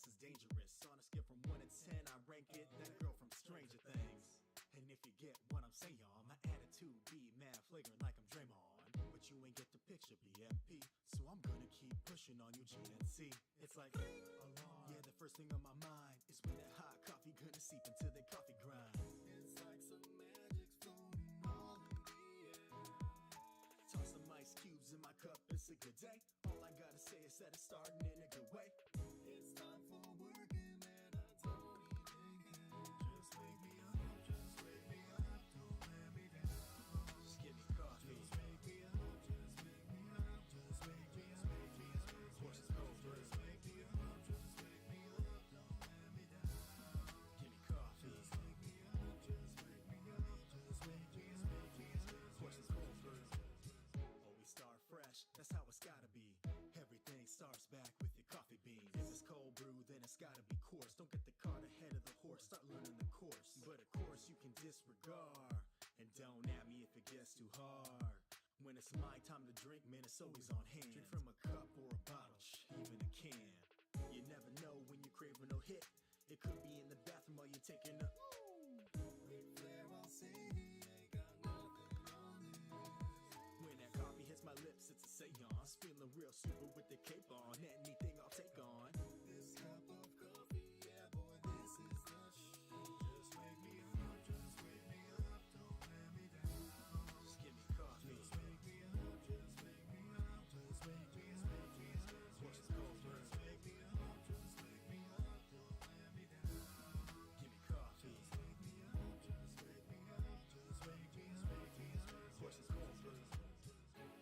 success is dangerous. On a scale from 1 to 10, I rank it that girl from Stranger Things. And if you get what I'm saying, my attitude be mad flagrant like I'm Draymond. But you ain't get the picture, BMP. So I'm gonna keep pushing on you, GNC. It's like, yeah, the first thing on my mind is when that hot coffee gonna seep into the coffee grind. It's like some magic's floating all in the air. Toss some ice cubes in my cup, it's a good day. All I gotta say is that it's starting in a good way. It's time for working, man, I don't even care. Just wake me up, don't let me down. Just give me coffee. Just wake me up, just wake me up, just wake me up, just wake me up. Horse is cold, just wake me up, just wake me up, don't let me down. Give me coffee. Just wake me up, just wake me up, just wake me up. Horse is cold, always start fresh, that's how it's gotta be. Everything starts back with your coffee beans. If it's cold brew, then it's gotta be coarse. Don't get the cart ahead of the horse, start learning the course. But of course you can disregard, and don't at me if it gets too hard. When it's my time to drink, man, it's always on hand. Drink from a cup or a bottle, even a can. You never know when you're craving a hit. It could be in the bathroom while you're taking a Ric Flair, I'll say he ain't got nothing on it. When that coffee hits my lips, it's a seance. Feeling real super with the cape on. Anything I'll take on. This cup of coffee, yeah boy, this is the shit. Just wake me up, just wake me up, don't let me down. Just give me coffee. Just wake me up, just wake me up, just wake me up. Horse is cold, just wake me up, just wake me up, don't let me down. Give me coffee. Just wake me up, just wake me up, just wake me up. Horse is cold,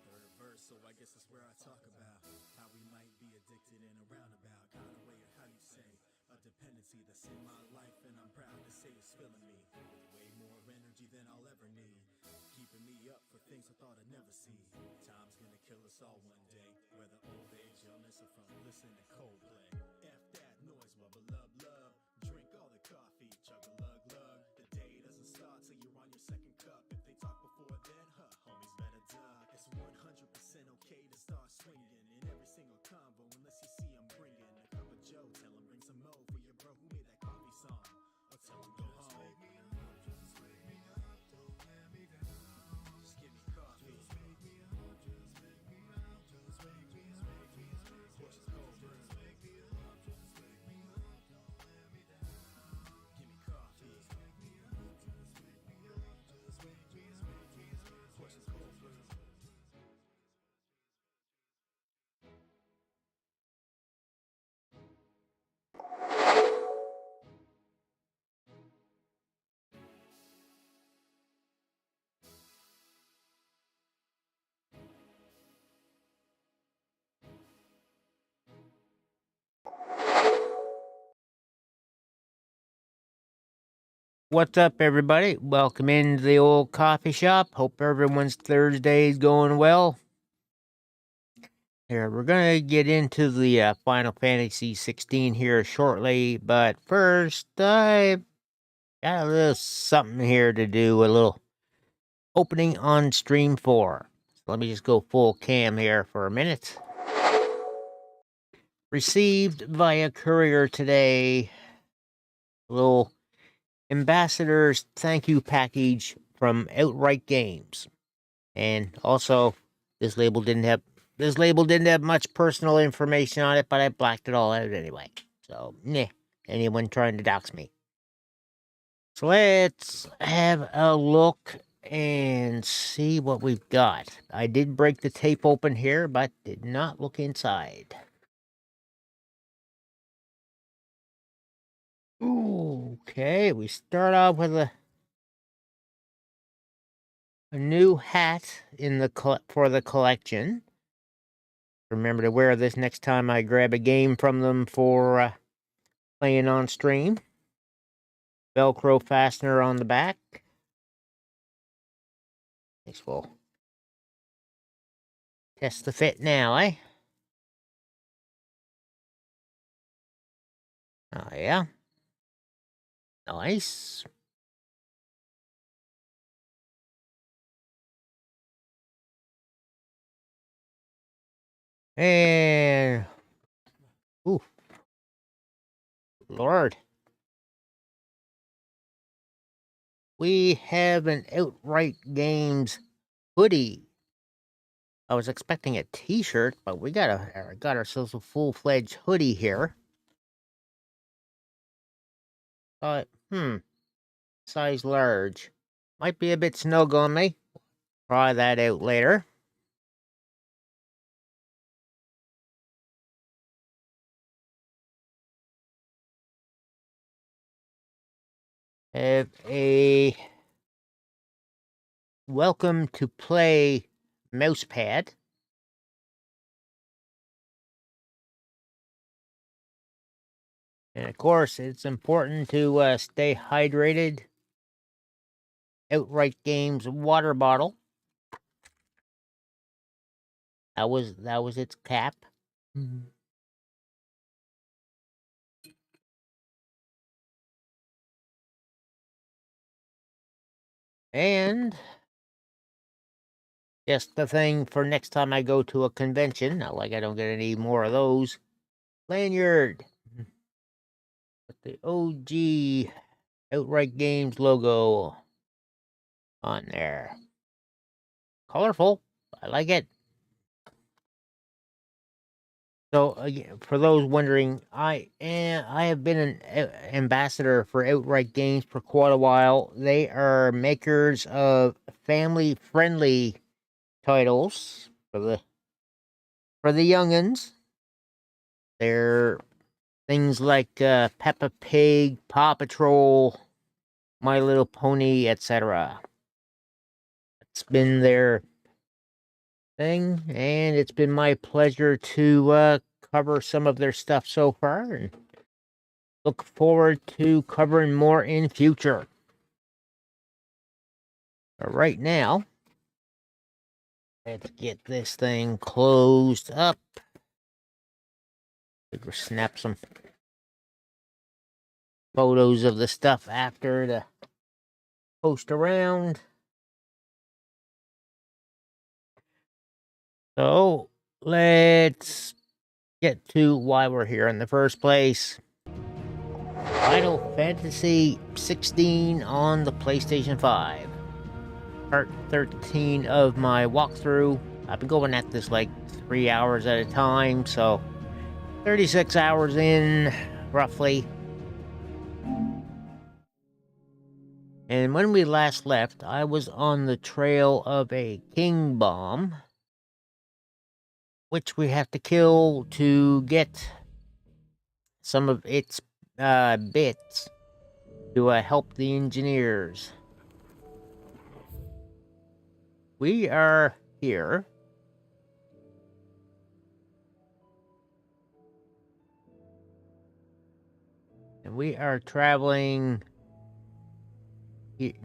third verse, so I guess that's where I talk about how we might be addicted in a roundabout kind of way, or how you say, a dependency that's in my life, and I'm proud to say it's filling me with way more energy than I'll ever need, keeping me up for things I thought I'd never see. Time's gonna kill us all one day, whether old age, illness, or from listening to Coldplay. F that noise, wubba lub love. Drink all the coffee, chug a lug lug. The day doesn't start till you're on your second cup. If they talk before then, homies better duck. It's 100% okay to start swinging in every single combo, unless you see I'm bringing a cup of Joe. Tell him bring some mo for your bro who made that coffee song, or tell him go home. Just wake me up, just wake me up, don't let me down. Just give me coffee. Just wake me up, just wake me up, just wake me up. Horse is cold, just wake me up, just wake me up, don't let me down. Give me coffee. Just wake me up, just wake me up, just wake me up. Horse is cold, What's up, everybody? Welcome into the old coffee shop. Hope everyone's Thursday is going well. Here, we're going to get into the Final Fantasy XVI here shortly, but first, I got a little something here to do, a little opening on stream 4. So let me just go full cam here for a minute. Received via courier today, a little ambassador's thank you package from Outright Games. And also, this label didn't have much personal information on it, but I blacked it all out anyway. So, anyone trying to dox me. So let's have a look and see what we've got. I did break the tape open here, but did not look inside. Okay, we start off with a new hat for the collection. Remember to wear this next time I grab a game from them for playing on stream. Velcro fastener on the back. Nice full. Test the fit now, eh? Oh, yeah. Nice. And... ooh. Lord. We have an Outright Games hoodie. I was expecting a t-shirt, but we got ourselves a full-fledged hoodie here. Size large. Might be a bit snug on me. Try that out later. Have a welcome to play mouse pad. And of course, it's important to stay hydrated. Outright Games water bottle. That was its cap. And just the thing for next time I go to a convention. Not like I don't get any more of those. Lanyard. With the OG Outright Games logo on there. Colorful. I like it. So, for those wondering, I have been an ambassador for Outright Games for quite a while. They are makers of family-friendly titles for the youngins. They're things like Peppa Pig, Paw Patrol, My Little Pony, etc. It's been their thing, and it's been my pleasure to cover some of their stuff so far, and look forward to covering more in future. But right now, let's get this thing closed up. We'll snap some photos of the stuff after to post around. So, let's get to why we're here in the first place. Final Fantasy XVI on the PlayStation 5. Part 13 of my walkthrough. I've been going at this like 3 hours at a time, so 36 hours in, roughly. And when we last left, I was on the trail of a king bomb, which we have to kill to get some of its bits to help the engineers. We are here. And we are traveling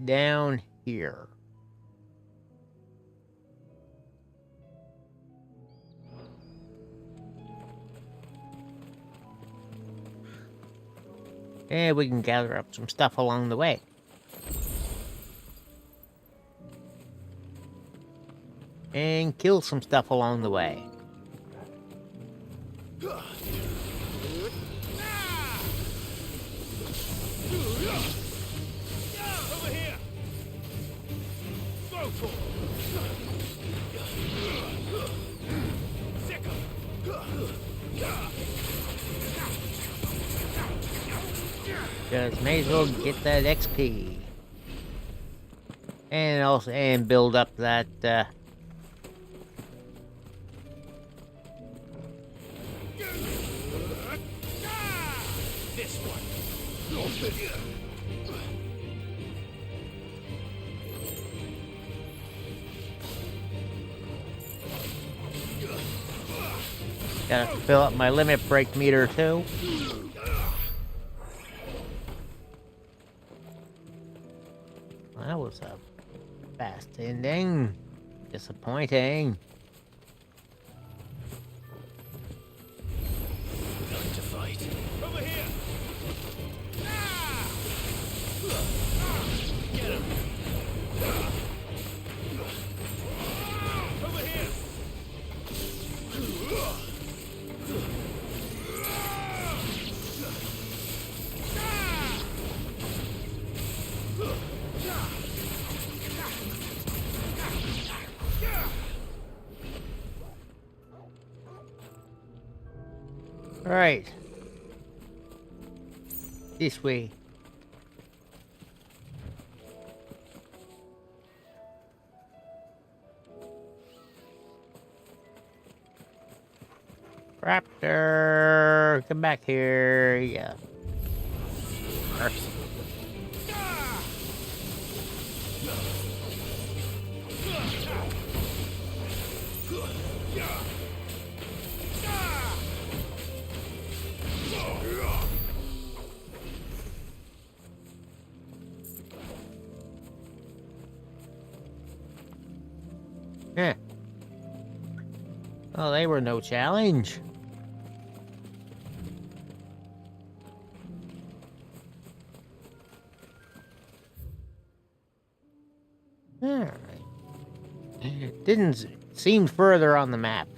down here. And we can gather up some stuff along the way. And kill some stuff along the way. Over here! Go for Just may as well get that XP. And build up that this one. gotta fill up my limit break meter too. That was a fast ending. Disappointing. Time to fight. Over here! Get him! Over here! Alright. This way. Raptor! Come back here. Yeah. Yeah. Well, they were no challenge. Alright. Didn't seem further on the map.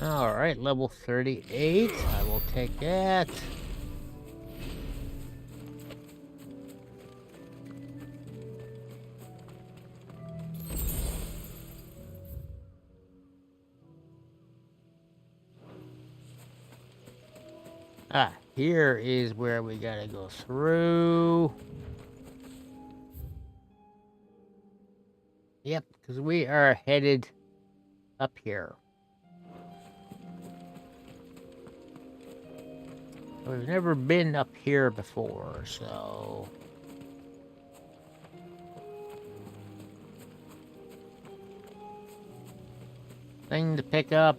Alright, level 38. I will take that. Ah, here is where we gotta go through. Yep, because we are headed up here. We've never been up here before, so... Thing to pick up.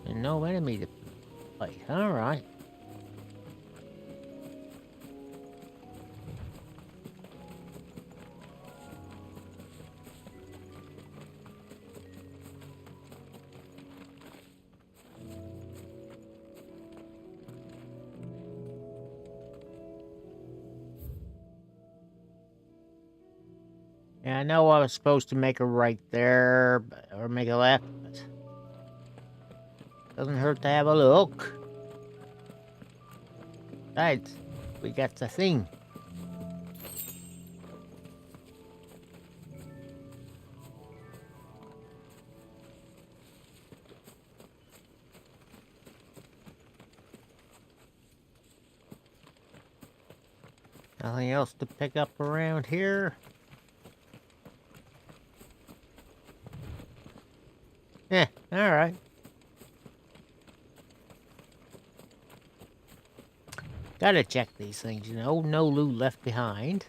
And no enemy to fight. Alright. Yeah, I know I was supposed to make a right there, or make a left, but doesn't hurt to have a look. Right, we got the thing. Nothing else to pick up around here. Yeah, alright. Gotta check these things, you know. No loot left behind.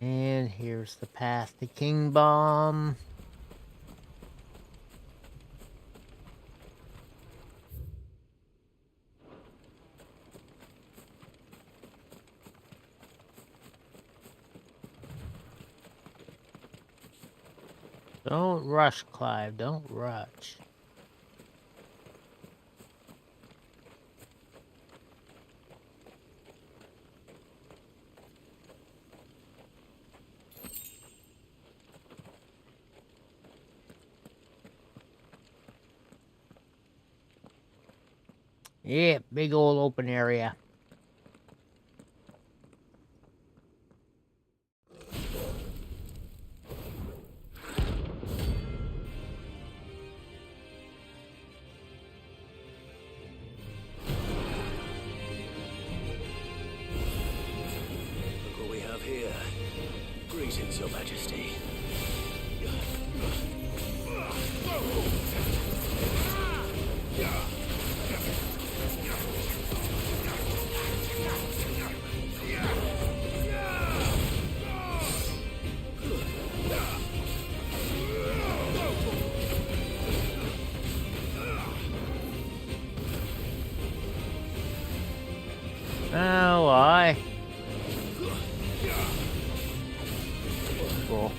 And here's the path to King Bomb. Don't rush, Clive. Don't rush. Yeah, big old open area. Look what we have here. Greetings, Your Majesty. Oh, why? Cool.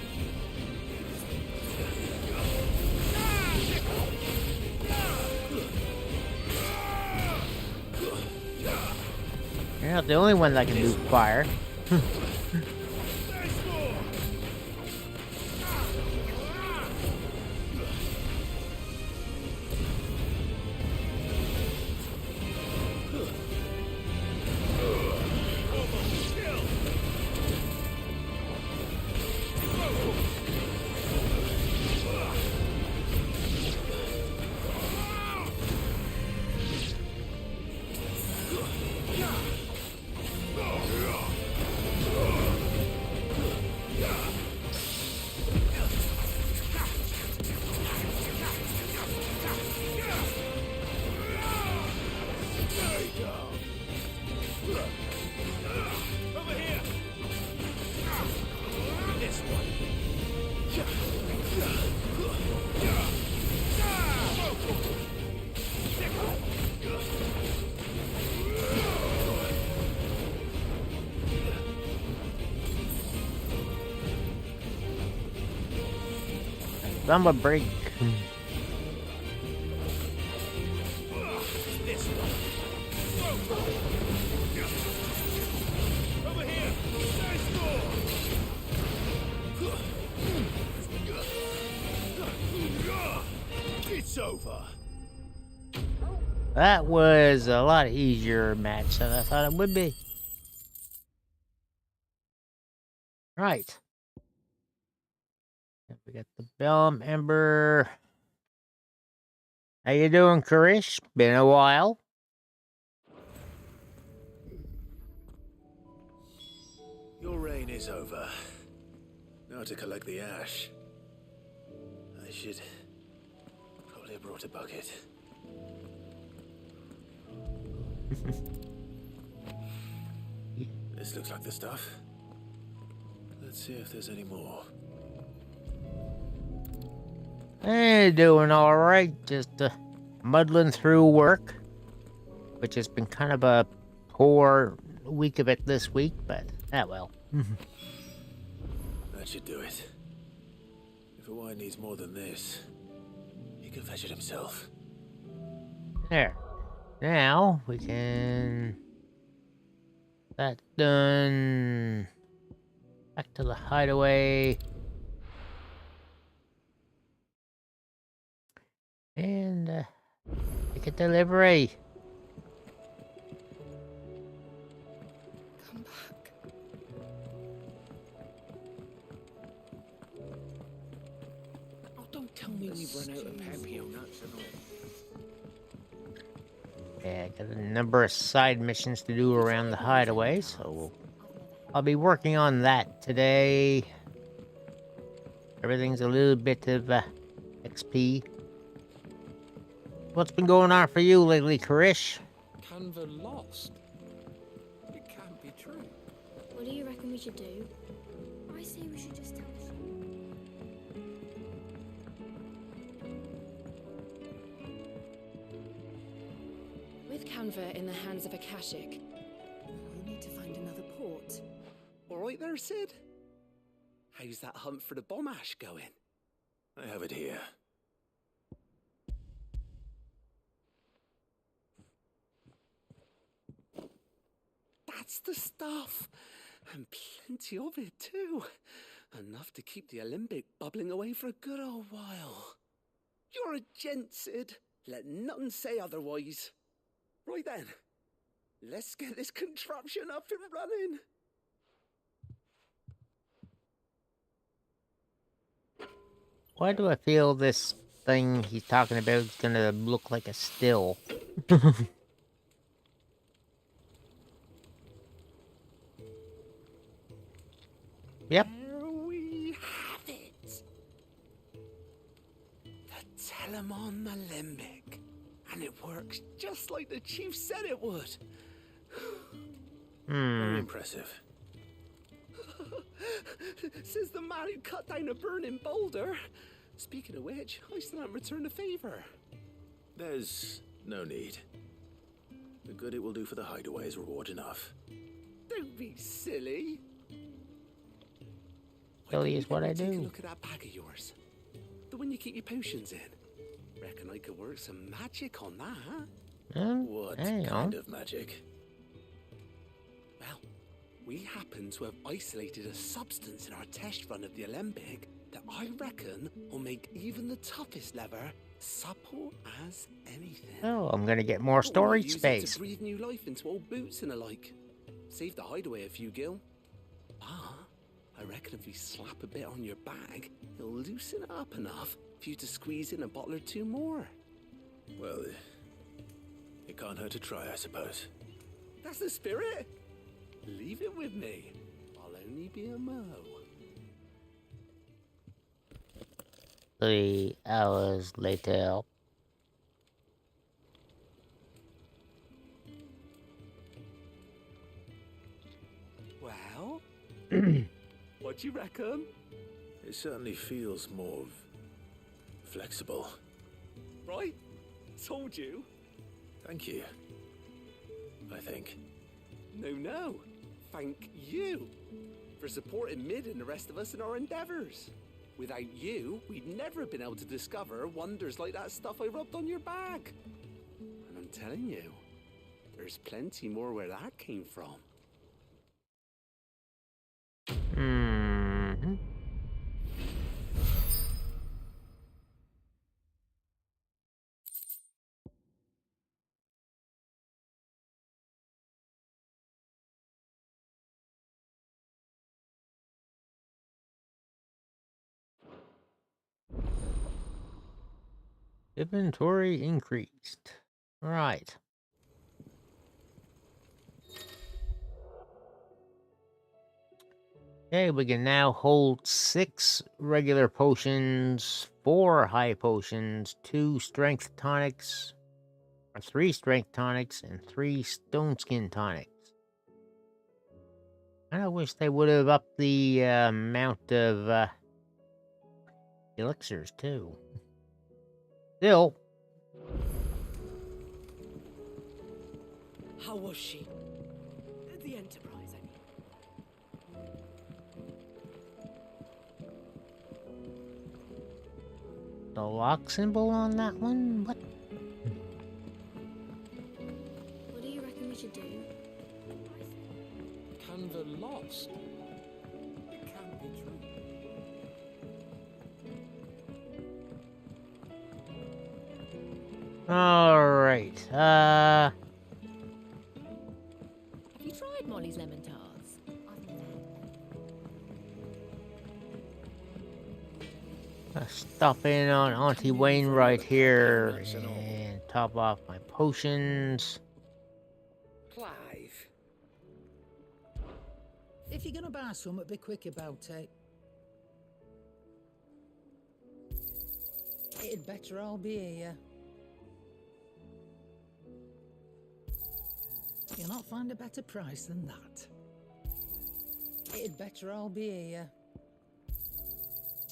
You're not the only one that can do fire. Lumber break. This one. Over here. Nice score. It's over. That was a lot easier match than I thought it would be. Right. We got the Bellum Ember. How you doing, Karish? Been a while. Your reign is over. Now to collect the ash. I should probably have brought a bucket. This looks like the stuff. Let's see if there's any more. Hey, doing all right. Just muddling through work, which has been kind of a poor week of it this week, but well. That should do it. If a wine needs more than this, he can fetch it himself. There. Now we can. That done. Back to the hideaway. And make a delivery. Come back. Oh, don't tell me we've run out of Papio nuts and all. Yeah, got a number of side missions to do around the hideaway, so I'll be working on that today. Everything's a little bit of XP. What's been going on for you lately, Karish? Canva lost. It can't be true. What do you reckon we should do? I say we should just tell Sean. With Canva in the hands of Akashic, we need to find another port. All right there, Sid. How's that hunt for the bomb ash going? I have it here. That's the stuff. And plenty of it, too. Enough to keep the Olympic bubbling away for a good old while. You're a gent, Sid. Let none say otherwise. Right then. Let's get this contraption up and running. Why do I feel this thing he's talking about is gonna look like a still? Yep. There we have it. The Telemon Alembic. And it works just like the chief said it would. Very impressive. Says the man who cut down a burning boulder. Speaking of which, I still haven't returned the favor. There's no need. The good it will do for the hideaway is reward enough. Don't be silly. Silly is what I Take a do. look at that bag of yours. The one you keep your potions in. Reckon I could work some magic on that. What hang kind on. of magic? Well, we happen to have isolated a substance in our test run of the Alembic that I reckon will make even the toughest leather supple as anything. Oh, I'm gonna get more We'll storage use it space. to breathe new life into old boots and the like. Save the hideaway a few gil. Ah, I reckon if we slap a bit on your bag, it'll loosen it up enough for you to squeeze in a bottle or two more. Well, it can't hurt to try, I suppose. That's the spirit. Leave it with me. I'll only be a mo. 3 hours later. Well, what do you reckon? It certainly feels more flexible. Right? Told you. Thank you. I think. No. Thank you for supporting Mid and the rest of us in our endeavors. Without you, we'd never have been able to discover wonders like that stuff I rubbed on your back. And I'm telling you, there's plenty more where that came from. Mm-hmm. Inventory increased. Right. Okay, we can now hold 6 regular potions, 4 high potions, 2 strength tonics, or 3 strength tonics, and 3 stone skin tonics. I wish they would have upped the amount of elixirs too. Still, How was she? The Enterprise, I mean. the lock symbol on that one? What? What do you reckon we should do? Canva lost. It can't be true. Alright, Have you tried Molly's lemon tarts? I've never had them. stop in on Auntie Wainwright here and top off my potions. Clive. If you're gonna buy something, be quick about it. It'd better all be here. You'll not find a better price than that. It'd better all be here.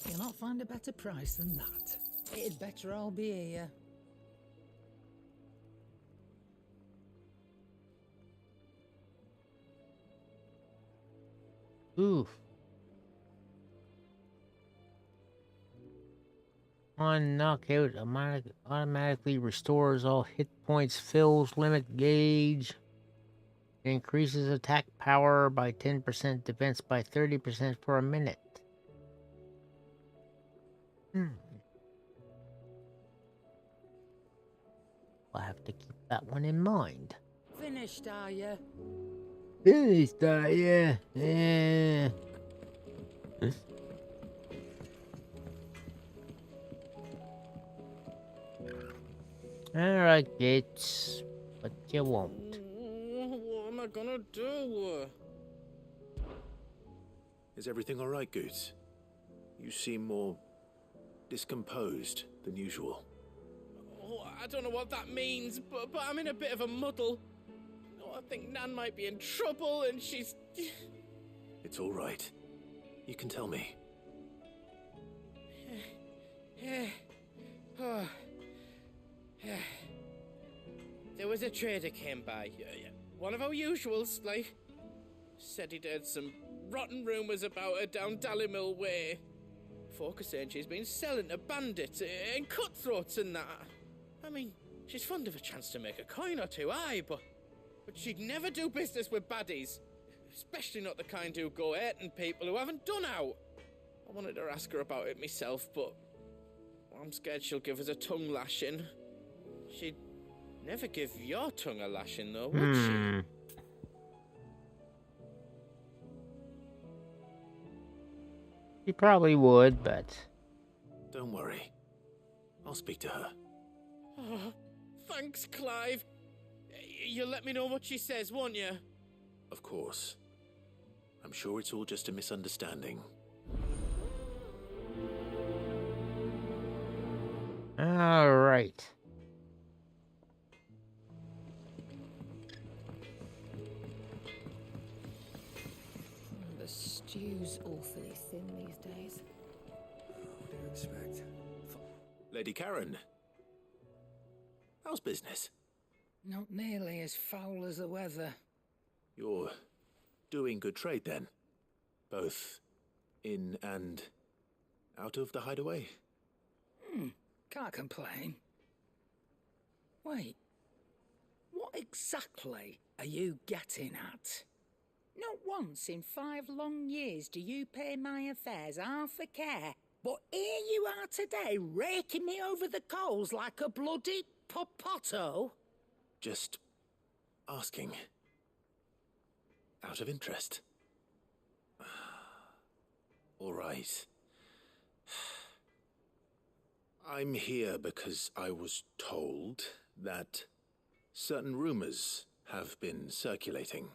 You'll not find a better price than that. It'd better all be here. Oof. On knockout, automatically restores all hit points, fills limit gauge, increases attack power by 10%, defense by 30% for a minute. I'll have to keep that one in mind. Finished, are you? Finished, yeah. Yeah. Alright, Gates. But you won't. What am I gonna do? Is everything all right, Goose? You seem more discomposed than usual. Oh, I don't know what that means, but I'm in a bit of a muddle. Oh, I think Nan might be in trouble, and she's... It's all right. You can tell me. There was a trader came by, one of our usuals, like, said he'd heard some rotten rumours about her down Dallymill Way. Folk are saying she's been selling to bandits and cutthroats and that. I mean, she's fond of a chance to make a coin or two, aye, but she'd never do business with baddies, especially not the kind who go hurting people who haven't done out. I wanted to ask her about it myself, but I'm scared she'll give us a tongue lashing. She'd never give your tongue a lashing, though, would she? She probably would, but... Don't worry. I'll speak to her. Oh, thanks, Clive. You'll let me know what she says, won't you? Of course. I'm sure it's all just a misunderstanding. Alright. The stew's awfully thin these days. What do you expect? Lady Karen. How's business? Not nearly as foul as the weather. You're doing good trade then? Both in and out of the hideaway. Can't complain. Wait, what exactly are you getting at? Not once in 5 long years do you pay my affairs half a care, but here you are today, raking me over the coals like a bloody popoto? Just asking. Out of interest. All right. I'm here because I was told that certain rumors have been circulating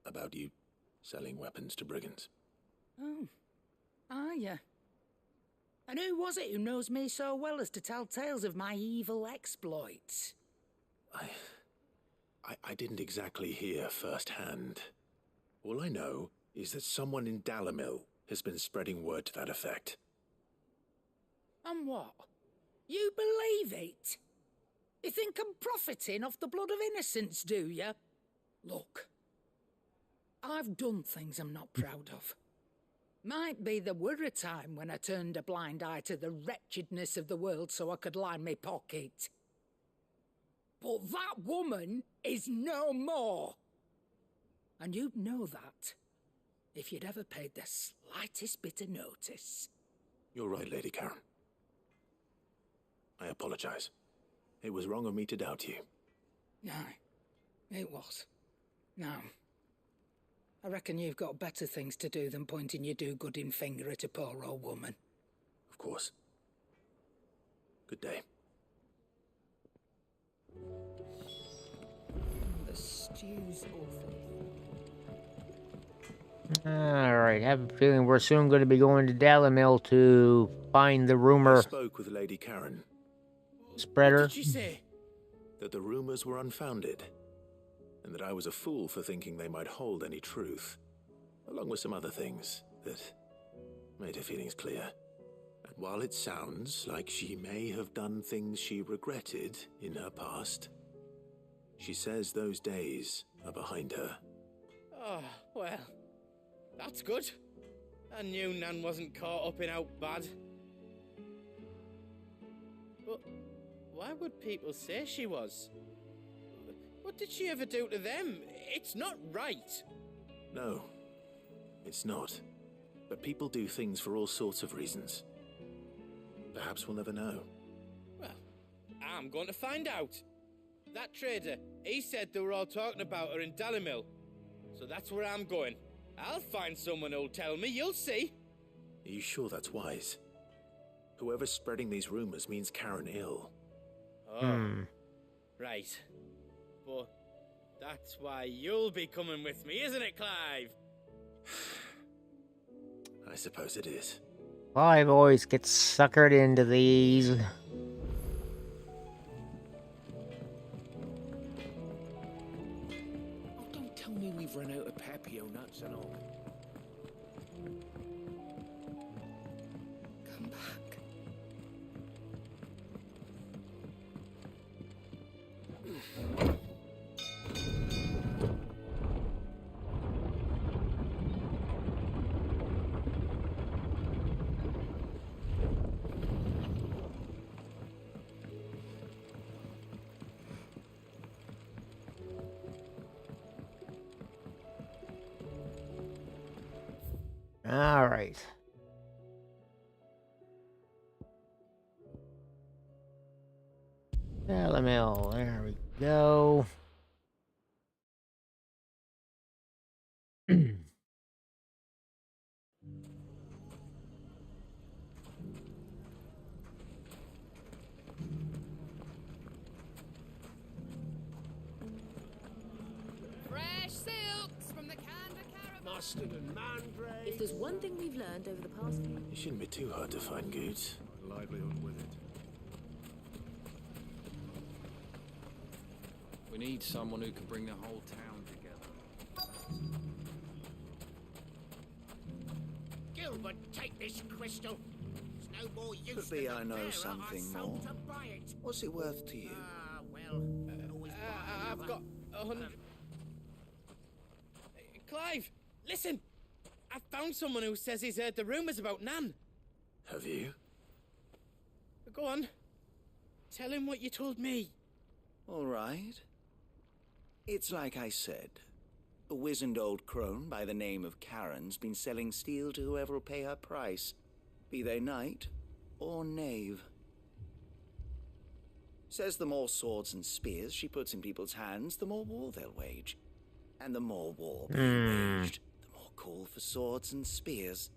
about you selling weapons to brigands. Oh, are ya? And who was it who knows me so well as to tell tales of my evil exploits? I didn't exactly hear firsthand. All I know is that someone in Dalimil has been spreading word to that effect. And what? You believe it? You think I'm profiting off the blood of innocence, do you? Look, I've done things I'm not proud of. Might be there were a time when I turned a blind eye to the wretchedness of the world so I could line my pocket. But that woman is no more. And you'd know that if you'd ever paid the slightest bit of notice. You're right, Lady Karen. I apologize. It was wrong of me to doubt you. Aye, it was. Now, I reckon you've got better things to do than pointing your do-gooding finger at a poor old woman. Of course. Good day. The stew's awful. Alright, have a feeling we're soon going to be going to Dalimil to find the I rumor spoke with Lady Karen. spreader. What did she say? That the rumors were unfounded, and that I was a fool for thinking they might hold any truth, along with some other things that made her feelings clear. And while it sounds like she may have done things she regretted in her past, she says those days are behind her. Oh, well, that's good. I knew Nan wasn't caught up in out bad. But why would people say she was? What did she ever do to them? It's not right. No, it's not. But people do things for all sorts of reasons. Perhaps we'll never know. Well, I'm going to find out. That trader, he said they were all talking about her in Dalimil. So that's where I'm going. I'll find someone who'll tell me, you'll see. Are you sure that's wise? Whoever's spreading these rumors means Karen ill. Oh, right. But that's why you'll be coming with me, isn't it, Clive? I suppose it is. Clive always gets suckered into these. Oh, don't tell me we've run out of papio nuts and all. Come back. All right. Dalimil, there we go. Fresh silks from the Canva caravan. Mustard and mandrake. If there's one thing we've learned over the past few It shouldn't be too hard to find goods. Livelihood with it. We need someone who can bring the whole town together. Gilbert, take this crystal. It's no more use Could be than I the know bearer something I sold more. to buy it. What's it worth to you? Well, always buy I've another. got 100... Clive, listen! I found someone who says he's heard the rumours about Nan. Have you? Go on. Tell him what you told me. All right. It's like I said. A wizened old crone by the name of Karen's been selling steel to whoever will pay her price, be they knight or knave. Says the more swords and spears she puts in people's hands, the more war they'll wage. And the more war being waged, the more call for swords and spears.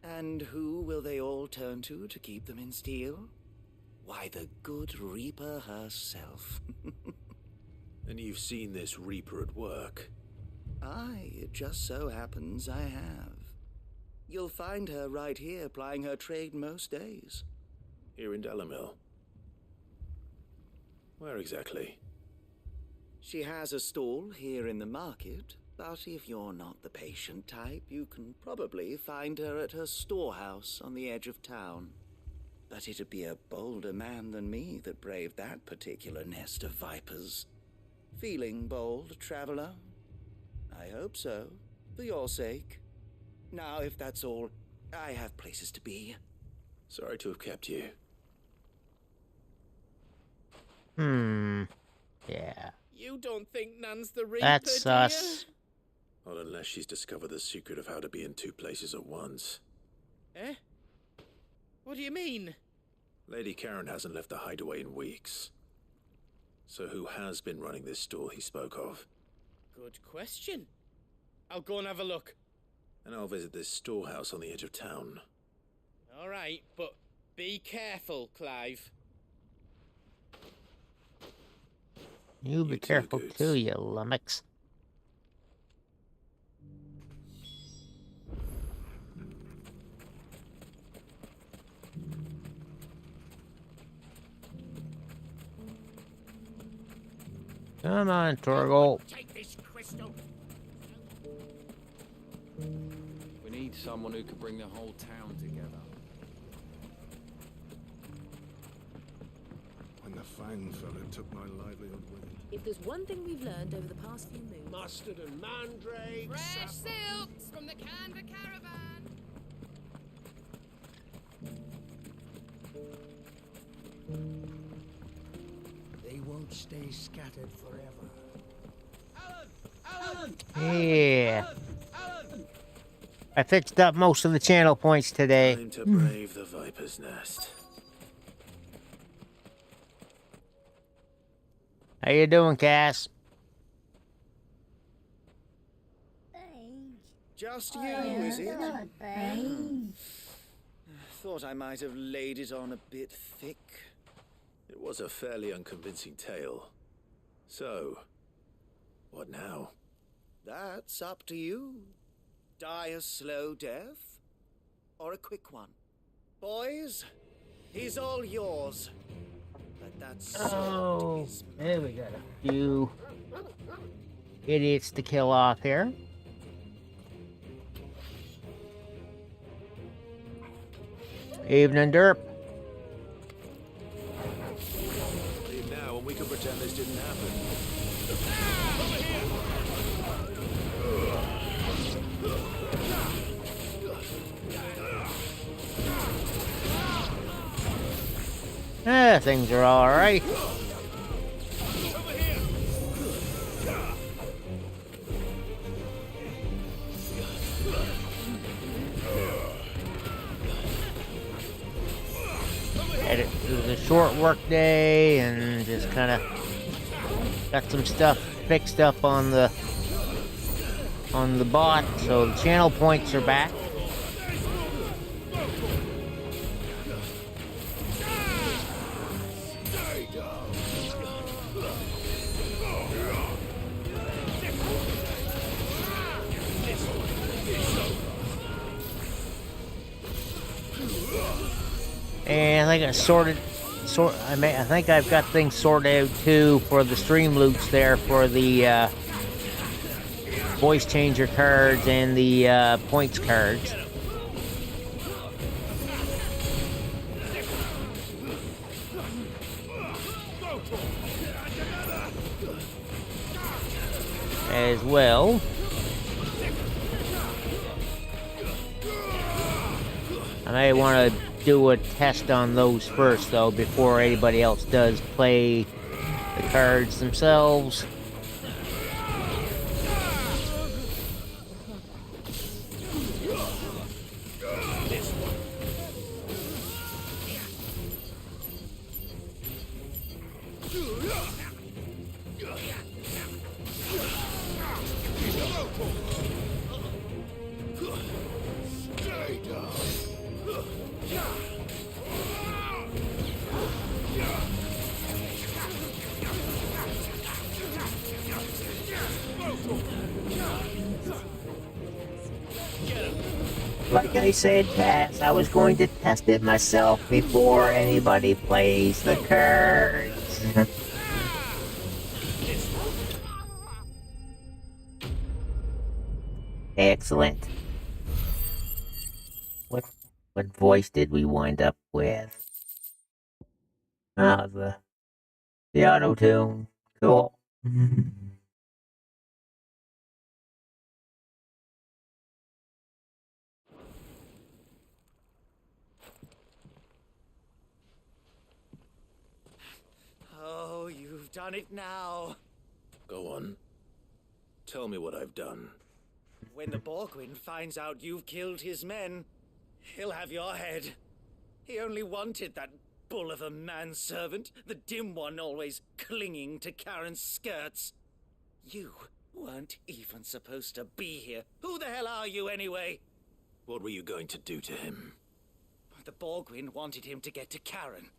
And who will they all turn to keep them in steel? Why, the good Reaper herself. And you've seen this Reaper at work? Aye, it just so happens I have. You'll find her right here plying her trade most days. Here in Dalimil? Where exactly? She has a stall here in the market, but if you're not the patient type, you can probably find her at her storehouse on the edge of town. But it'd be a bolder man than me that braved that particular nest of vipers. Feeling bold, traveler? I hope so, for your sake. Now, if that's all, I have places to be. Sorry to have kept you. Yeah. You don't think Nan's the Reaper, That's do you? us. Not unless she's discovered the secret of how to be in two places at once. Eh? What do you mean? Lady Karen hasn't left the hideaway in weeks. So who has been running this stall he spoke of? Good question. I'll go and have a look. And I'll visit this storehouse on the edge of town. All right, but be careful, Clive. You be careful too, you lummox. Come on, Torgal. Take this crystal. We need someone who can bring the whole town together. When the Fang fella took my livelihood with him. If there's one thing we've learned over the past few moons... Mustard and mandrakes. Fresh silks from the Canva caravan. They won't stay scattered forever. Yeah. I fixed up most of the channel points today. Time to brave the Viper's Nest. How you doing, Cass? Just you, is it? Thought I might have laid it on a bit thick. It was a fairly unconvincing tale. So, what now? That's up to you. Die a slow death, or a quick one. Boys, he's all yours. But that's Oh, there we got a few idiots to kill off here. Evening, Derp. Leave now, and we can pretend this didn't happen. Things are all right. It was a short work day, and just kind of got some stuff fixed up on the bot, so the channel points are back. And I think I think I've got things sorted out too for the stream loops there for the voice changer cards and the points cards. As well. I want to do a test on those first, though, before anybody else does play the cards themselves. Like I said, Paz, I was going to test it myself before anybody plays the cards. Excellent. What voice did we wind up with? Ah, the auto-tune. Cool. Oh, you've done it now. Go on. Tell me what I've done. When the Borgwyn finds out you've killed his men, he'll have your head. He only wanted that bull of a manservant, the dim one always clinging to Karen's skirts. You weren't even supposed to be here. Who the hell are you anyway? What were you going to do to him? The Borgwyn wanted him to get to Karen.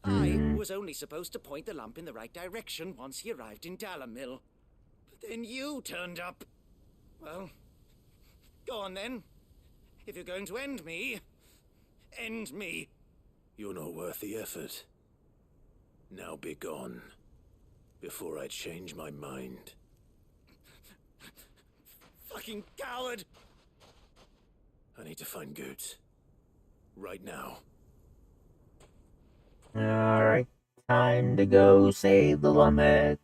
I was only supposed to point the lamp in the right direction once he arrived in Dalamil. But then you turned up. Well, go on then. If you're going to end me, end me. You're not worth the effort. Now be gone, before I change my mind. Fucking coward! I need to find Goots. Right now. Alright, time to go save the limit.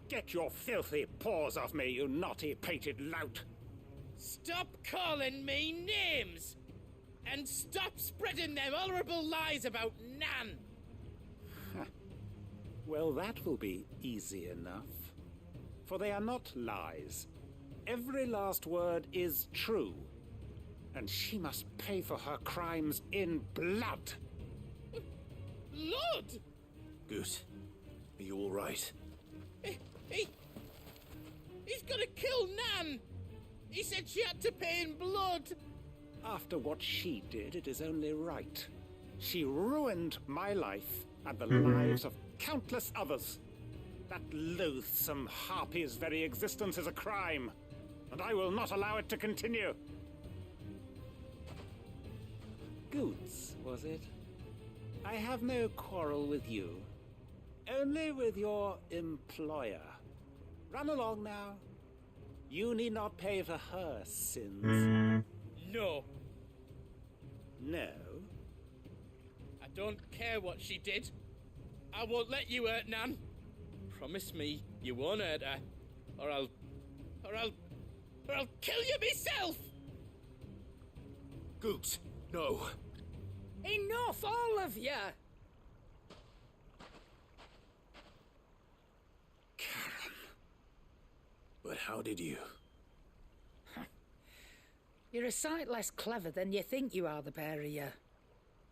Get your filthy paws off me, you naughty-pated lout! Stop calling me names! And stop spreading them horrible lies about Nan! Well, that will be easy enough. For they are not lies. Every last word is true. And she must pay for her crimes in blood. Lord! Goot, are you all right? He's gonna kill Nan! He said she had to pay in blood! After what she did, it is only right. She ruined my life and the lives of countless others. That loathsome harpy's very existence is a crime, and I will not allow it to continue. Goots, was it? I have no quarrel with you. Only with your employer. Run along now. You need not pay for her sins. No. No? I don't care what she did. I won't let you hurt Nan. Promise me you won't hurt her, or I'll kill you myself! Goots, no. Enough, all of you! Karen. But how did you? You're a sight less clever than you think you are, the pair of you.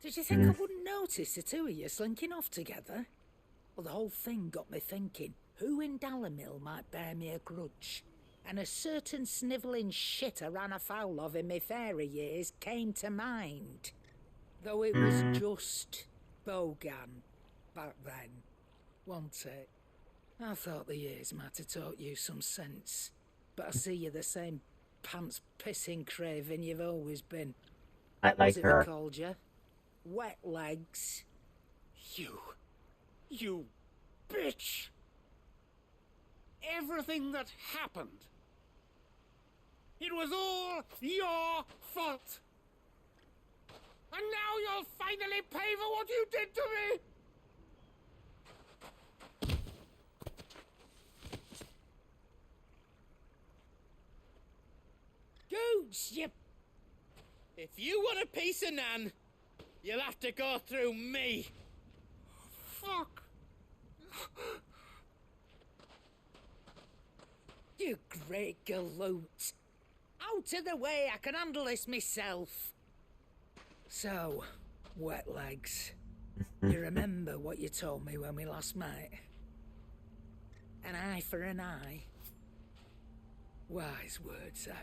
Did you think I wouldn't notice the two of you slinking off together? Well, the whole thing got me thinking, who in Dalamil might bear me a grudge? And a certain snivelling shit I ran afoul of in my fairy years came to mind. Though it was just Bogan back then, wasn't it? I thought the years might have taught you some sense, but I see you're the same pants-pissing craven you've always been. I like What's it her. they called you? Wet legs. You bitch! Everything that happened, it was all your fault! And now you'll finally pay for what you did to me! If you want a piece of Nan, you'll have to go through me. Fuck! You great galoot. Out of the way, I can handle this myself. So, wet legs. You remember what you told me when we last met? An eye for an eye. Wise words, Sam.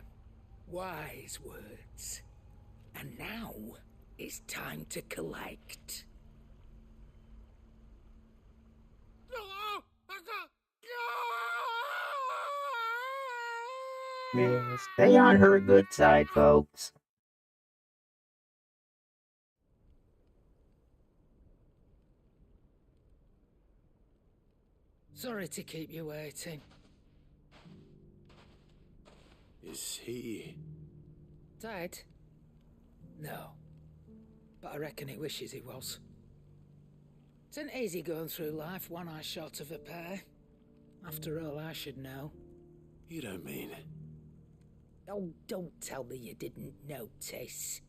Wise words. And now, it's time to collect. Yeah, stay on her good side, folks. Sorry to keep you waiting. Is he... Dead? No. But I reckon he wishes he was. It's an easy going through life, one eye short of a pair. After all, I should know. You don't mean... Oh, don't tell me you didn't notice.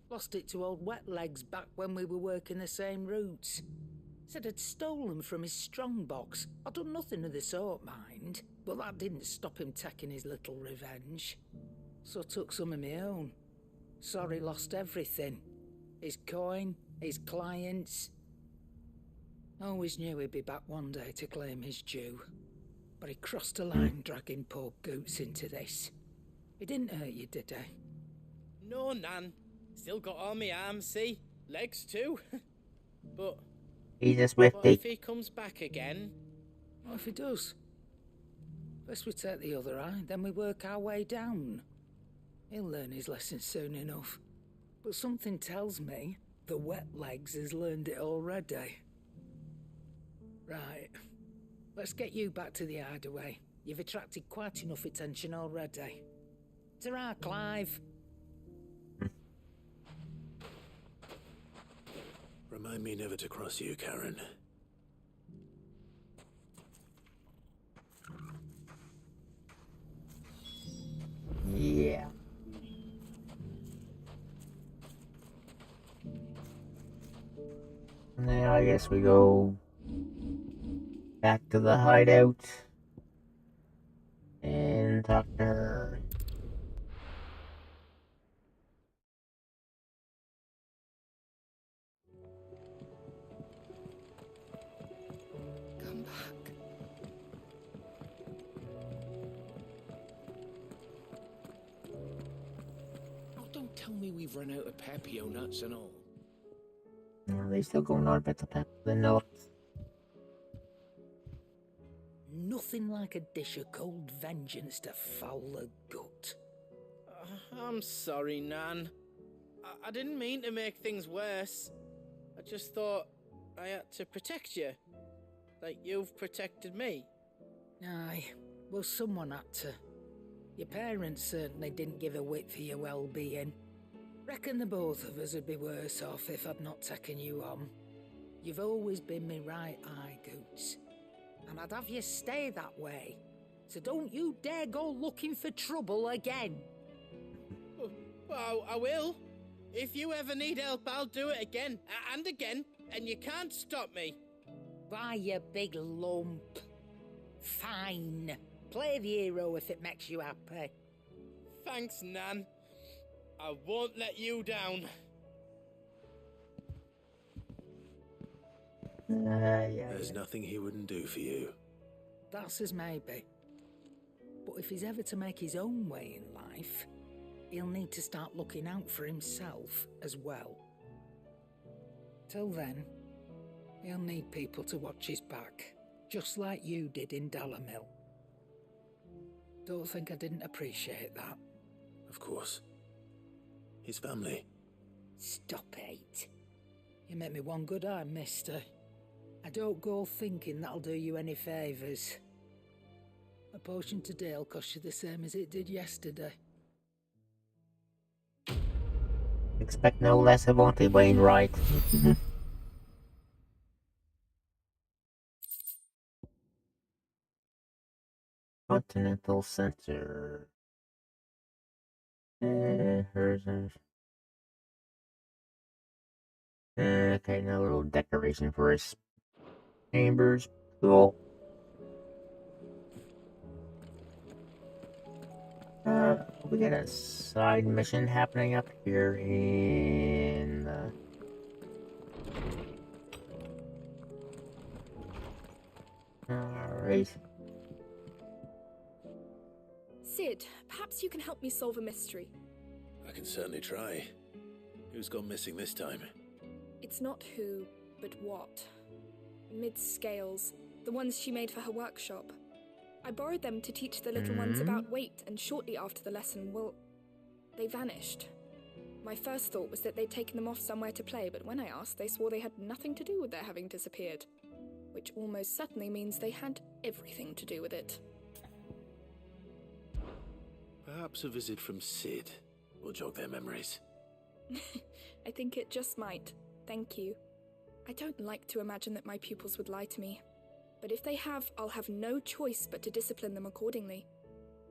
Lost it to old Wet Legs back when we were working the same routes. Said I'd stolen from his strongbox. I'd done nothing of the sort, mind. But that didn't stop him taking his little revenge. So I took some of my own. Sorry, lost everything. His coin, his clients. Always knew he'd be back one day to claim his due. But he crossed a line dragging poor Goots into this. He didn't hurt you, did he? No, Nan. Still got all my arms, see? Legs too. But... He's a what Swifty. if he comes back again? What if he does? First we take the other eye, then we work our way down. He'll learn his lesson soon enough. But something tells me the Wet Legs has learned it already. Right. Let's get you back to the hideaway. You've attracted quite enough attention already. Ta-ra, Clive. Remind me never to cross you, Karen. Yeah. Now I guess we go back to the hideout and talk to her. Come back. Oh, don't tell me we've run out of Papio nuts and all. Are they still going on about the notes? Nothing like a dish of cold vengeance to foul the gut. I'm sorry, Nan. I didn't mean to make things worse. I just thought I had to protect you. Like you've protected me. Aye, well, someone had to. Your parents certainly didn't give a whit for your well-being. Reckon the both of us would be worse off if I'd not taken you on. You've always been me right eye, Goots. And I'd have you stay that way. So don't you dare go looking for trouble again. Well, I will. If you ever need help, I'll do it again and again, and you can't stop me. Why, you big lump. Fine. Play the hero if it makes you happy. Thanks, Nan. I won't let you down. There's nothing he wouldn't do for you. That's as maybe. But if he's ever to make his own way in life, he'll need to start looking out for himself as well. Till then, he'll need people to watch his back, just like you did in Dalamil. Don't think I didn't appreciate that. Of course. His family. Stop it. You make me one good eye, mister. I don't go thinking that'll do you any favours. A potion today'll cost you the same as it did yesterday. Expect no less of Auntie Wainwright. Continental Center. Hers. Okay, another little decoration for his chambers. Cool. We got a side mission happening up here in the... Alright. Sid, perhaps you can help me solve a mystery. I can certainly try. Who's gone missing this time? It's not who, but what. Mid's scales, the ones she made for her workshop. I borrowed them to teach the little ones about weight, and shortly after the lesson, well, they vanished. My first thought was that they'd taken them off somewhere to play, but when I asked, they swore they had nothing to do with their having disappeared. Which almost certainly means they had everything to do with it. Perhaps a visit from Sid will jog their memories. I think it just might. Thank you. I don't like to imagine that my pupils would lie to me. But if they have, I'll have no choice but to discipline them accordingly.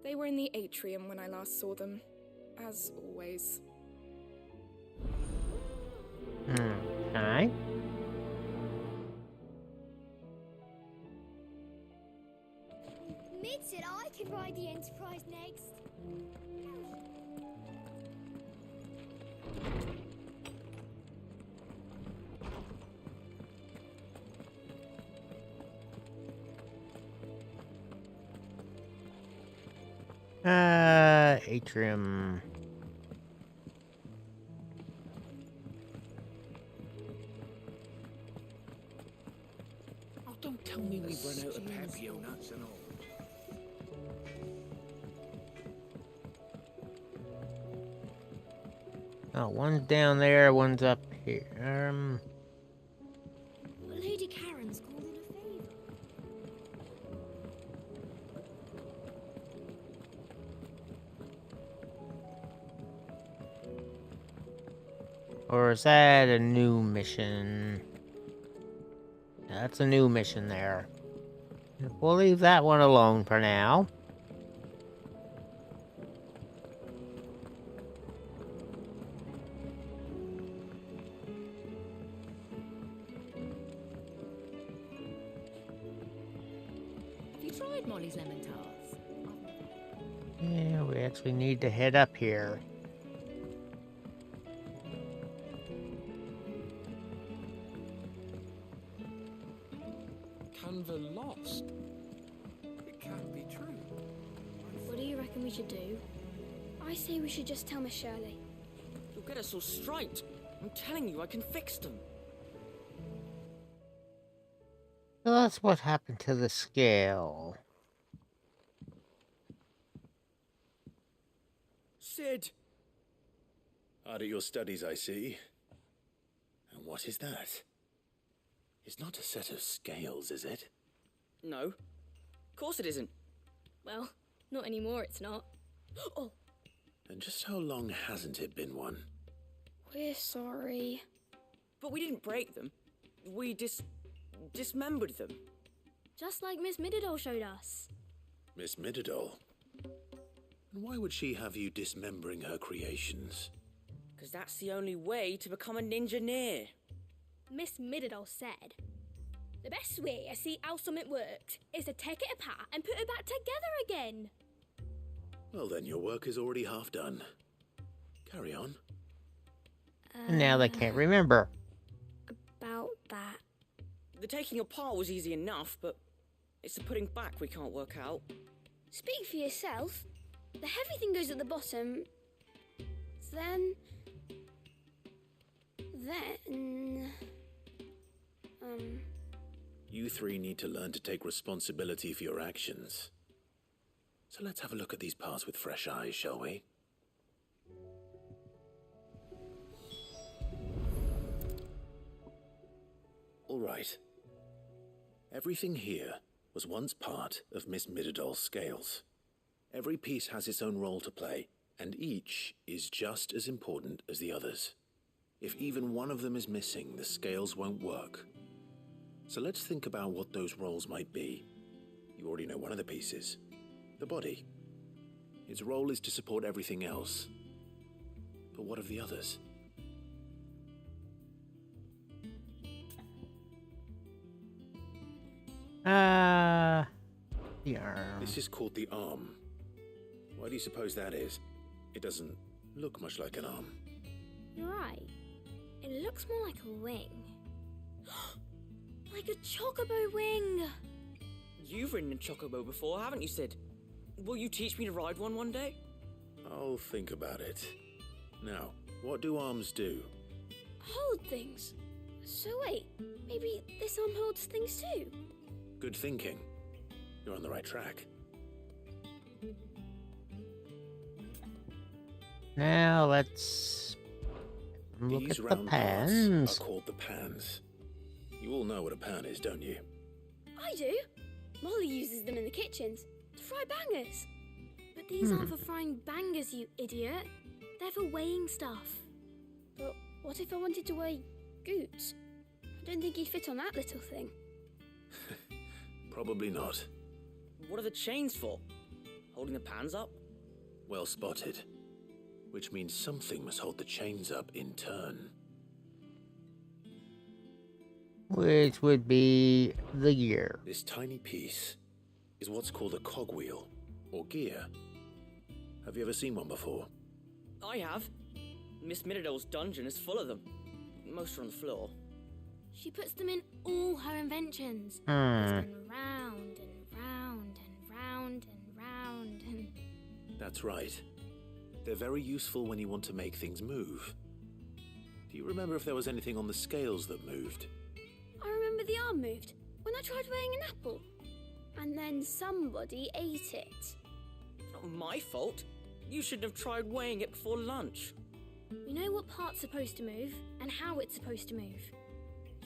They were in the atrium when I last saw them, as always. Okay. Mid said I could ride the Enterprise next. Atrium. Oh, don't tell me we've run out of Papio nuts and all. Oh, one's down there, one's up here. Lady Karen's called in a favour. Or is that a new mission? That's a new mission there. We'll leave that one alone for now. Have you tried Molly's lemon tarts? Yeah, we actually need to head up here. Canva lost. It can't be true. What do you reckon we should do? I say we should just tell Miss Shirley. You'll get us all straight. I'm telling you, I can fix them. So that's what happened to the scale. Sid! Hard at your studies, I see. And what is that? It's not a set of scales, is it? No. Of course it isn't. Well, not anymore, it's not. Oh! And just how long hasn't it been one? We're sorry. But we didn't break them. We dismembered them. Just like Miss Mididol showed us. Miss Mididol? And why would she have you dismembering her creations? Because that's the only way to become a ninja-neer. Miss Mididol said, the best way to see how something works is to take it apart and put it back together again. Well then, your work is already half done. Carry on. And now they can't remember. About that. The taking apart was easy enough, but it's the putting back we can't work out. Speak for yourself. The heavy thing goes at the bottom. Then... You three need to learn to take responsibility for your actions. So let's have a look at these parts with fresh eyes, shall we? All right. Everything here was once part of Miss Mididol's scales. Every piece has its own role to play, and each is just as important as the others. If even one of them is missing, the scales won't work. So let's think about what those roles might be. You already know one of the pieces. The body. Its role is to support everything else. But what of the others? The arm. This is called the arm. Why do you suppose that is? It doesn't look much like an arm. You're right. It looks more like a wing. Like a chocobo wing! You've ridden a chocobo before, haven't you, Sid? Will you teach me to ride one day? I'll think about it. Now, what do arms do? Hold things. So wait, maybe this arm holds things too? Good thinking. You're on the right track. Now let's look These at the round pans. parts are called the pans. You all know what a pan is, don't you? I do. Molly uses them in the kitchens to fry bangers. But these aren't for frying bangers, you idiot. They're for weighing stuff. But what if I wanted to weigh Goots? I don't think he'd fit on that little thing. Probably not. What are the chains for? Holding the pans up? Well spotted. Which means something must hold the chains up in turn. Which would be the gear. This tiny piece is what's called a cogwheel, or gear. Have you ever seen one before? I have. Miss Middledale's dungeon is full of them. Most are on the floor. She puts them in all her inventions. They spin round and round and round and round and... That's right. They're very useful when you want to make things move. Do you remember if there was anything on the scales that moved? I remember the arm moved when I tried weighing an apple. And then somebody ate it. It's not my fault. You shouldn't have tried weighing it before lunch. We know what part's supposed to move and how it's supposed to move.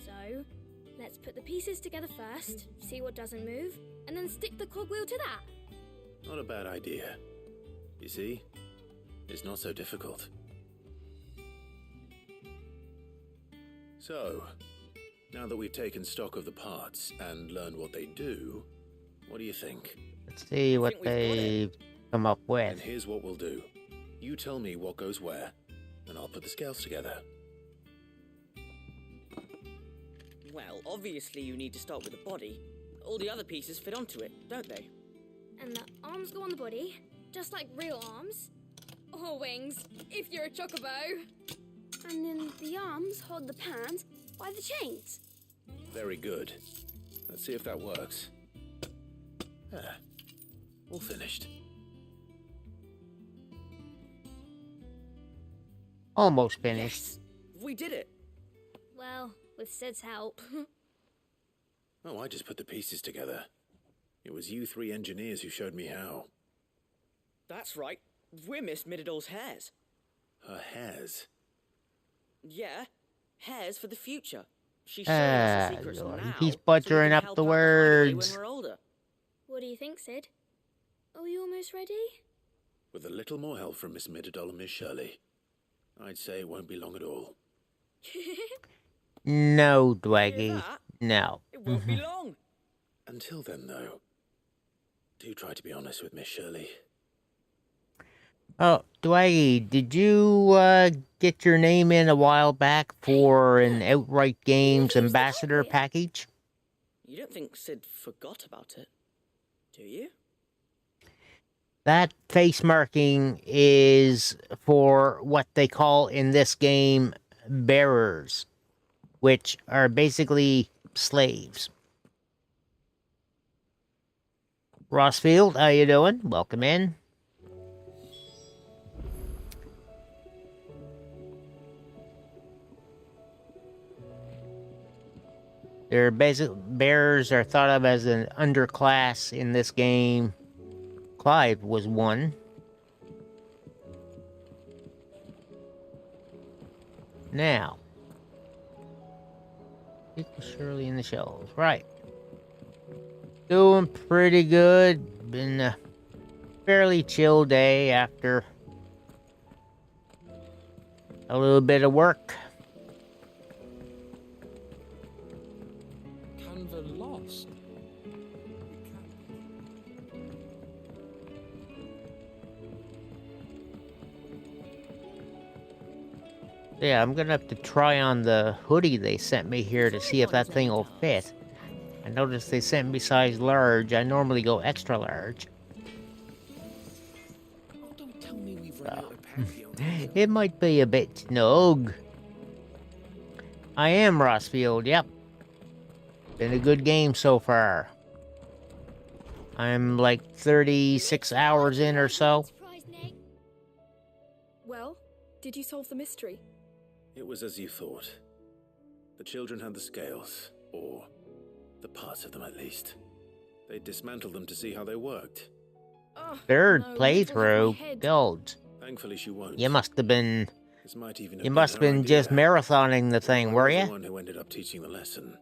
So, let's put the pieces together first, see what doesn't move, and then stick the cogwheel to that. Not a bad idea. You see? It's not so difficult. So, now that we've taken stock of the parts and learned what they do, what do you think? Let's see what they've come up with. And here's what we'll do. You tell me what goes where, and I'll put the scales together. Well, obviously you need to start with the body. All the other pieces fit onto it, don't they? And the arms go on the body, just like real arms. Or wings, if you're a chocobo. And then the arms hold the pans by the chains. Very good. Let's see if that works. There. All finished. Almost finished. Yes, we did it. Well, with Sid's help. Oh, I just put the pieces together. It was you three engineers who showed me how. That's right. We're Miss Middledale's hares. Her hairs? Yeah, hares for the future. She's showing us the secrets Lord, now. he's so we butchering can up help the her hide away words. when we're older. What do you think, Sid? Are we almost ready? With a little more help from Miss Middledale and Miss Shirley, I'd say it won't be long at all. No, Dwaggy. No. It won't be long. Until then, though, do try to be honest with Miss Shirley. Oh, Dwaggy, did you get your name in a while back for an Outright Games ambassador package? You don't think Sid forgot about it, do you? That face marking is for what they call in this game bearers, which are basically slaves. Rossfield, how you doing? Welcome in. Their basic bearers are thought of as an underclass in this game. Clive was one. Now, get Shirley in the shelves. Right. Doing pretty good. Been a fairly chill day after a little bit of work. Canva lost. Yeah, I'm gonna have to try on the hoodie they sent me here to see if that thing will fit. I noticed they sent me size large. I normally go extra large. Oh, don't tell me we've run out of patio. It might be a bit snug. I am Rossfield, yep. Been a good game so far. I'm like 36 hours in or so. Well, did you solve the mystery? It was as you thought. The children had the scales, or the parts of them at least. They dismantled them to see how they worked. Third playthrough, gold. Thankfully, she won't. You must have been. This might even You must have been just marathoning the thing, were I was you? the one who ended up teaching the lesson.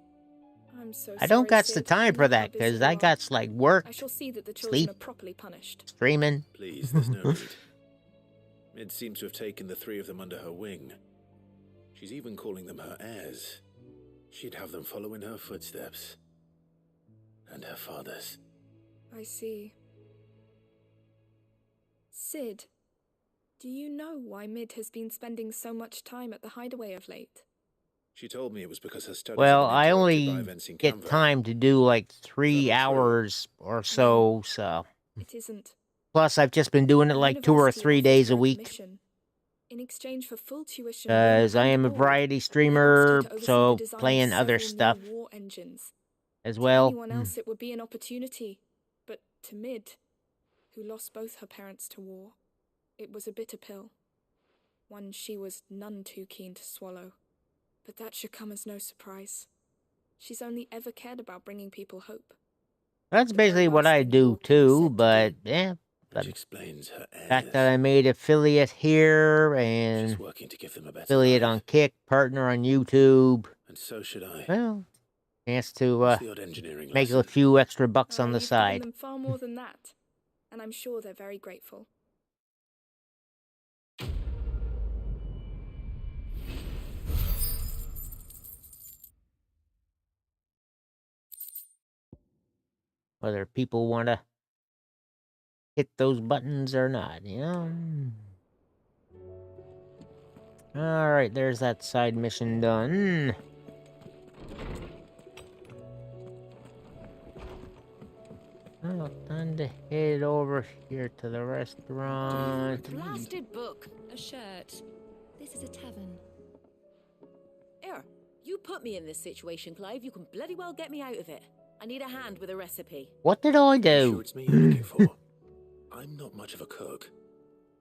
I'm so I don't sorry, got the Sid. time I for know that how busy because you I are. got like work, I shall see that the children sleep, are properly punished. streaming. Please, there's no need. Mid seems to have taken the three of them under her wing. She's even calling them her heirs. She'd have them follow in her footsteps. And her father's. I see. Sid, do you know why Mid has been spending so much time at the hideaway of late? She told me it was because her studies Well, had I been only interrupted by events in get Canva. time to do like 3 hours or so, It isn't. Plus, I've just been doing it The like 2 or university 3 offers days her a week. commission. In exchange for full tuition, Because I am a board, variety they asked streamer, her to oversee so the design of playing other several new stuff war engines. as To well. anyone else, it would be an opportunity, but to Mid, who lost both her parents to war, it was a bitter pill. One she was none too keen to swallow. But that should come as no surprise. She's only ever cared about bringing people hope. That's basically what I do too, but yeah. Which explains her The fact that I made affiliate here and working to give them a better affiliate life. on Kick, partner on YouTube. And so should I. Well, chance to What's the odd engineering make a lesson? few extra bucks on the You've given side. them far more than that, and I'm sure they're very grateful. Whether people want to hit those buttons or not, you know? Alright, there's that side mission done. Oh, time to head over here to the restaurant. Blasted book. A shirt. This is a tavern. Here, you put me in this situation, Clive. You can bloody well get me out of it. I need a hand with a recipe. What did I You do? sure it's me you're looking for? I'm not much of a cook.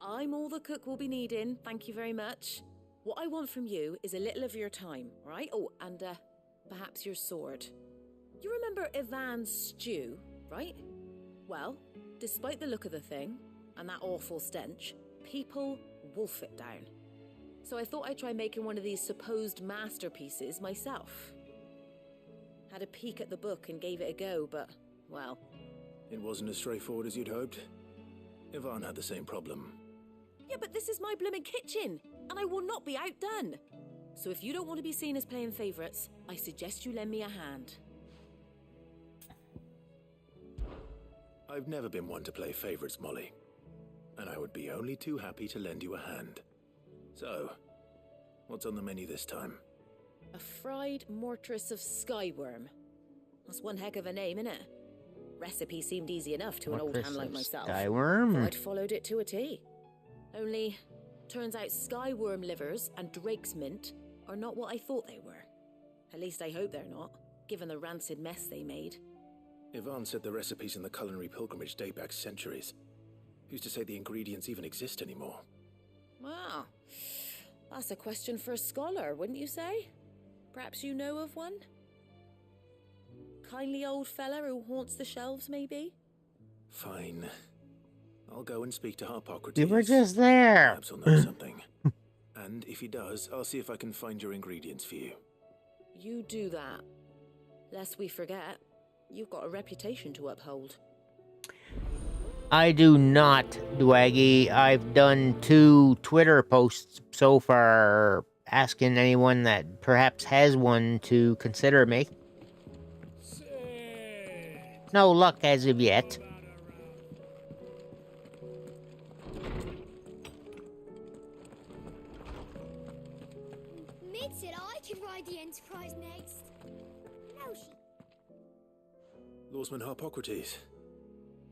I'm all the cook will be needing, thank you very much. What I want from you is a little of your time, right? Oh, and perhaps your sword. You remember Ivan's stew, right? Well, despite the look of the thing, and that awful stench, people wolf it down. So I thought I'd try making one of these supposed masterpieces myself. Had a peek at the book and gave it a go, but, well... It wasn't as straightforward as you'd hoped. Ivan had the same problem. Yeah, but this is my blooming kitchen, and I will not be outdone. So if you don't want to be seen as playing favourites, I suggest you lend me a hand. I've never been one to play favourites, Molly. And I would be only too happy to lend you a hand. So, what's on the menu this time? A fried mortress of skyworm. That's one heck of a name, innit? Recipe seemed easy enough to an old hand like myself. Skyworm? Thought I'd followed it to a T. Only, turns out skyworm livers and drake's mint are not what I thought they were. At least I hope they're not, given the rancid mess they made. Ivan said the recipes in the culinary pilgrimage date back centuries. Who's to say the ingredients even exist anymore? Wow, that's a question for a scholar, wouldn't you say? Perhaps you know of one? Kindly old fella who haunts the shelves, maybe? Fine. I'll go and speak to Harpocrates. You were just there. Perhaps he'll know something. And if he does, I'll see if I can find your ingredients for you. You do that. Lest we forget, you've got a reputation to uphold. I do not, Dwaggy. I've done 2 Twitter posts so far asking anyone that perhaps has one to consider me. No luck as of yet. Mid said I could ride the Enterprise next. No, she... Lawsman Harpocrates.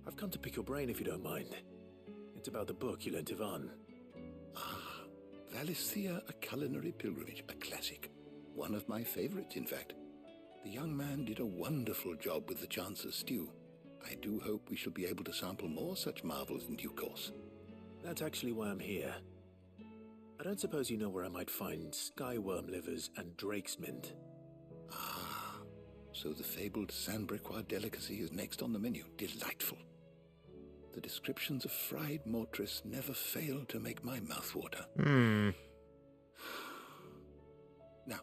I've come to pick your brain if you don't mind. It's about the book you lent Ivan. Ah, Valisthea, A Culinary Pilgrimage, a classic. One of my favorites, in fact. The young man did a wonderful job with the Chance's stew. I do hope we shall be able to sample more such marvels in due course. That's actually why I'm here. I don't suppose you know where I might find skyworm livers and drake's mint. Ah, so the fabled Sandbrequois delicacy is next on the menu. Delightful. The descriptions of fried mortress never fail to make my mouth water. Now,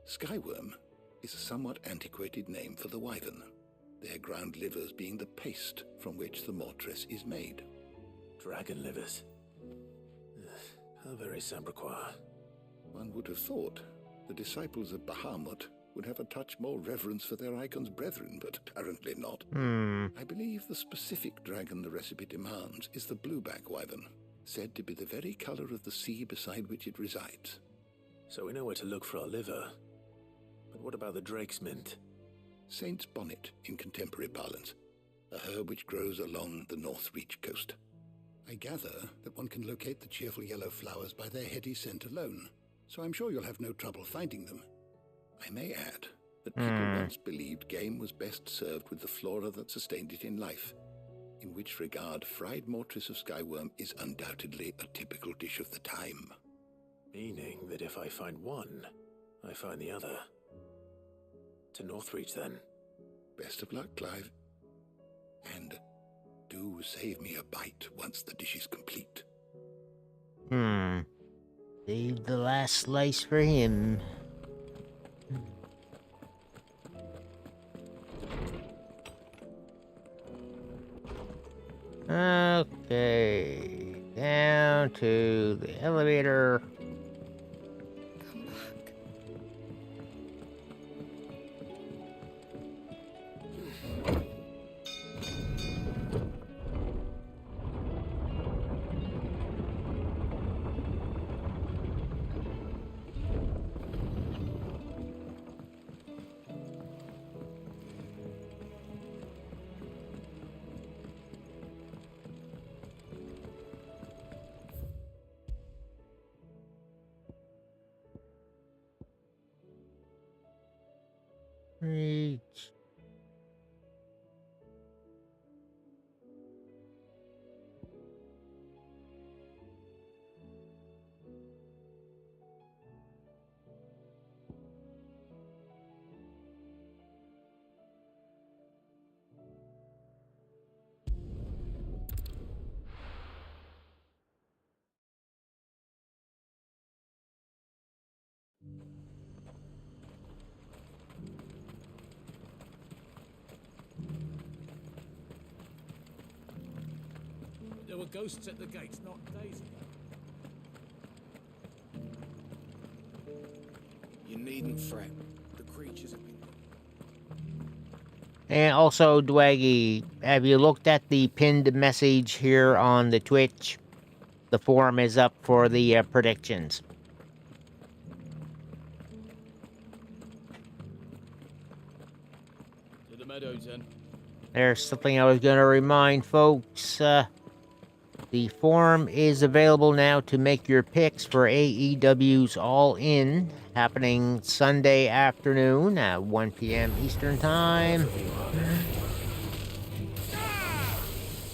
skyworm is a somewhat antiquated name for the wyvern, their ground livers being the paste from which the mortress is made. Dragon livers. How very Sandbrequois. One would have thought the disciples of Bahamut would have a touch more reverence for their icon's brethren, but apparently not. I believe the specific dragon the recipe demands is the blueback wyvern, said to be the very color of the sea beside which it resides. So we know where to look for our liver. But what about the drake's mint? Saint's bonnet in contemporary parlance, a herb which grows along the North Reach coast. I gather that one can locate the cheerful yellow flowers by their heady scent alone, so I'm sure you'll have no trouble finding them. I may add that people once believed game was best served with the flora that sustained it in life, in which regard fried mortress of skyworm is undoubtedly a typical dish of the time. Meaning that if I find one, I find the other. To Northreach, then. Best of luck, Clive. And do save me a bite once the dish is complete. Save the last slice for him. Okay. Down to the elevator. Come back. Reach. There were ghosts at the gates not days ago. You needn't fret. The creatures have been... And also, Dwaggy, have you looked at the pinned message here on the Twitch? The forum is up for the predictions. To the meadows, then. There's something I was going to remind folks. The forum is available now to make your picks for AEW's All In, happening Sunday afternoon at 1 p.m. Eastern Time.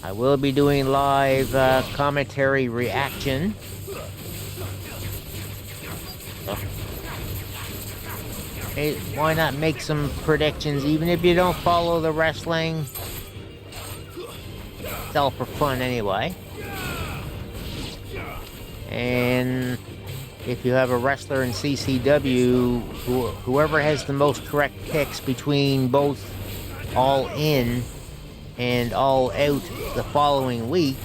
I will be doing live commentary reaction. So, hey, why not make some predictions, even if you don't follow the wrestling? It's all for fun anyway. And if you have a wrestler in CCW, whoever has the most correct picks between both All In and All Out the following week,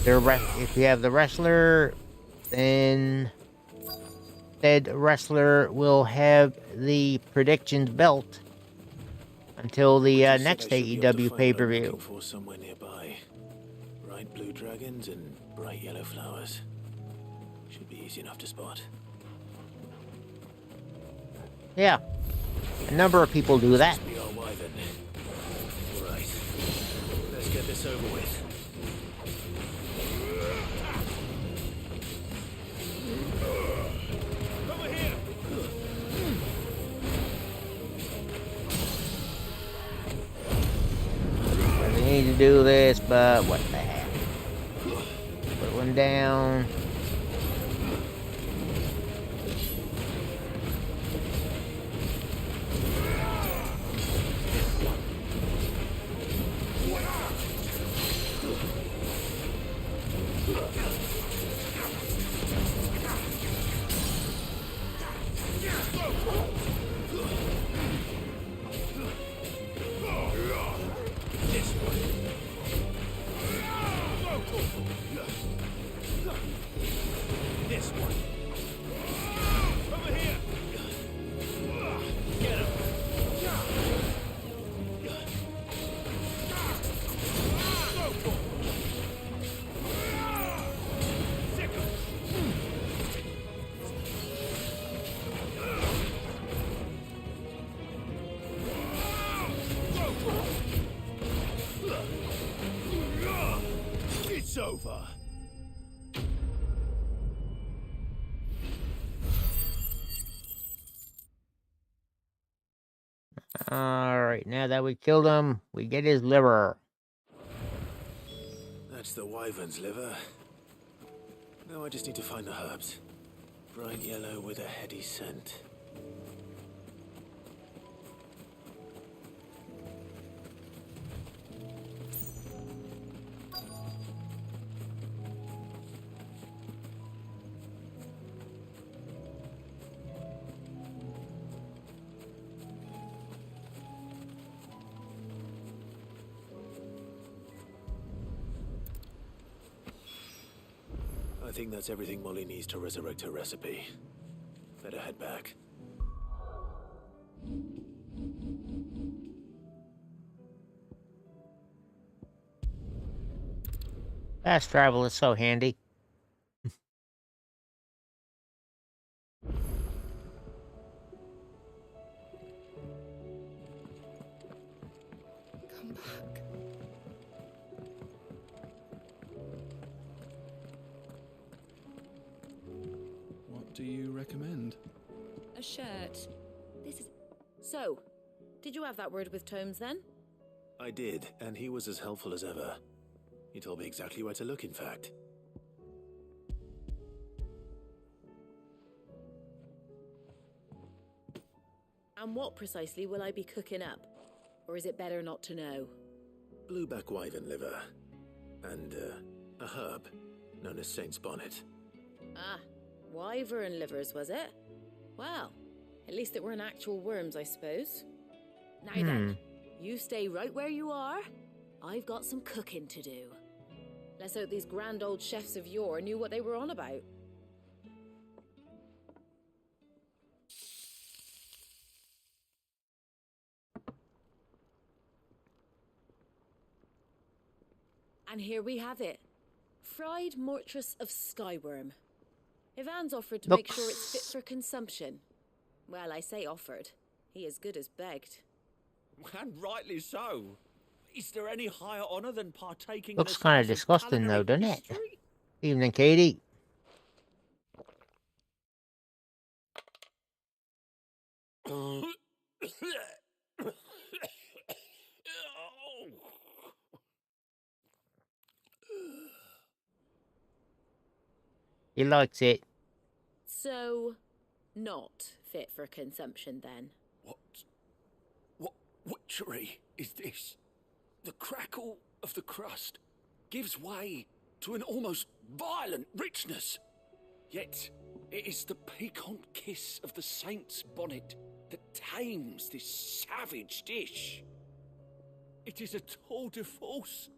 if you have the wrestler, then said wrestler will have the predictions belt until the next AEW pay-per-view. For somewhere nearby. Bright blue dragons and bright yellow flowers. Should be easy enough to spot. Yeah, a number of people do that. Must be our wyvern. this over with. Over here! We need to do this, but what the heck? Put one down. This one. Over here. Get him. Sick him. It's over. Alright, now that we killed him, we get his liver. That's the wyvern's liver. Now I just need to find the herbs. Bright yellow with a heady scent. I think that's everything Molly needs to resurrect her recipe. Better head back. Fast travel is so handy. Come back. What do you recommend? A shirt. This is... So, did you have that word with Tomes then? I did, and he was as helpful as ever. He told me exactly where to look, in fact. And what precisely will I be cooking up? Or is it better not to know? Blueback wyvern liver. And, a herb known as Saint's Bonnet. Ah, wyvern livers, was it? Well, at least it weren't actual worms, I suppose. Now then, you stay right where you are. I've got some cooking to do. Let's hope these grand old chefs of yore knew what they were on about. And here we have it. Fried mortress of skyworm. Ivan's offered to make sure it's fit for consumption. Well, I say offered. He as good as begged. And rightly so. Is there any higher honour than partaking Looks in a kind of slice disgusting though, culinary doesn't it? history? Evening, Katie. He likes it. So, not fit for consumption then? What witchery is this? The crackle of the crust gives way to an almost violent richness. Yet, it is the piquant kiss of the saint's bonnet that tames this savage dish. It is a tour de force,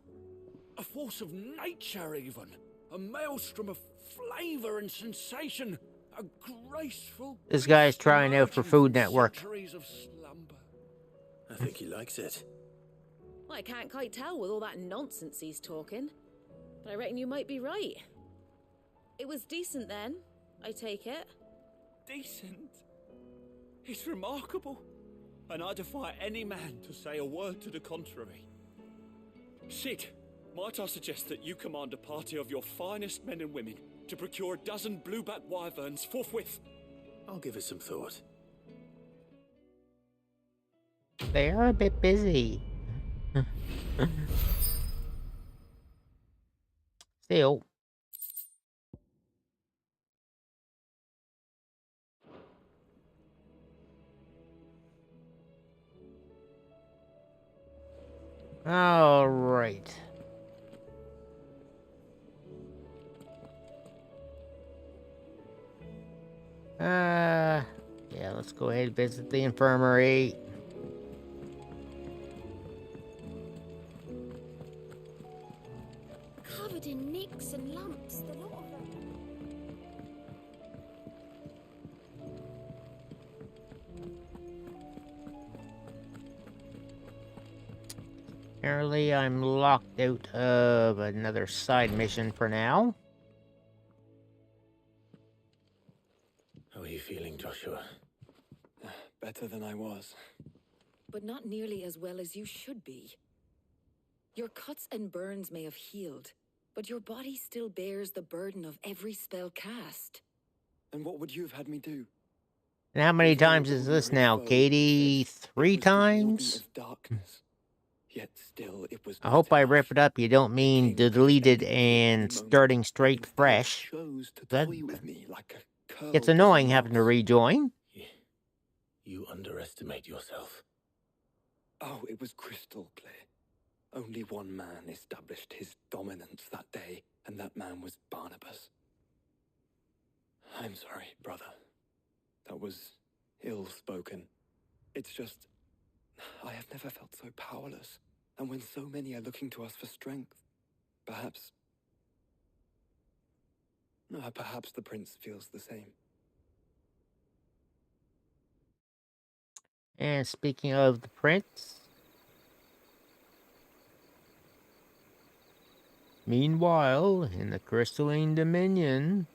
a force of nature even, a maelstrom of flavour and sensation, a graceful... This guy's trying out for Food Network. centuries of slumber. I think he likes it. Well, I can't quite tell with all that nonsense he's talking. But I reckon you might be right. It was decent then, I take it. Decent? It's remarkable. And I defy any man to say a word to the contrary. Sit Might I suggest that you command a party of your finest men and women to procure a dozen blueback wyverns forthwith? I'll give it some thought. They are a bit busy. Still. All right. Yeah, let's go ahead and visit the infirmary. Covered in nicks and lumps, the lot of them. Apparently, I'm locked out of another side mission for now. How are you feeling, Joshua? Better than I was. But not nearly as well as you should be. Your cuts and burns may have healed, but your body still bears the burden of every spell cast. And what would you have had me do? And how many times is this now, Katie? 3 times? Darkness. Yet still it was I hope I rip it up. You don't mean deleted and starting straight fresh. That it's annoying having to rejoin. You underestimate yourself. Oh, it was crystal clear. Only one man established his dominance that day, and that man was Barnabas. I'm sorry, brother. That was ill-spoken. It's just, I have never felt so powerless. And when so many are looking to us for strength, perhaps the prince feels the same. And speaking of the prince, meanwhile, in the Crystalline Dominion,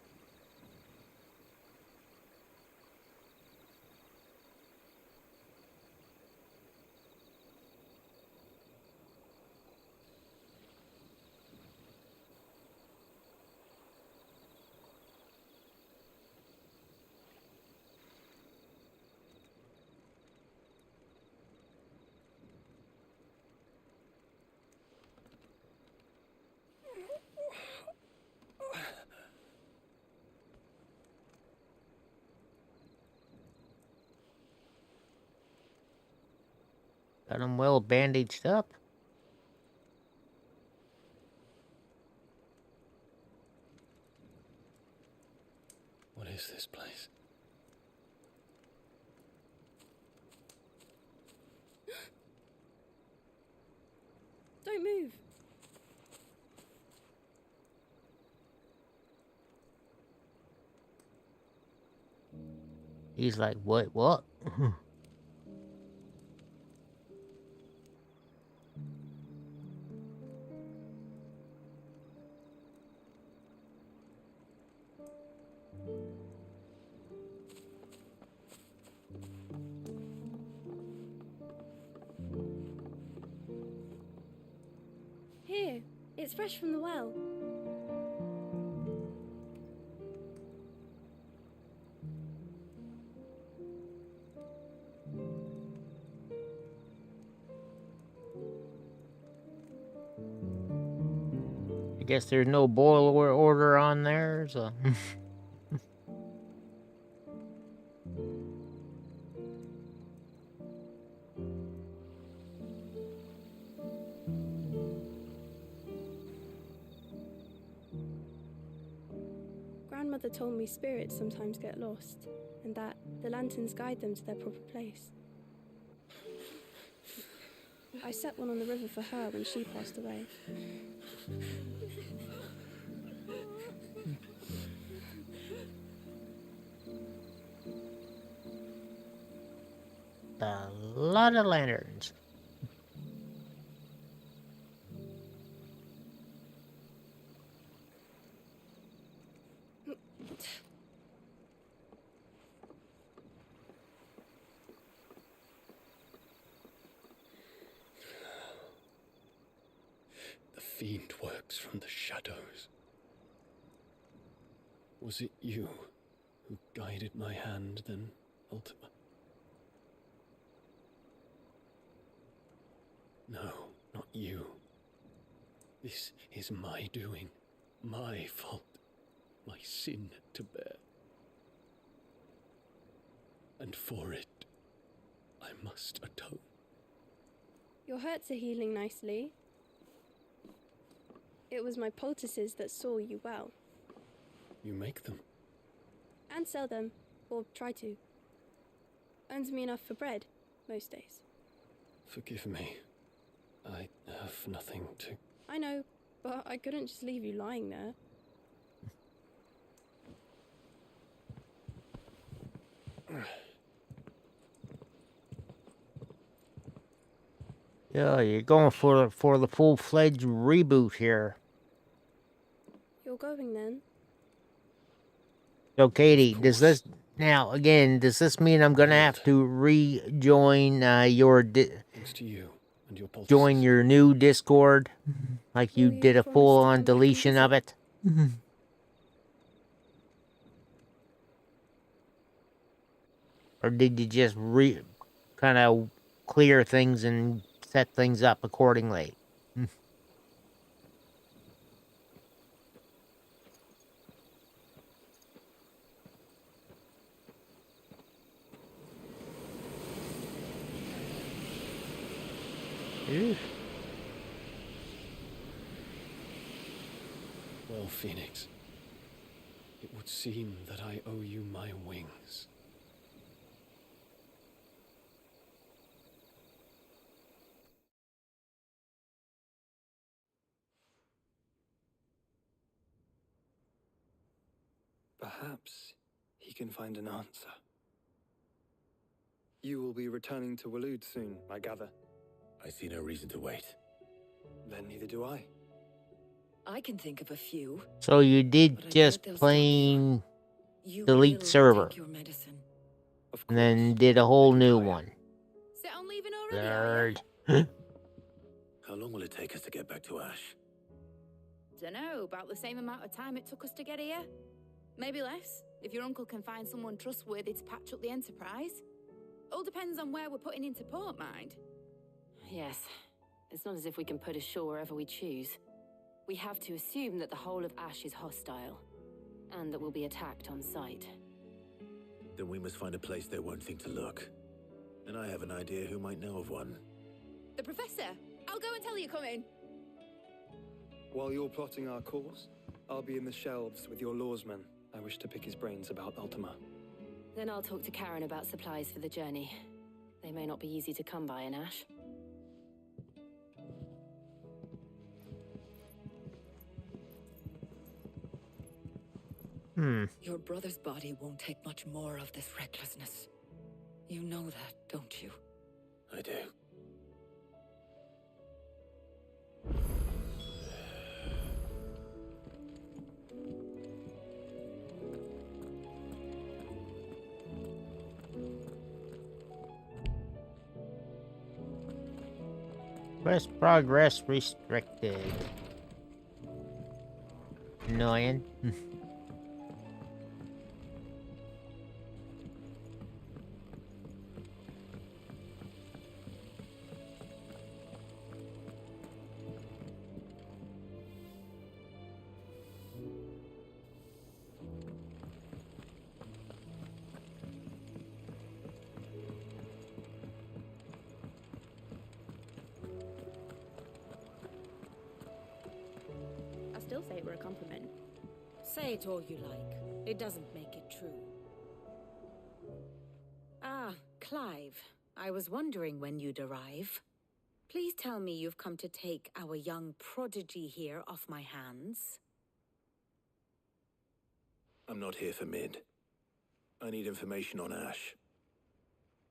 got him well bandaged up. What is this place? Don't move. He's like, what? Here, it's fresh from the well. I guess there's no boil order on there, so... Grandmother told me spirits sometimes get lost, and that the lanterns guide them to their proper place. I set one on the river for her when she passed away. A lot of lanterns. fiend works from the shadows. Was it you who guided my hand then, Ultima? No, not you. This is my doing, my fault, my sin to bear. And for it, I must atone. Your hurts are healing nicely. It was my poultices that saw you well. You make them? And sell them, or try to. Earns me enough for bread, most days. Forgive me. I have nothing to... I know, but I couldn't just leave you lying there. Yeah, you're going for the full-fledged reboot here. You're going then? So, Katie, does this mean I'm gonna have to rejoin your Thanks to you and your poultices. join your new Discord, like you did a full-on deletion of it? Or did you just kind of clear things and set things up accordingly? Well, Phoenix, it would seem that I owe you my wings. Perhaps he can find an answer. You will be returning to Waloed soon, I gather. I see no reason to wait. Then neither do I. I can think of a few. So you did just plain delete server, and then did a whole new one. Set on leaving already? Nerd. How long will it take us to get back to Ash? Dunno, about the same amount of time it took us to get here. Maybe less, if your uncle can find someone trustworthy to patch up the Enterprise. All depends on where we're putting into port, mind. Yes. It's not as if we can put ashore wherever we choose. We have to assume that the whole of Ash is hostile, and that we'll be attacked on sight. Then we must find a place they won't think to look. And I have an idea who might know of one. The Professor! I'll go and tell you come in. While you're plotting our course, I'll be in the shelves with your lawsman. I wish to pick his brains about Ultima. Then I'll talk to Karen about supplies for the journey. They may not be easy to come by in Ash. Your brother's body won't take much more of this recklessness. You know that, don't you? I do. Quest progress restricted. Annoying. I still say it were a compliment. Say it all you like. It doesn't make it true. Ah, Clive. I was wondering when you'd arrive. Please tell me you've come to take our young prodigy here off my hands. I'm not here for Mid. I need information on Ash.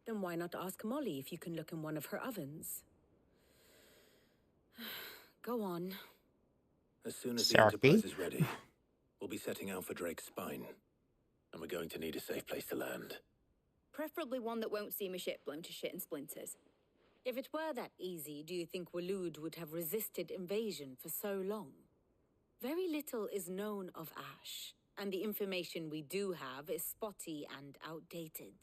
Then why not ask Molly if you can look in one of her ovens? Go on. As soon as the Enterprise is ready, we'll be setting out for Drake's Spine. And we're going to need a safe place to land. Preferably one that won't see my ship blown to shit and splinters. If it were that easy, do you think Waloed would have resisted invasion for so long? Very little is known of Ash, and the information we do have is spotty and outdated.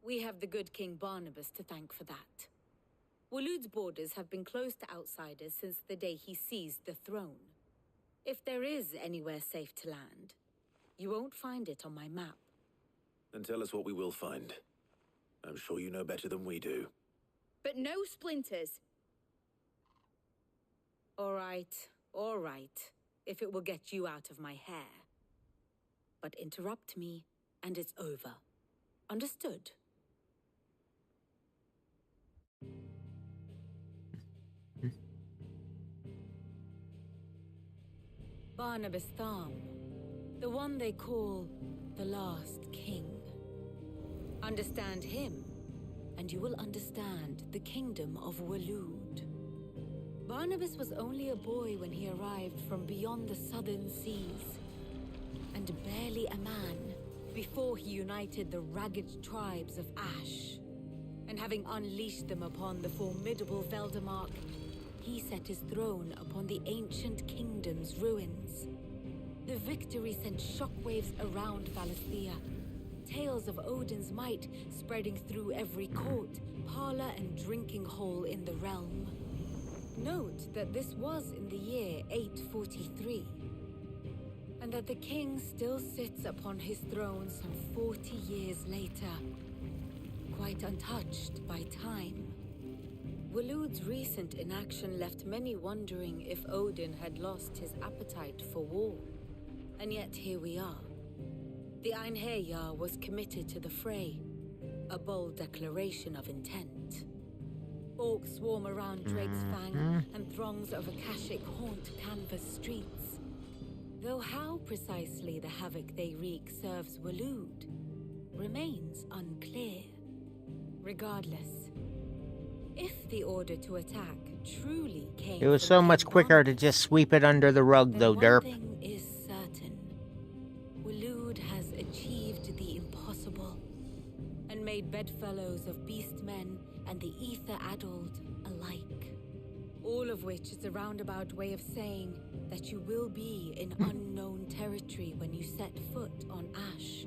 We have the good King Barnabas to thank for that. Waloed's borders have been closed to outsiders since the day he seized the throne. If there is anywhere safe to land, you won't find it on my map. Then tell us what we will find. I'm sure you know better than we do. But no splinters. All right, if it will get you out of my hair. But interrupt me, and it's over. Understood? Barnabas Thumb, the one they call the last king. Understand him, and you will understand the kingdom of Waloed. Barnabas was only a boy when he arrived from beyond the southern seas, and barely a man before he united the ragged tribes of Ash. And having unleashed them upon the formidable Veldemark, he set his throne upon the ancient kingdom's ruins. The victory sent shockwaves around Valisthea, tales of Odin's might spreading through every court, parlor, and drinking hole in the realm. Note that this was in the year 843, and that the king still sits upon his throne some 40 years later, quite untouched by time. Waloed's recent inaction left many wondering if Odin had lost his appetite for war. And yet here we are. The Einherjar was committed to the fray, a bold declaration of intent. Orcs swarm around Drake's Fang, and throngs of Akashic haunt canvas streets. Though how precisely the havoc they wreak serves Waloed remains unclear. Regardless, if the order to attack truly came It was so much quicker to just sweep it under the rug, though, Derp. one thing is certain. Waloed has achieved the impossible, and made bedfellows of beastmen and the ether-addled alike. All of which is a roundabout way of saying that you will be in unknown territory when you set foot on Ash.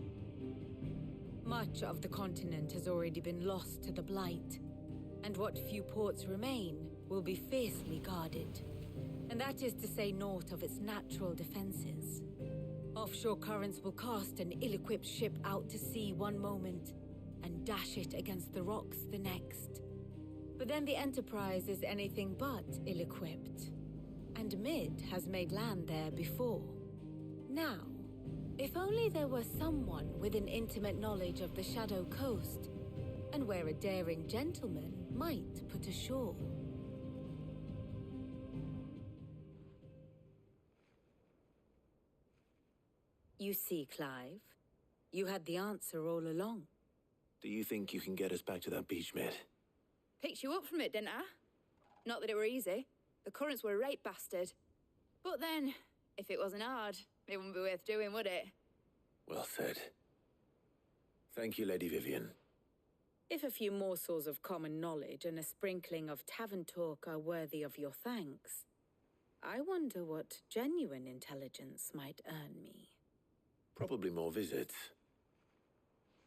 Much of the continent has already been lost to the Blight, and what few ports remain will be fiercely guarded. And that is to say naught of its natural defenses. Offshore currents will cast an ill-equipped ship out to sea one moment, and dash it against the rocks the next. But then the Enterprise is anything but ill-equipped, and Mid has made land there before. Now, if only there were someone with an intimate knowledge of the Shadow Coast, and where a daring gentleman might put ashore. You see, Clive, you had the answer all along. Do you think you can get us back to that beach, Mid? Picked you up from it, didn't I? Not that it were easy. The currents were a right bastard. But then, if it wasn't hard, it wouldn't be worth doing, would it? Well said. Thank you, Lady Vivian. If a few morsels of common knowledge and a sprinkling of tavern talk are worthy of your thanks, I wonder what genuine intelligence might earn me. Probably more visits.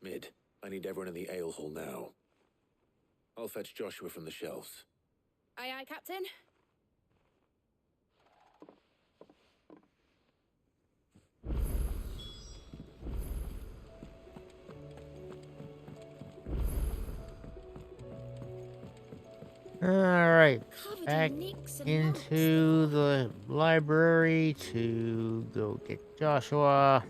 Mid, I need everyone in the ale hall now. I'll fetch Joshua from the shelves. Aye, aye, Captain. Alright, back into the library to go get Joshua.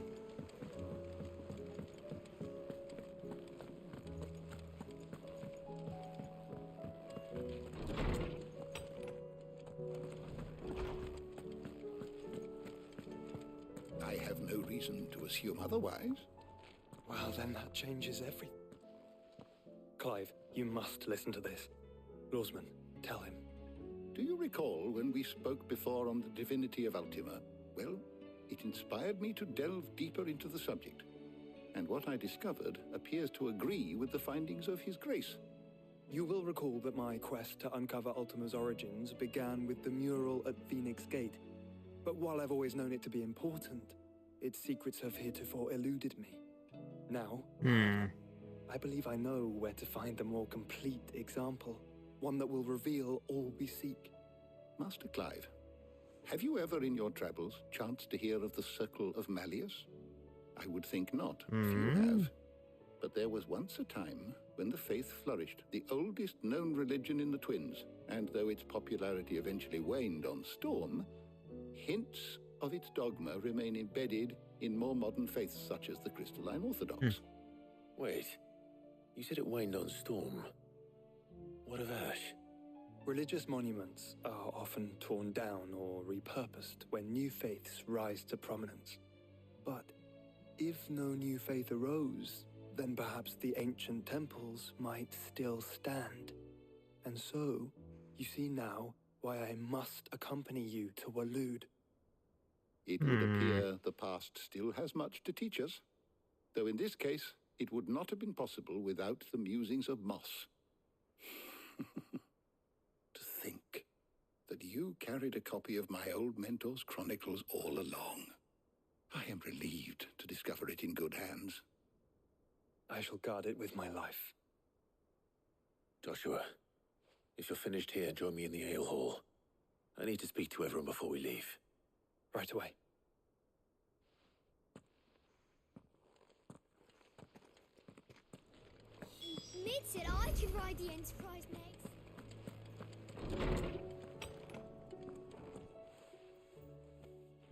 I have no reason to assume otherwise. Well, then that changes everything. Clive, you must listen to this. Lawsman, tell him. Do you recall when we spoke before on the divinity of Ultima? Well, it inspired me to delve deeper into the subject. And what I discovered appears to agree with the findings of His Grace. You will recall that my quest to uncover Ultima's origins began with the mural at Phoenix Gate. But while I've always known it to be important, its secrets have heretofore eluded me. Now, I believe I know where to find the more complete example, one that will reveal all we seek. Master Clive, have you ever in your travels chanced to hear of the Circle of Malleus? I would think not, few have. But there was once a time when the faith flourished, the oldest known religion in the Twins, and though its popularity eventually waned on Storm, hints of its dogma remain embedded in more modern faiths such as the Crystalline Orthodox. Wait, you said it waned on Storm. What of Ash? Religious monuments are often torn down or repurposed when new faiths rise to prominence. But if no new faith arose, then perhaps the ancient temples might still stand. And so, you see now why I must accompany you to Waloed. It would appear the past still has much to teach us, though in this case, it would not have been possible without the musings of Moss. To think that you carried a copy of my old mentor's chronicles all along. I am relieved to discover it in good hands. I shall guard it with my life. Joshua, if you're finished here, join me in the ale hall. I need to speak to everyone before we leave. Right away. Mid said I could ride the Enterprise next.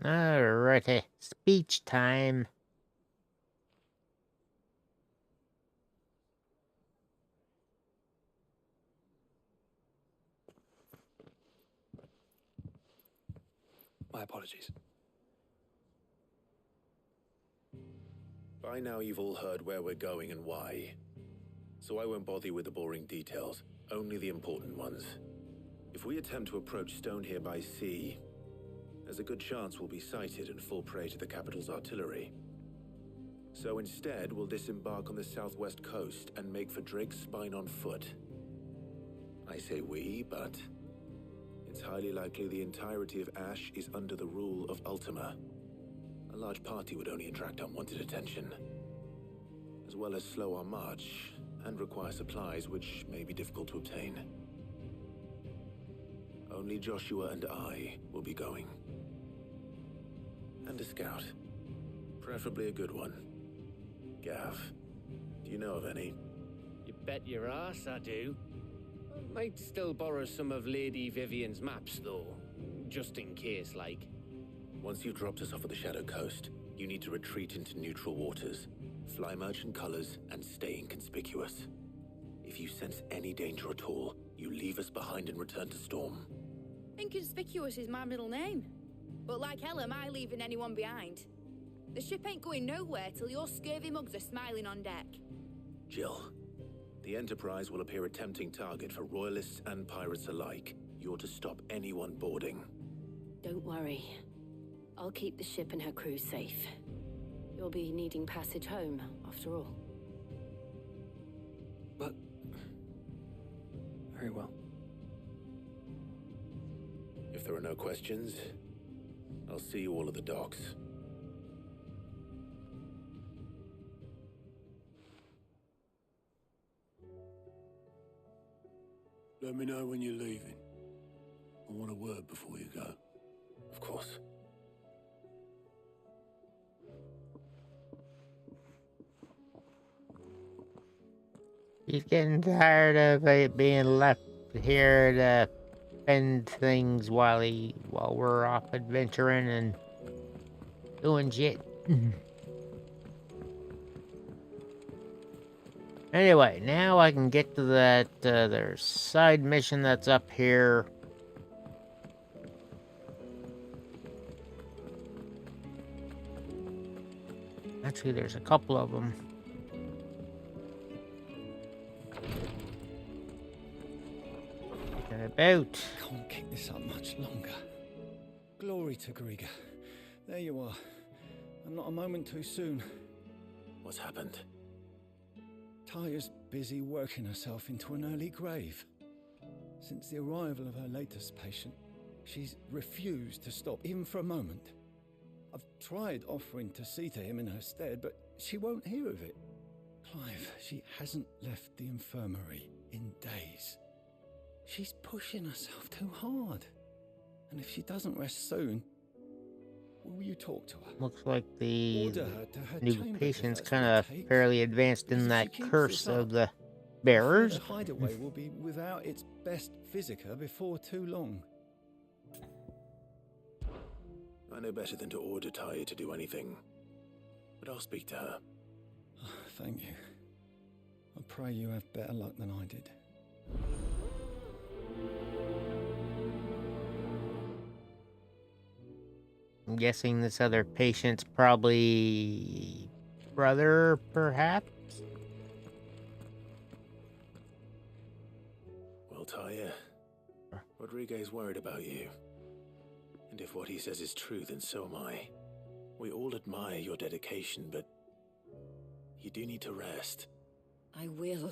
Alrighty, speech time. My apologies. By now you've all heard where we're going and why. So I won't bother you with the boring details, only the important ones. If we attempt to approach Stone here by sea, there's a good chance we'll be sighted and fall prey to the capital's artillery. So instead, we'll disembark on the southwest coast and make for Drake's Spine on foot. I say we, but it's highly likely the entirety of Ash is under the rule of Ultima. A large party would only attract unwanted attention, as well as slow our march and require supplies which may be difficult to obtain. Only Joshua and I will be going. And a scout. Preferably a good one. Gav, do you know of any? You bet your ass I do. Might still borrow some of Lady Vivian's maps, though. Just in case, like. Once you've dropped us off at the Shadow Coast, you need to retreat into neutral waters, fly merchant colors, and stay inconspicuous. If you sense any danger at all, you leave us behind and return to Storm. Inconspicuous is my middle name. But like hell am I leaving anyone behind. The ship ain't going nowhere till your scurvy mugs are smiling on deck. Jill, the Enterprise will appear a tempting target for royalists and pirates alike. You're to stop anyone boarding. Don't worry. I'll keep the ship and her crew safe. You'll be needing passage home, after all. But... very well. If there are no questions, I'll see you all at the docks. Let me know when you're leaving. I want a word before you go. Of course. He's getting tired of it being left here to fend things while we're off adventuring and doing shit. Anyway, now I can get to that there's side mission that's up here. Actually, there's a couple of them. About. Can't keep this up much longer. Glory to Grieger. There you are. And not a moment too soon. What's happened? Taya's busy working herself into an early grave. Since the arrival of her latest patient, she's refused to stop, even for a moment. I've tried offering to see to him in her stead, but she won't hear of it. Clive, she hasn't left the infirmary in days. She's pushing herself too hard. And if she doesn't rest soon, will you talk to her? Looks like the Order her to her new chambers, patient's if that's kind what it of takes. fairly advanced in Because if that she keeps curse this of up, the I fear bearers. the hideaway will be without its best visitor before too long. I know better than to order Taya to do anything, but I'll speak to her. Thank you. I pray you have better luck than I did. I'm guessing this other patient's probably brother, perhaps? Well, Taya, Rodriguez worried about you. And if what he says is true, then so am I. We all admire your dedication, but you do need to rest. I will,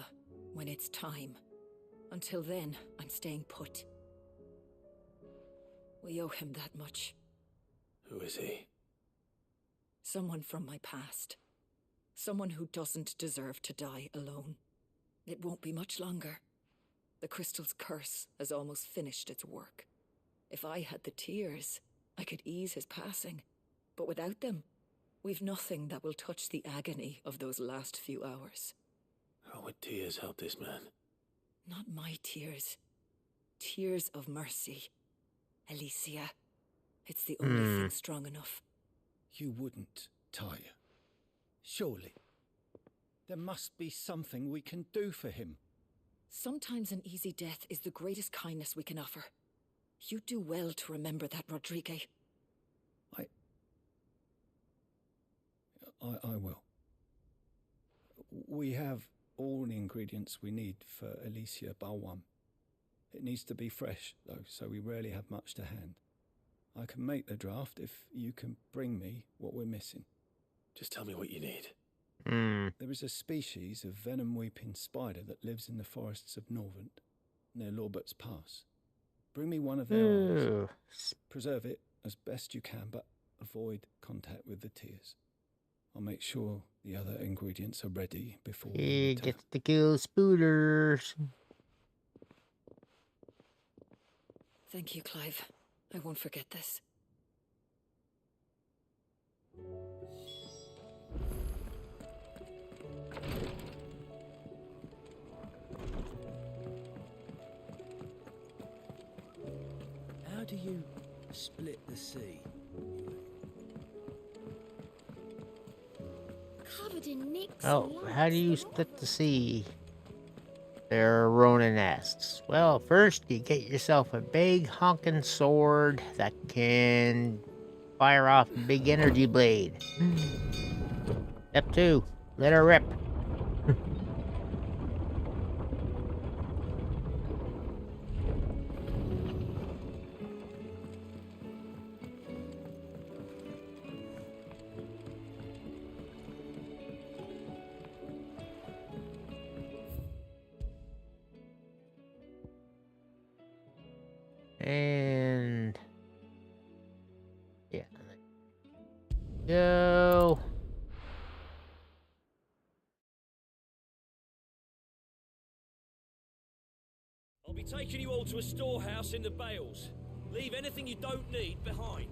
when it's time. Until then, I'm staying put. We owe him that much. Who is he? Someone from my past. Someone who doesn't deserve to die alone. It won't be much longer. The crystal's curse has almost finished its work. If I had the tears, I could ease his passing. But without them, we've nothing that will touch the agony of those last few hours. How would tears help this man? Not my tears. Tears of mercy. Alicia. It's the only thing strong enough. You wouldn't, Taya. Surely. There must be something we can do for him. Sometimes an easy death is the greatest kindness we can offer. You do well to remember that, Rodrigue. I will. We have all the ingredients we need for Alicia Balwam. It needs to be fresh, though, so we rarely have much to hand. I can make the draft if you can bring me what we're missing. Just tell me what you need. There is a species of venom-weeping spider that lives in the forests of Norvent, near Lorbert's Pass. Bring me one of their eyes. Preserve it as best you can, but avoid contact with the tears. I'll make sure the other ingredients are ready before we He return. gets to kill spooters. Thank you, Clive. I won't forget this. How do you split the sea? Covered in nicks. Oh, and how do you split the sea? There, Ronan asks. Well, first you get yourself a big honking sword that can fire off a big energy blade. Step 2, let her rip. And yeah, go. I'll be taking you all to a storehouse in the Bales. Leave anything you don't need behind.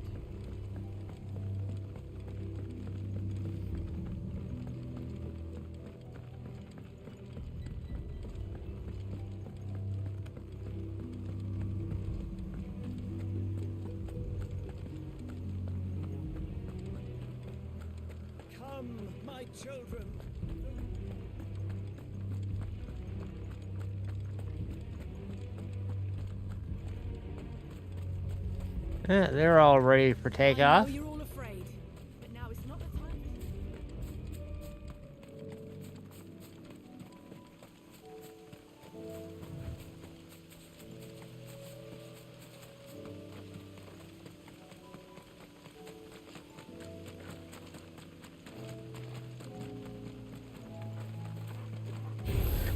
Come, my children. They're all ready for takeoff. You're all afraid, but now is not the time.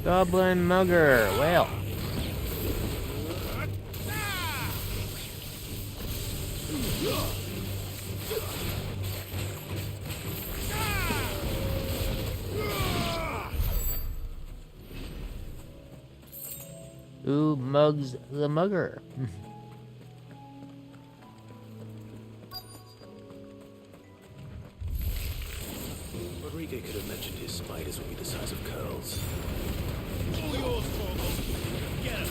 Goblin Mugger. Well. Who mugs the mugger? Rodrigo could have mentioned his spiders would be the size of curls. All yours, Torgal. Get him.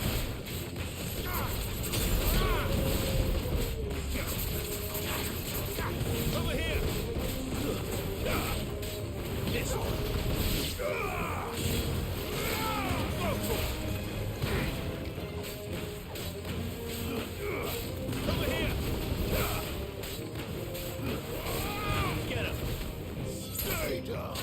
Over here. This one. Over here. Get him. Stay down.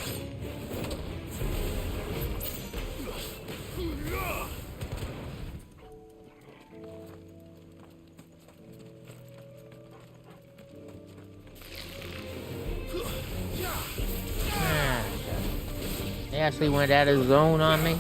He actually went out of zone on me.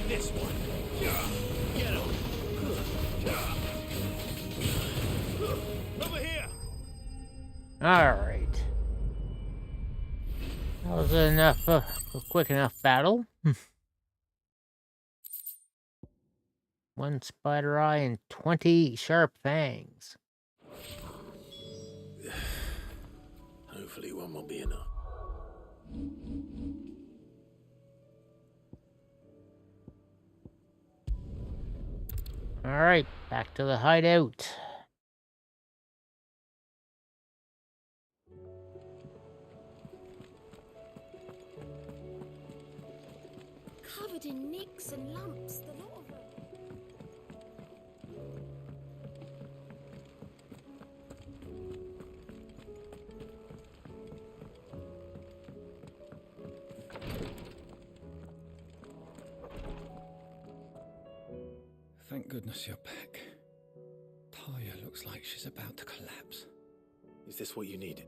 This one. Get him. Over here. Alright. That was enough, a quick enough battle. 1 spider eye and 20 sharp fangs. Hopefully one will be enough. Alright, back to the hideout. Covered in nicks and lumps, the lot of them. Thank goodness you're back. Taya looks like she's about to collapse. Is this what you need?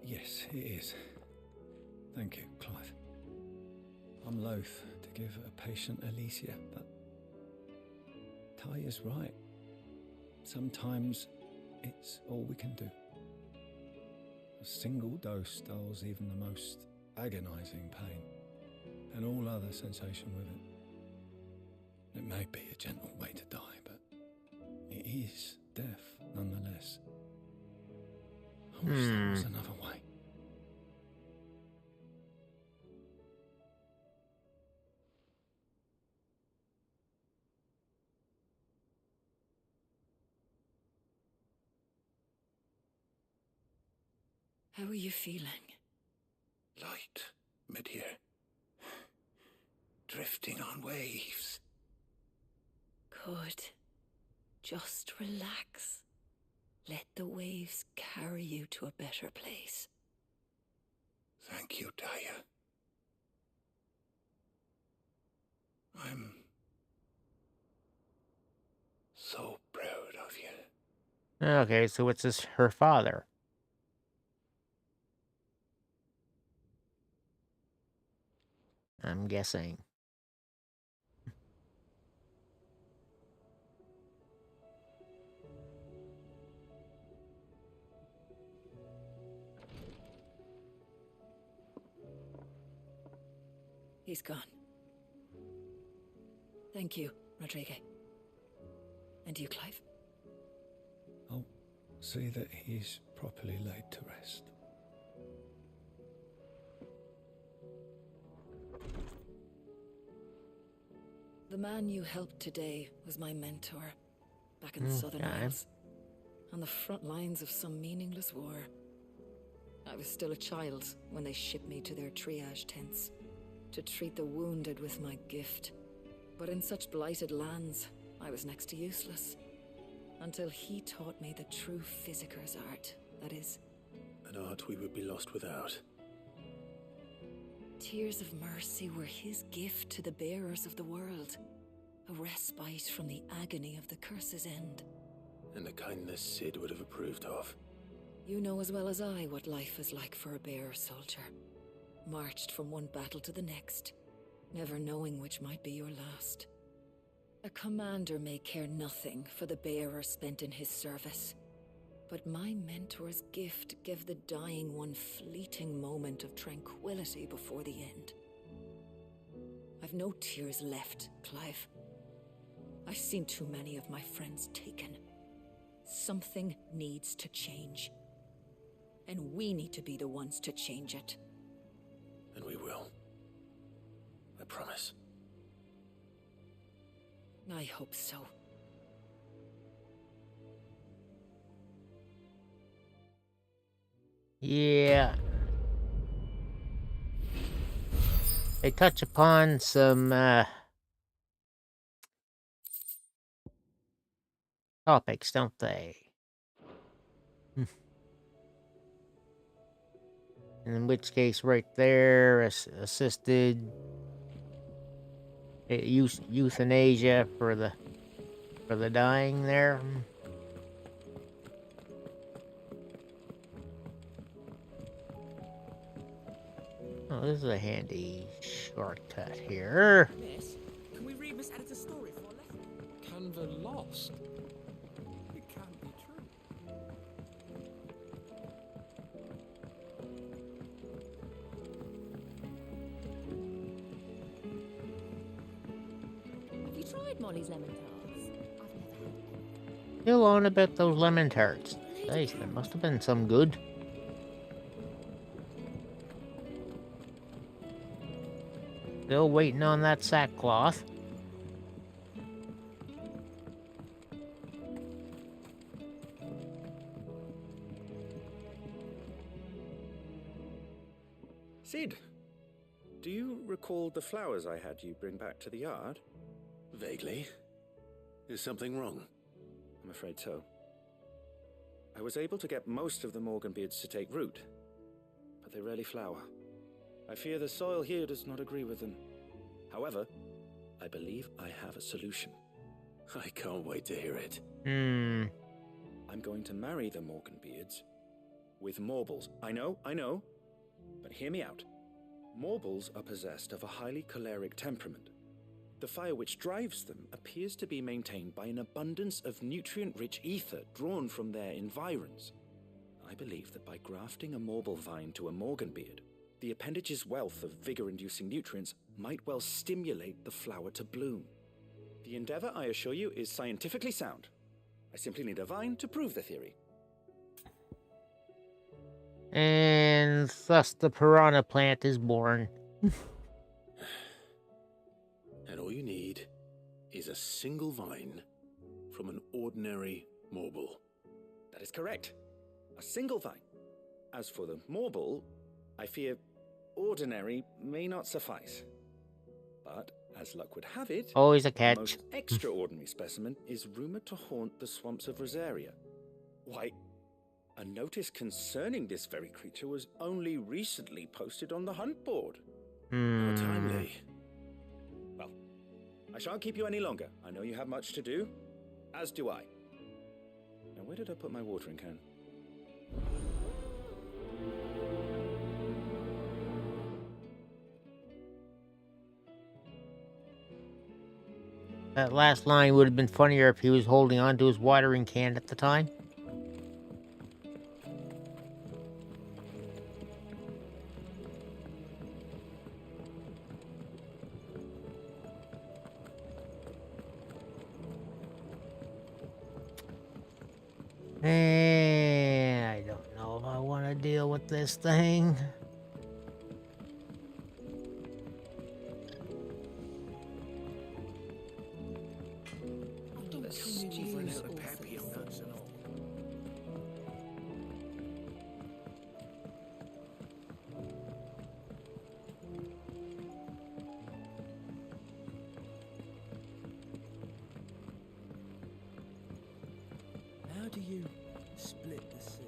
Yes, it is. Thank you, Clive. I'm loath to give a patient Alicia, but Taya's right. Sometimes it's all we can do. A single dose dulls even the most agonizing pain, and all other sensation with it. It may be a gentle way to die, but it is death nonetheless. I wish there was another way. How are you feeling? Light, mid-here. Drifting on waves. Good. Just relax. Let the waves carry you to a better place. Thank you, Taya. I'm so proud of you. Okay, so it's this her father. I'm guessing. He's gone. Thank you, Rodrigo. And you, Clive? I'll see that he's properly laid to rest. The man you helped today was my mentor, back in the Southern Isles, on the front lines of some meaningless war. I was still a child when they shipped me to their triage tents, to treat the wounded with my gift. But in such blighted lands, I was next to useless. Until he taught me the true physicker's art, that is. An art we would be lost without. Tears of mercy were his gift to the bearers of the world. A respite from the agony of the curse's end. And a kindness Sid would have approved of. You know as well as I what life is like for a bearer soldier. Marched from one battle to the next, never knowing which might be your last. A commander may care nothing for the bearer spent in his service. But my mentor's gift gave the dying one fleeting moment of tranquility before the end. I've no tears left, Clive. I've seen too many of my friends taken. Something needs to change. And we need to be the ones to change it. And we will. I promise. I hope so. Yeah. They touch upon some topics, don't they? In which case, right there, assisted euthanasia for the dying there. Oh, this is a handy shortcut here. Miss, can we read Miss Editor's story for a lesson? Canva lost? It can't be true. Have you tried Molly's lemon tarts? I've never had any. Still on about those lemon tarts. Nice, there must have been some good. Still waiting on that sackcloth. Sid, do you recall the flowers I had you bring back to the yard? Vaguely. Is something wrong? I'm afraid so. I was able to get most of the Morganbeards to take root, but they rarely flower. I fear the soil here does not agree with them. However, I believe I have a solution. I can't wait to hear it. I'm going to marry the Morganbeards with Morbles. I know, but hear me out. Morbles are possessed of a highly choleric temperament. The fire which drives them appears to be maintained by an abundance of nutrient-rich ether drawn from their environs. I believe that by grafting a Morble vine to a Morganbeard, the appendage's wealth of vigor-inducing nutrients might well stimulate the flower to bloom. The endeavor, I assure you, is scientifically sound. I simply need a vine to prove the theory. And thus the piranha plant is born. And all you need is a single vine from an ordinary Morble. That is correct. A single vine. As for the Morble, I fear ordinary may not suffice. But, as luck would have it, always a the catch. most extraordinary specimen is rumored to haunt the swamps of Rosaria. Why, a notice concerning this very creature was only recently posted on the hunt board. How timely. Well, I shan't keep you any longer. I know you have much to do, as do I. Now, where did I put my watering can? That last line would have been funnier if he was holding on to his watering can at the time. I don't know if I want to deal with this thing. Tell me we've run out of papillon nuts and all. How do you split the sea?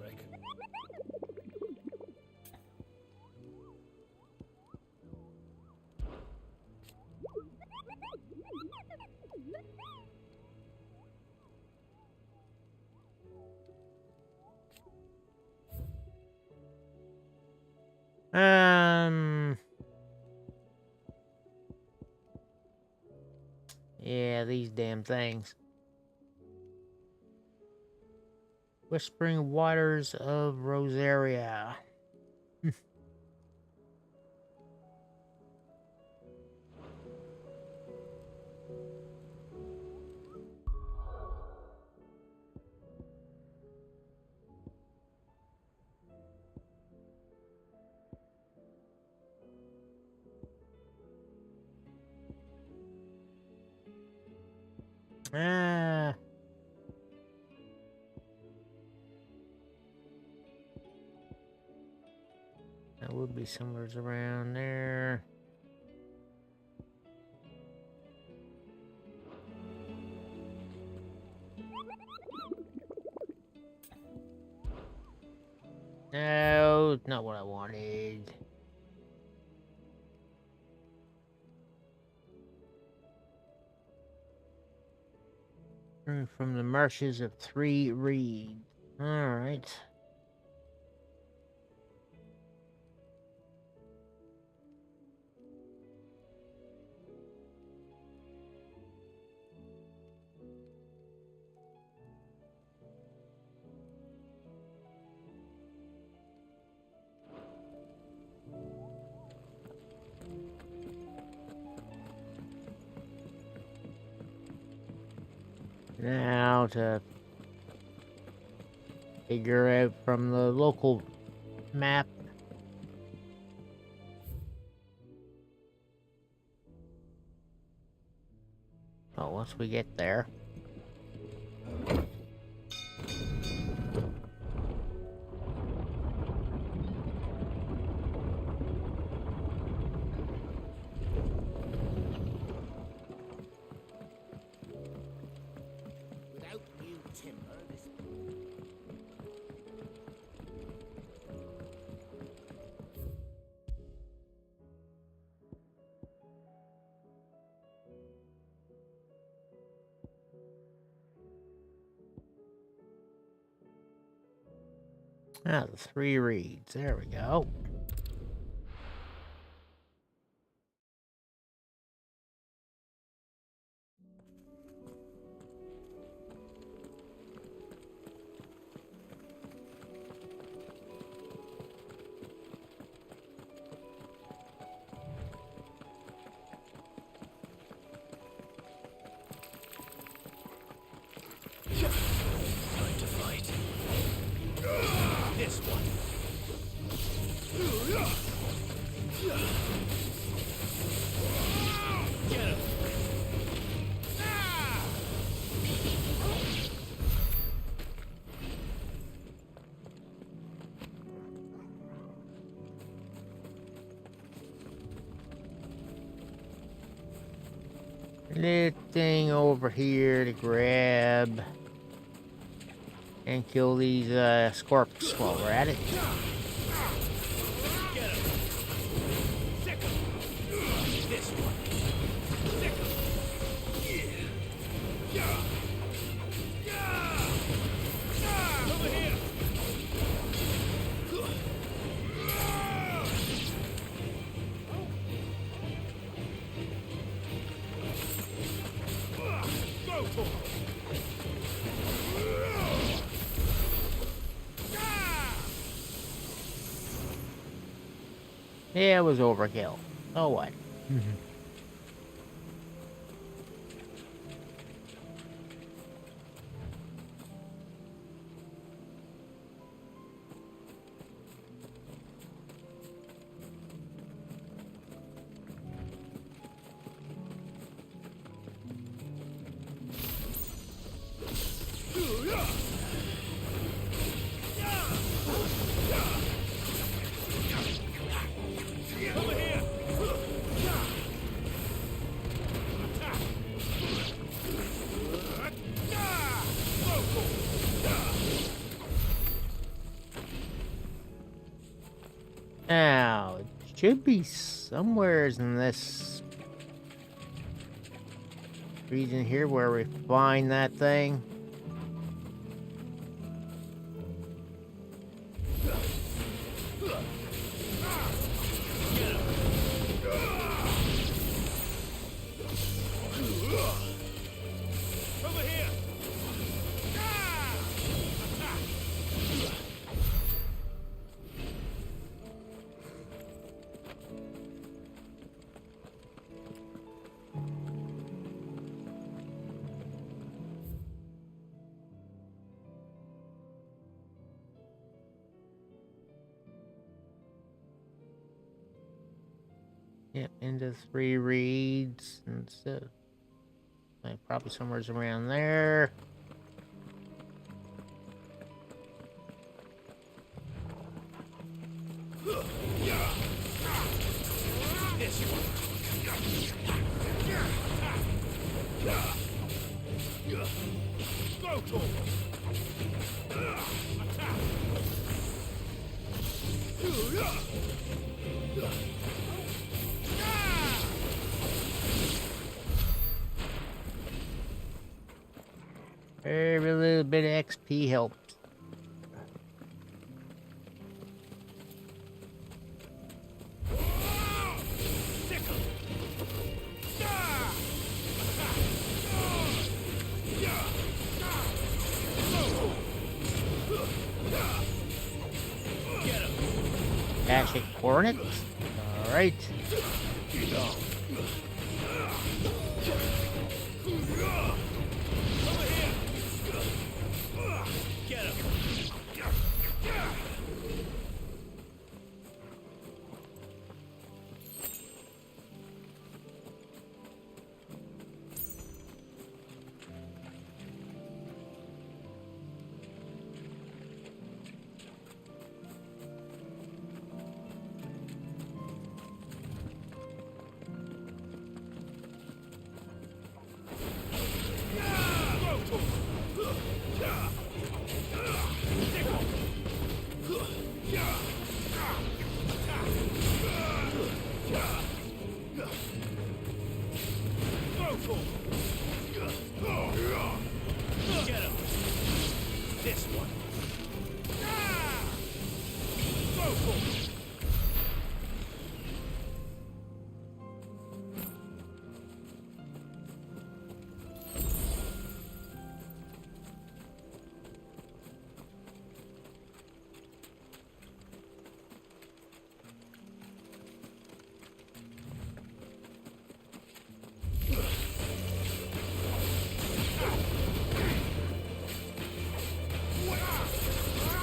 Reckon. Yeah, these damn things. Whispering Waters of Rosaria. Ah. That would be somewhere around there. No, not what I wanted. From the marshes of Three Reeds. All right. Now to figure out from the local map. Oh, once we get there. Ah, the Three Reeds. There we go. Time to fight. This one. Get him. Little thing over here to grab and kill these scorps while we're at it. This one. Over here. Go for it. Yeah, it was overkill. Oh what? should be somewhere in this region here where we find that thing. Yep, into 3 reeds and stuff. Probably somewhere's around there. Every little bit of XP helps. Ashik Hornet. Alright.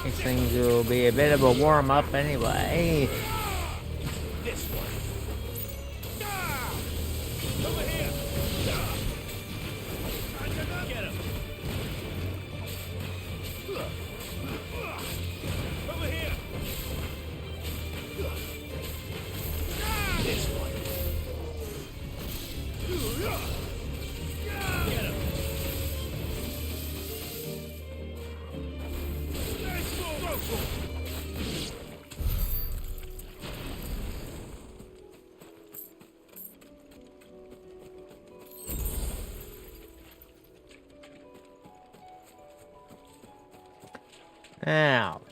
These things will be a bit of a warm-up anyway. Now,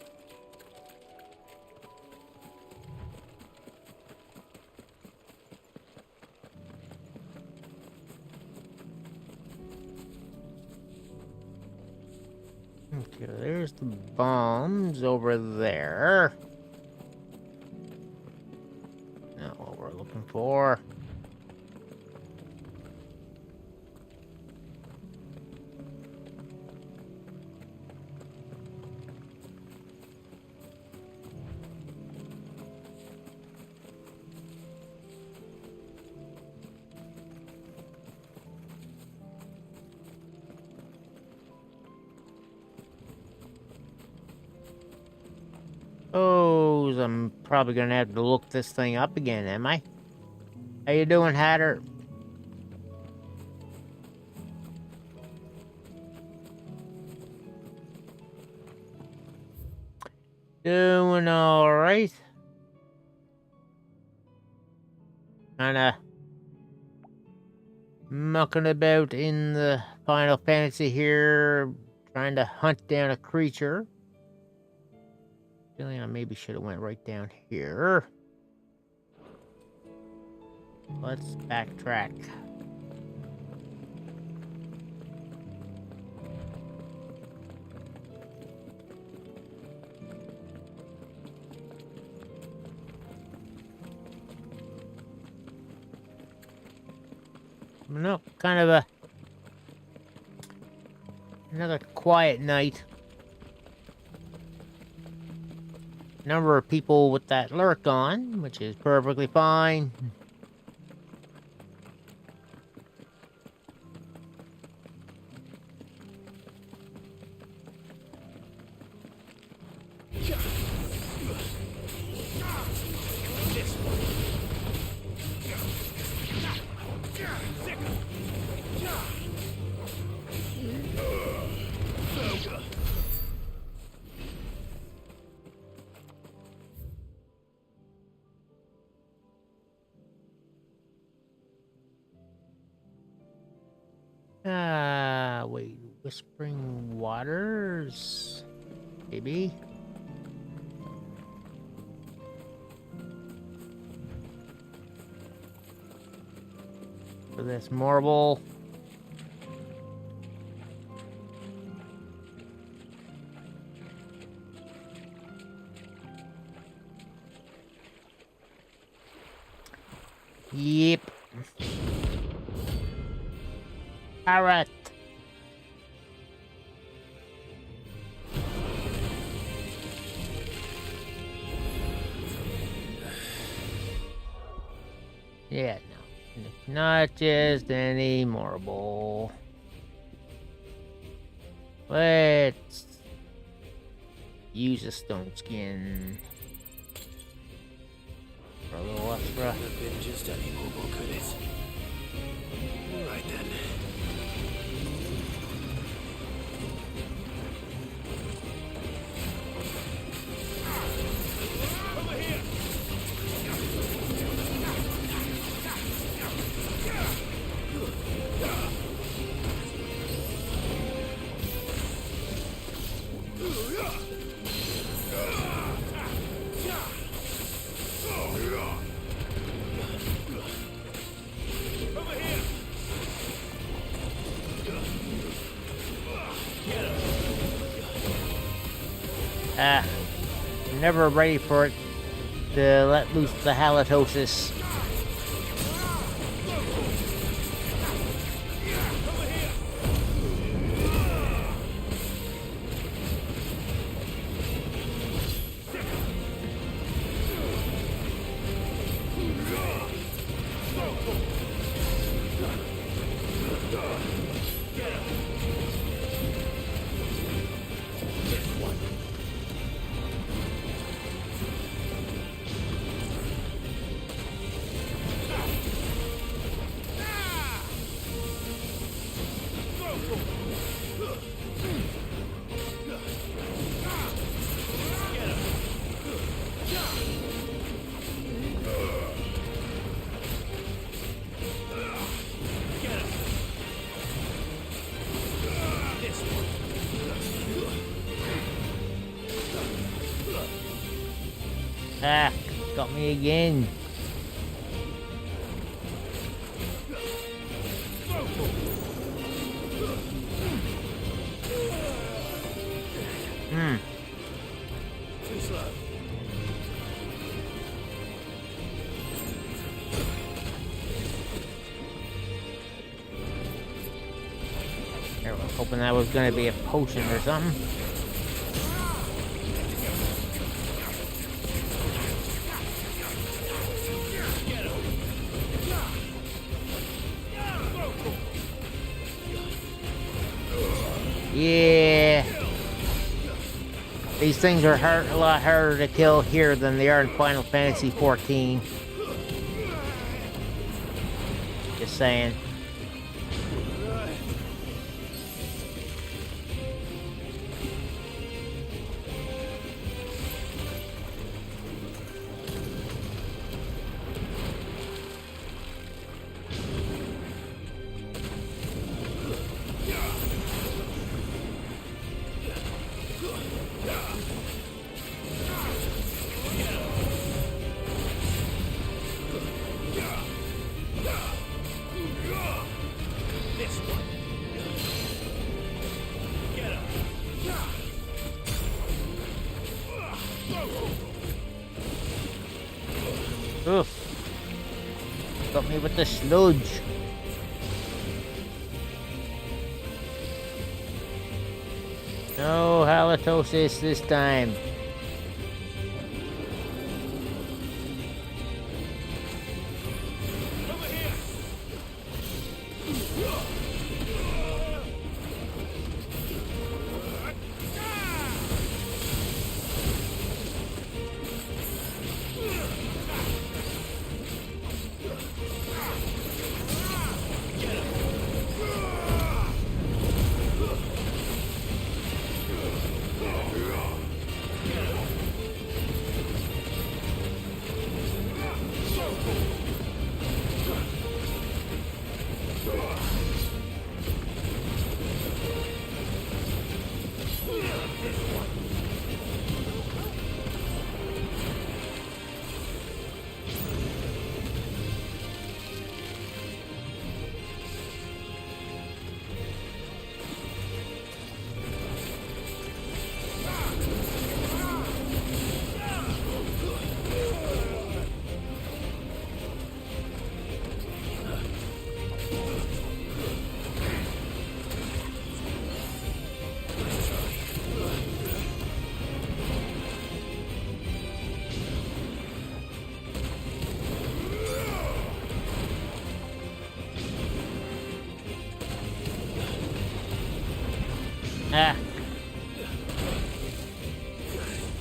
okay, there's the bombs over there. Not what we're looking for. Oh, I'm probably gonna have to look this thing up again, am I? How you doing, Hatter? Doing all right. kind of mucking about in the Final Fantasy here, trying to hunt down a creature. Feeling I maybe should have went right down here. Let's backtrack. Nope, kind of another quiet night. Number of people with that lurk on, which is perfectly fine. Wait, Whispering Waters? Maybe? For this marble. Yep. Parrot. Yeah, no. Not just any marble. Let's use a stone skin. For a little extra. Could have been just any marble, could it? Right then. I'm never ready for it to let loose the halitosis. Ah, got me again. Too slow. I was hoping that was gonna be a potion or something. Yeah. These things are a lot harder to kill here than they are in Final Fantasy XIV. Just saying. me with the sludge. No halitosis this time. Ah.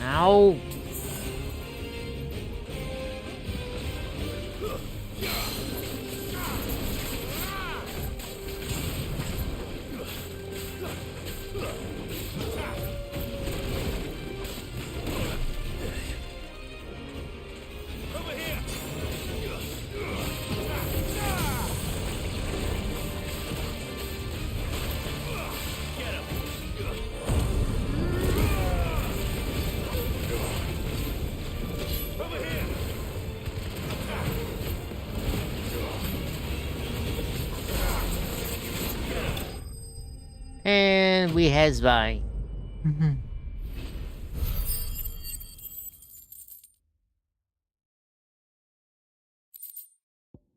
Ow. And we has by.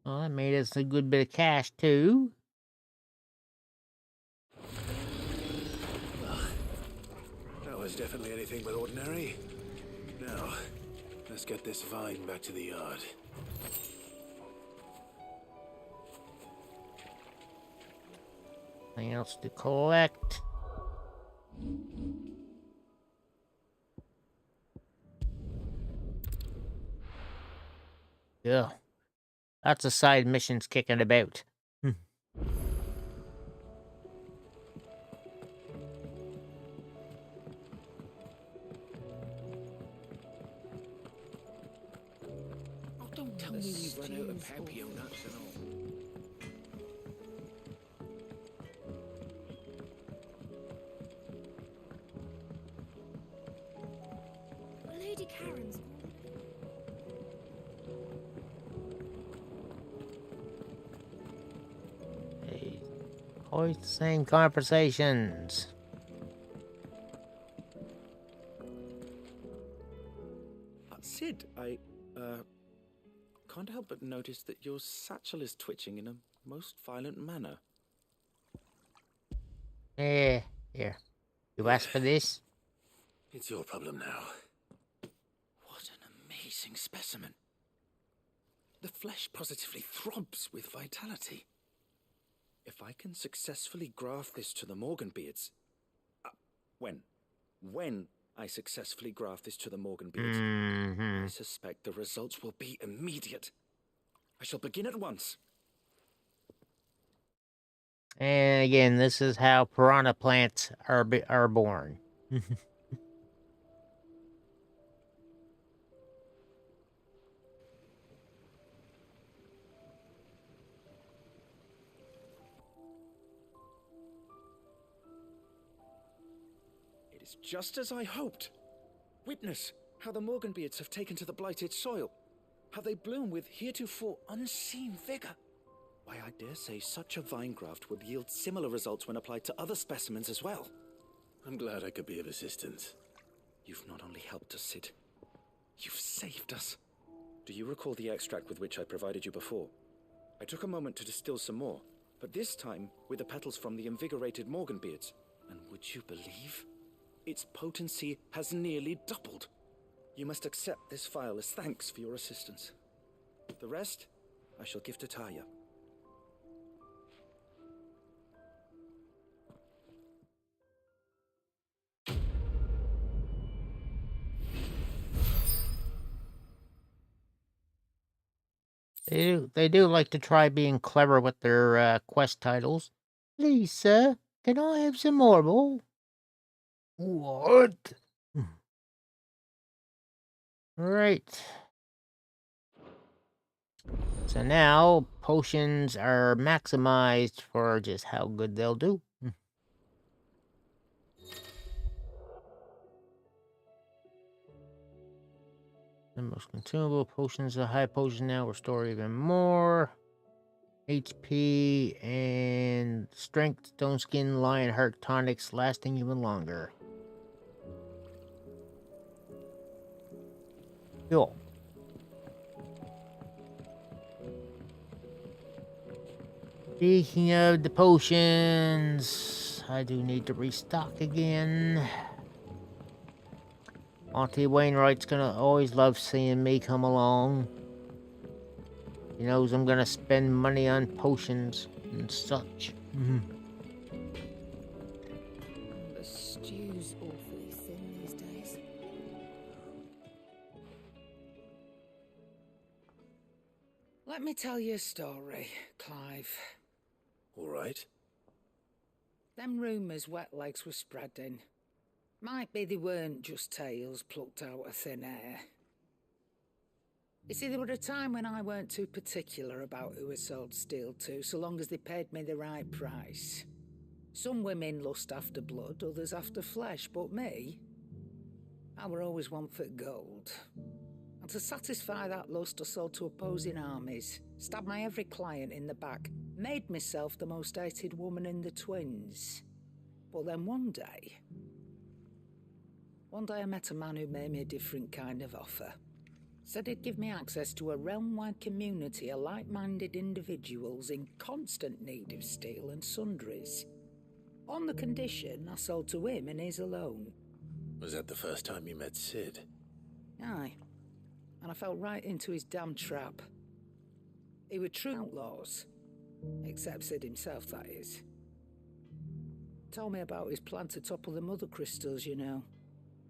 Well, that made us a good bit of cash too. That was definitely anything but ordinary. Now, let's get this vine back to the yard. Nothing else to collect. Yeah. Lots of side missions kicking about. Oh, don't tell me we've run out of Papio nuts and all. Lady Karen's Always the same conversations. Sid, I can't help but notice that your satchel is twitching in a most violent manner. Here. You asked for this? It's your problem now. What an amazing specimen. The flesh positively throbs with vitality. If I can successfully graft this to the Morganbeards... When I successfully graft this to the Morganbeards, I suspect the results will be immediate. I shall begin at once. And again, this is how piranha plants are born. It is just as I hoped. Witness how the Morganbeards have taken to the blighted soil. How they bloom with heretofore unseen vigor. Why, I dare say such a vine graft would yield similar results when applied to other specimens as well. I'm glad I could be of assistance. You've not only helped us, Sid, you've saved us. Do you recall the extract with which I provided you before? I took a moment to distill some more, but this time with the petals from the invigorated Morganbeards. And would you believe? Its potency has nearly doubled. You must accept this vial as thanks for your assistance. The rest, I shall give to Taya. They do like to try being clever with their quest titles. Please, sir, can I have some marble? What? Right. So now potions are maximized for just how good they'll do. The most consumable potions, a high potion now restore even more HP and strength, stone skin, lion heart tonics lasting even longer. Cool. Speaking of the potions, I do need to restock again. Auntie Wainwright's gonna always love seeing me come along. He knows I'm gonna spend money on potions and such. The stew's awfully thin these days. Let me tell you a story, Clive. All right. Them rumours Wetlegs were spreading. Might be they weren't just tales plucked out of thin air. You see, there were a time when I weren't too particular about who I sold steel to, so long as they paid me the right price. Some women lust after blood, others after flesh, but me, I were always one for gold. And to satisfy that lust, I sold to opposing armies, stabbed my every client in the back, made myself the most hated woman in the twins. But then one day I met a man who made me a different kind of offer. Said he'd give me access to a realm-wide community of like-minded individuals in constant need of steel and sundries. On the condition I sold to him and his alone. Was that the first time you met Sid? Aye. And I fell right into his damn trap. He were true outlaws. Except Sid himself, that is. Told me about his plan to topple the Mothercrystals, you know.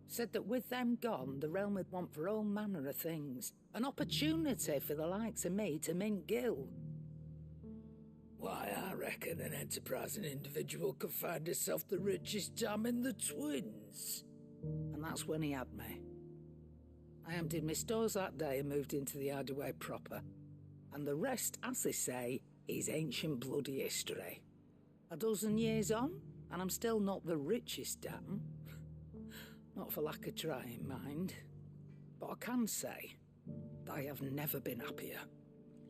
Said that with them gone, the realm would want for all manner of things. An opportunity for the likes of me to mint gil. Why, I reckon an enterprising individual could find himself the richest dam in the twins. And that's when he had me. I emptied my stores that day and moved into the Hideaway proper. And the rest, as they say, is ancient bloody history. A dozen years on, and I'm still not the richest dam. Not for lack of trying, mind. But I can say that I have never been happier.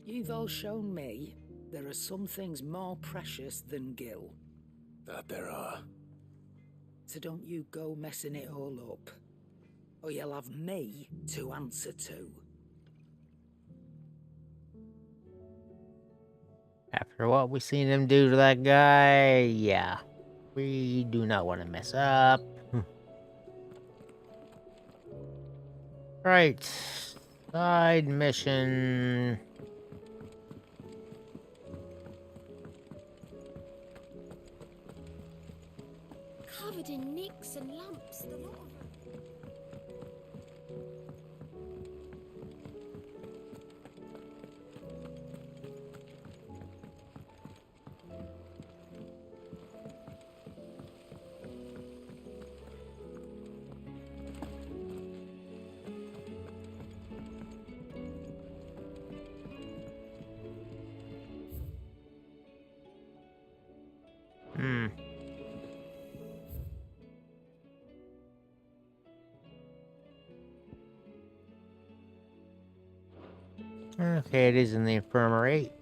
You've all shown me there are some things more precious than gil. That there are. So don't you go messing it all up, or you'll have me to answer to. After what we seen him do to that guy, yeah. We do not want to mess up. Right. Side mission. Covered in nicks and lumps, the lot of them. Okay, it is in the infirmary.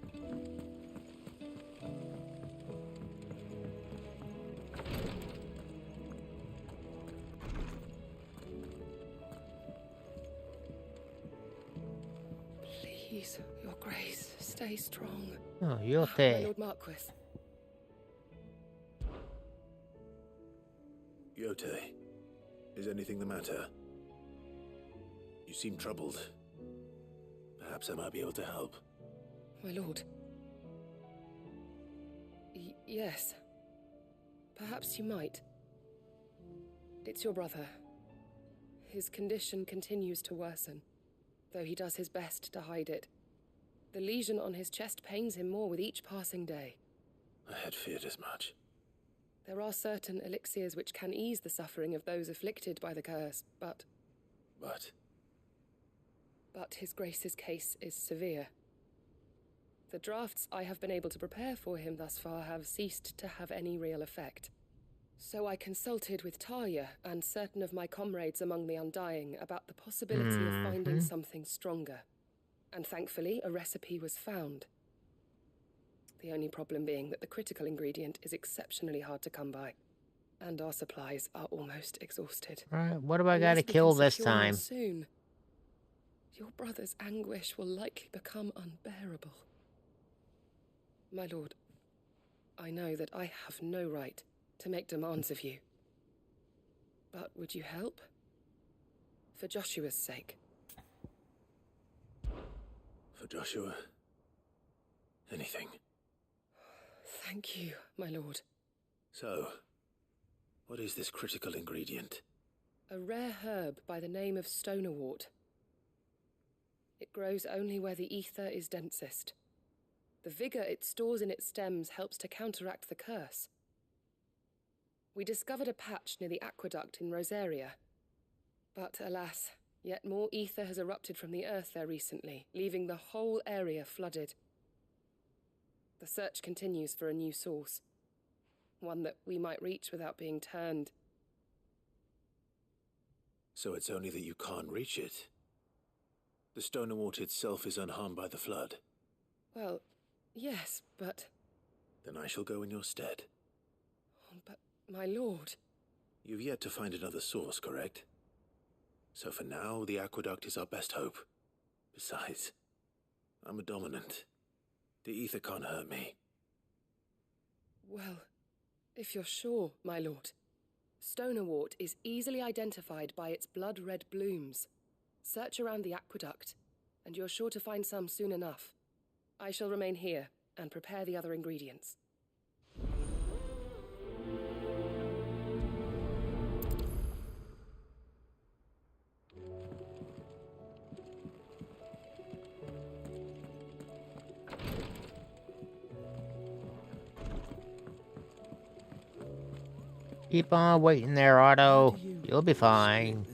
Please, Your Grace, Stay strong. Oh, My Yote. Lord Marquis. Yote, is anything the matter? You seem troubled. Perhaps I might be able to help. My lord. Yes. Perhaps you might. It's your brother. His condition continues to worsen, though he does his best to hide it. The lesion on his chest pains him more with each passing day. I had feared as much. There are certain elixirs which can ease the suffering of those afflicted by the curse, but His Grace's case is severe. The drafts I have been able to prepare for him thus far have ceased to have any real effect. So I consulted with Tarja and certain of my comrades among the Undying about the possibility of finding something stronger. And thankfully, a recipe was found. The only problem being that the critical ingredient is exceptionally hard to come by, and our supplies are almost exhausted. Alright, what do I gotta kill this time? Soon, your brother's anguish will likely become unbearable. My lord, I know that I have no right to make demands of you. But would you help? For Joshua's sake. For Joshua? Anything. Thank you, my lord. So, what is this critical ingredient? A rare herb by the name of stonerwort. It grows only where the ether is densest. The vigor it stores in its stems helps to counteract the curse. We discovered a patch near the aqueduct in Rosaria. But alas, yet more ether has erupted from the earth there recently, leaving the whole area flooded. The search continues for a new source. One that we might reach without being turned. So it's only that you can't reach it. The stonerwort itself is unharmed by the flood. Well, yes, but... Then I shall go in your stead. But, my lord... You've yet to find another source, correct? So for now, the aqueduct is our best hope. Besides, I'm a dominant. The ether can't hurt me. Well, if you're sure, my lord. Stonerwort is easily identified by its blood-red blooms. Search around the aqueduct, and you're sure to find some soon enough. I shall remain here and prepare the other ingredients. Keep on waiting there, Otto. You'll be fine.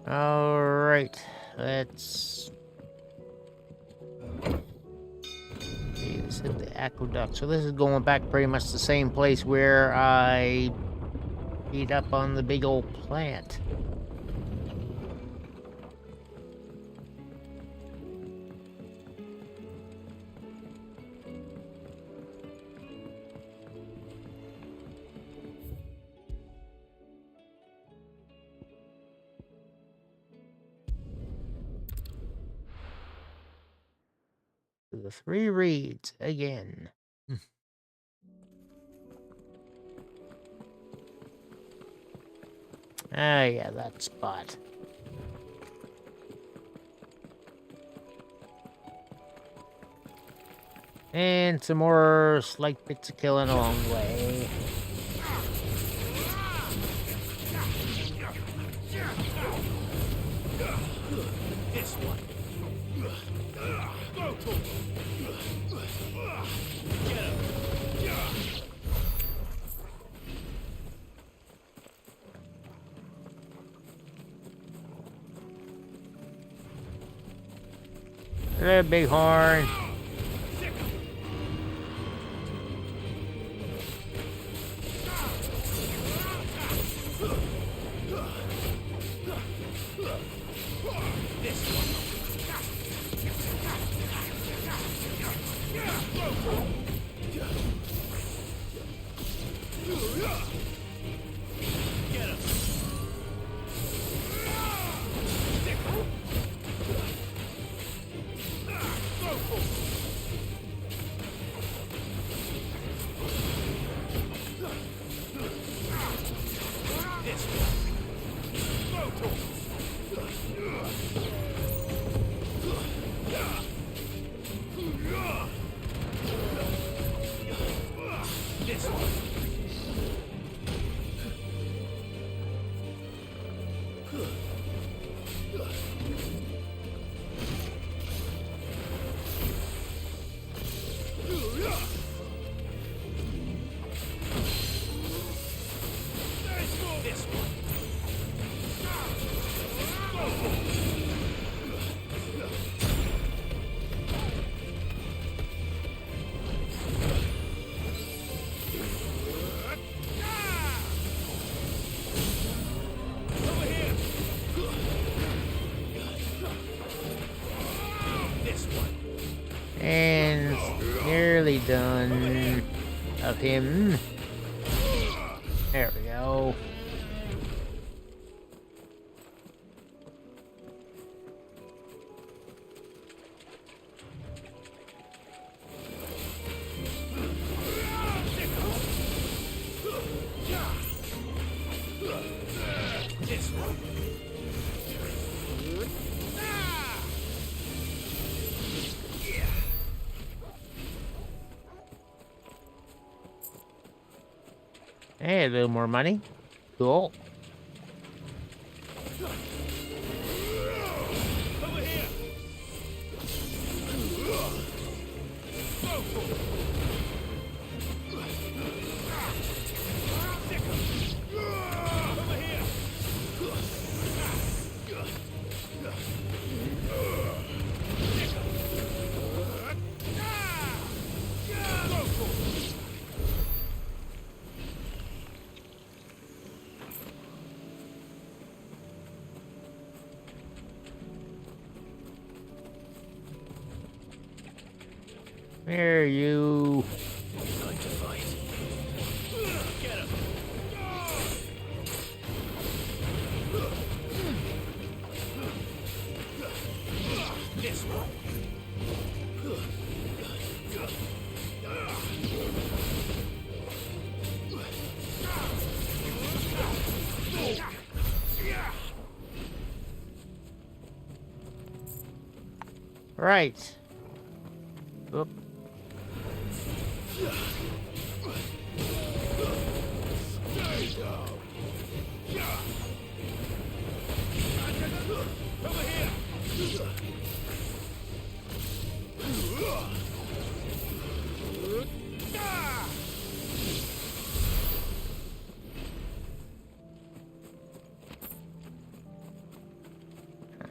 Alright, let's... This is the aqueduct. So this is going back pretty much the same place where I beat up on the big old plant. The 3 reeds again. Ah, yeah, that spot. And some more slight bits of killing along the way. This one. There, Bighorn. done of him. There we go. Hey, a little more money. Cool. Over here. There you. Time to fight. Get him. This one. Right. Oop. Over here.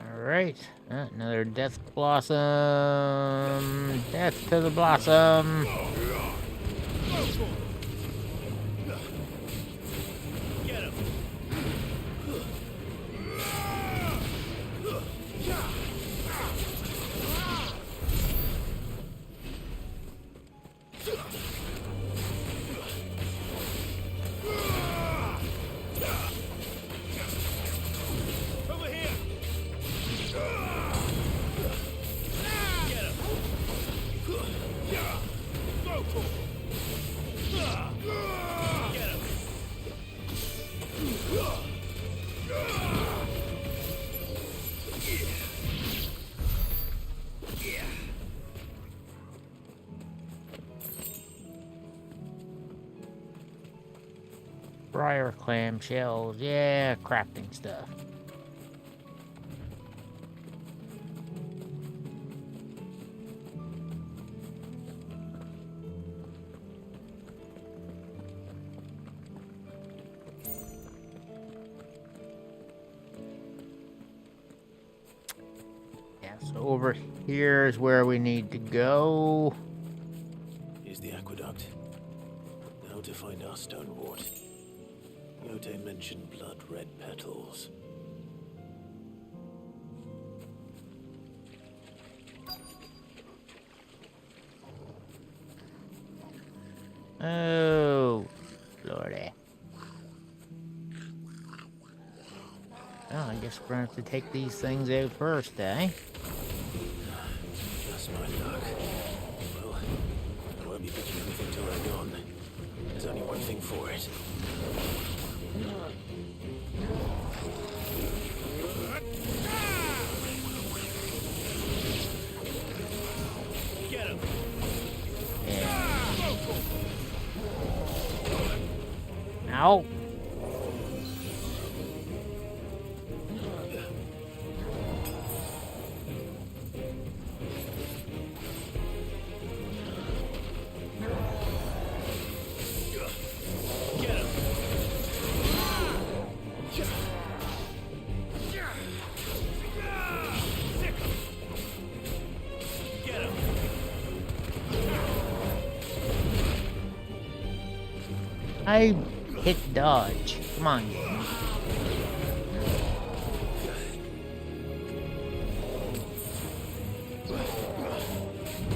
Alright. Another death blossom. Death to the blossom. Get him. Over here. Get him. Go for it. Get him. Briar clam shells. Yeah, crafting stuff. Yeah, so over here is where we need to go. Here's the aqueduct. Now to find our stonewort. Yote mentioned blood-red petals. Oh, lordy. Well, I guess we're gonna have to take these things out first, eh? Just my luck. Well, I won't be picking anything till they're gone. There's only one thing for it. Get him. Ow. I hit dodge. Come on.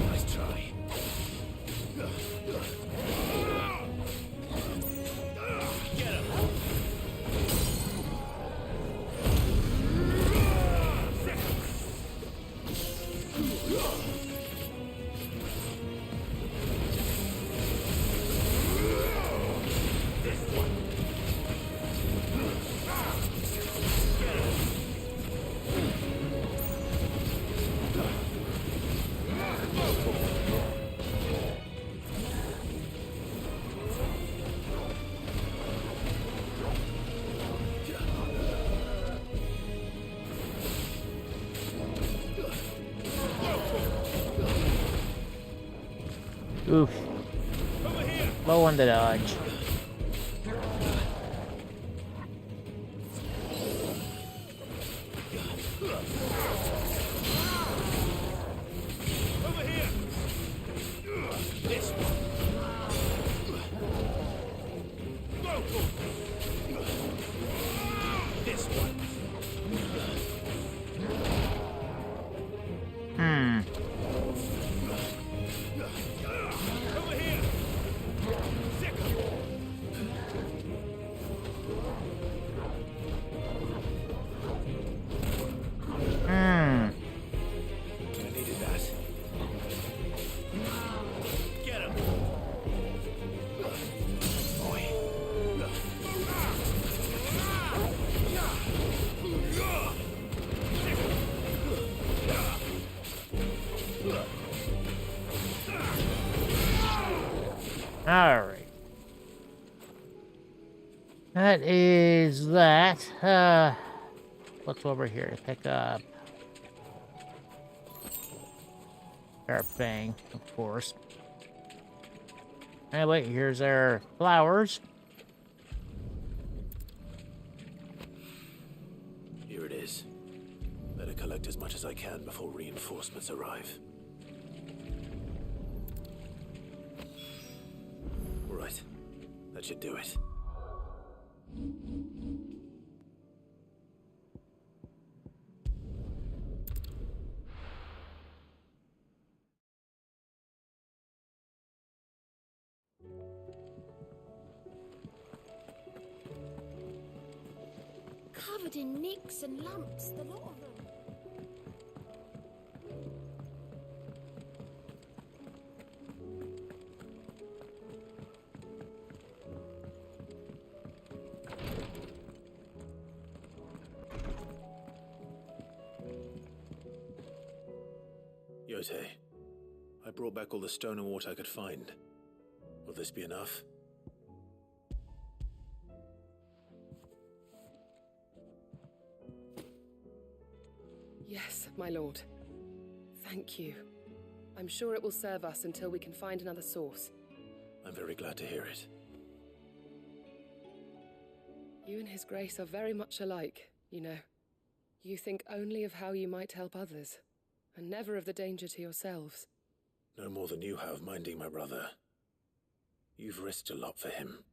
Nice try. Oof. Low on the dodge. Over here! This one. Go! This one. Over here! Hmm. I needed that. Get him! Boy. Alright. That is that. What's over here to pick up? Bang, of course. Anyway, here's our flowers. Here it is. Better collect as much as I can before reinforcements arrive. Right. That should do it. Covered in nicks and lumps, the lot of them. Yote, I brought back all the stone and water I could find. Will this be enough? Yes, my lord. Thank you. I'm sure it will serve us until we can find another source. I'm very glad to hear it. You and His Grace are very much alike, you know. You think only of how you might help others, and never of the danger to yourselves. No more than you have minding my brother. You've risked a lot for him,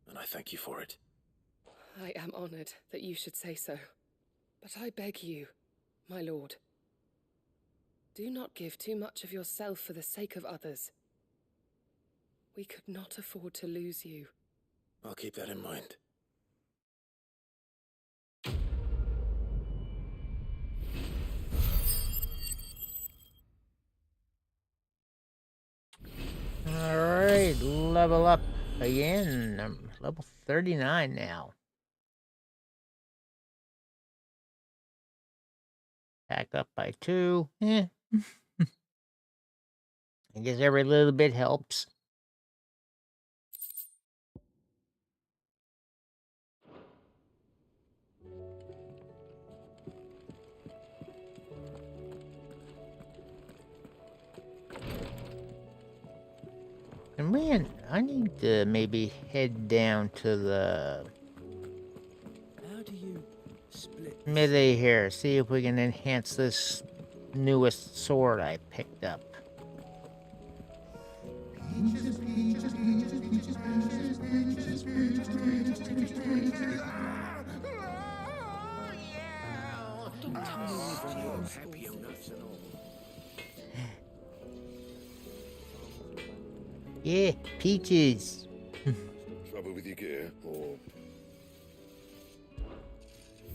and I thank you for it. I am honored that you should say so. But I beg you, my lord, do not give too much of yourself for the sake of others. We could not afford to lose you. I'll keep that in mind. Alright, level up again. I'm level 39 now. Back up by 2. I guess every little bit helps. And man, I need to maybe head down to the How do you split melee here, see if we can enhance this newest sword I picked up. Don't tell me you've run out of happy nuts and all. Yeah, peaches. Trouble with your gear, or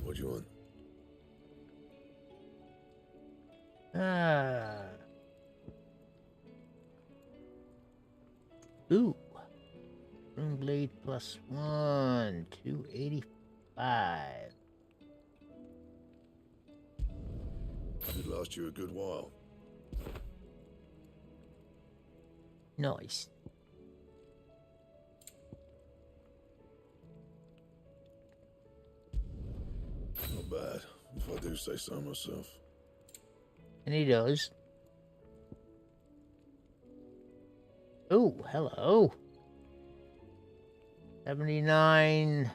what do you want? Ooh. Rune blade +1, 285. Should last you a good while. Nice. Not bad, if I do say so myself. And he does. Oh, hello. 79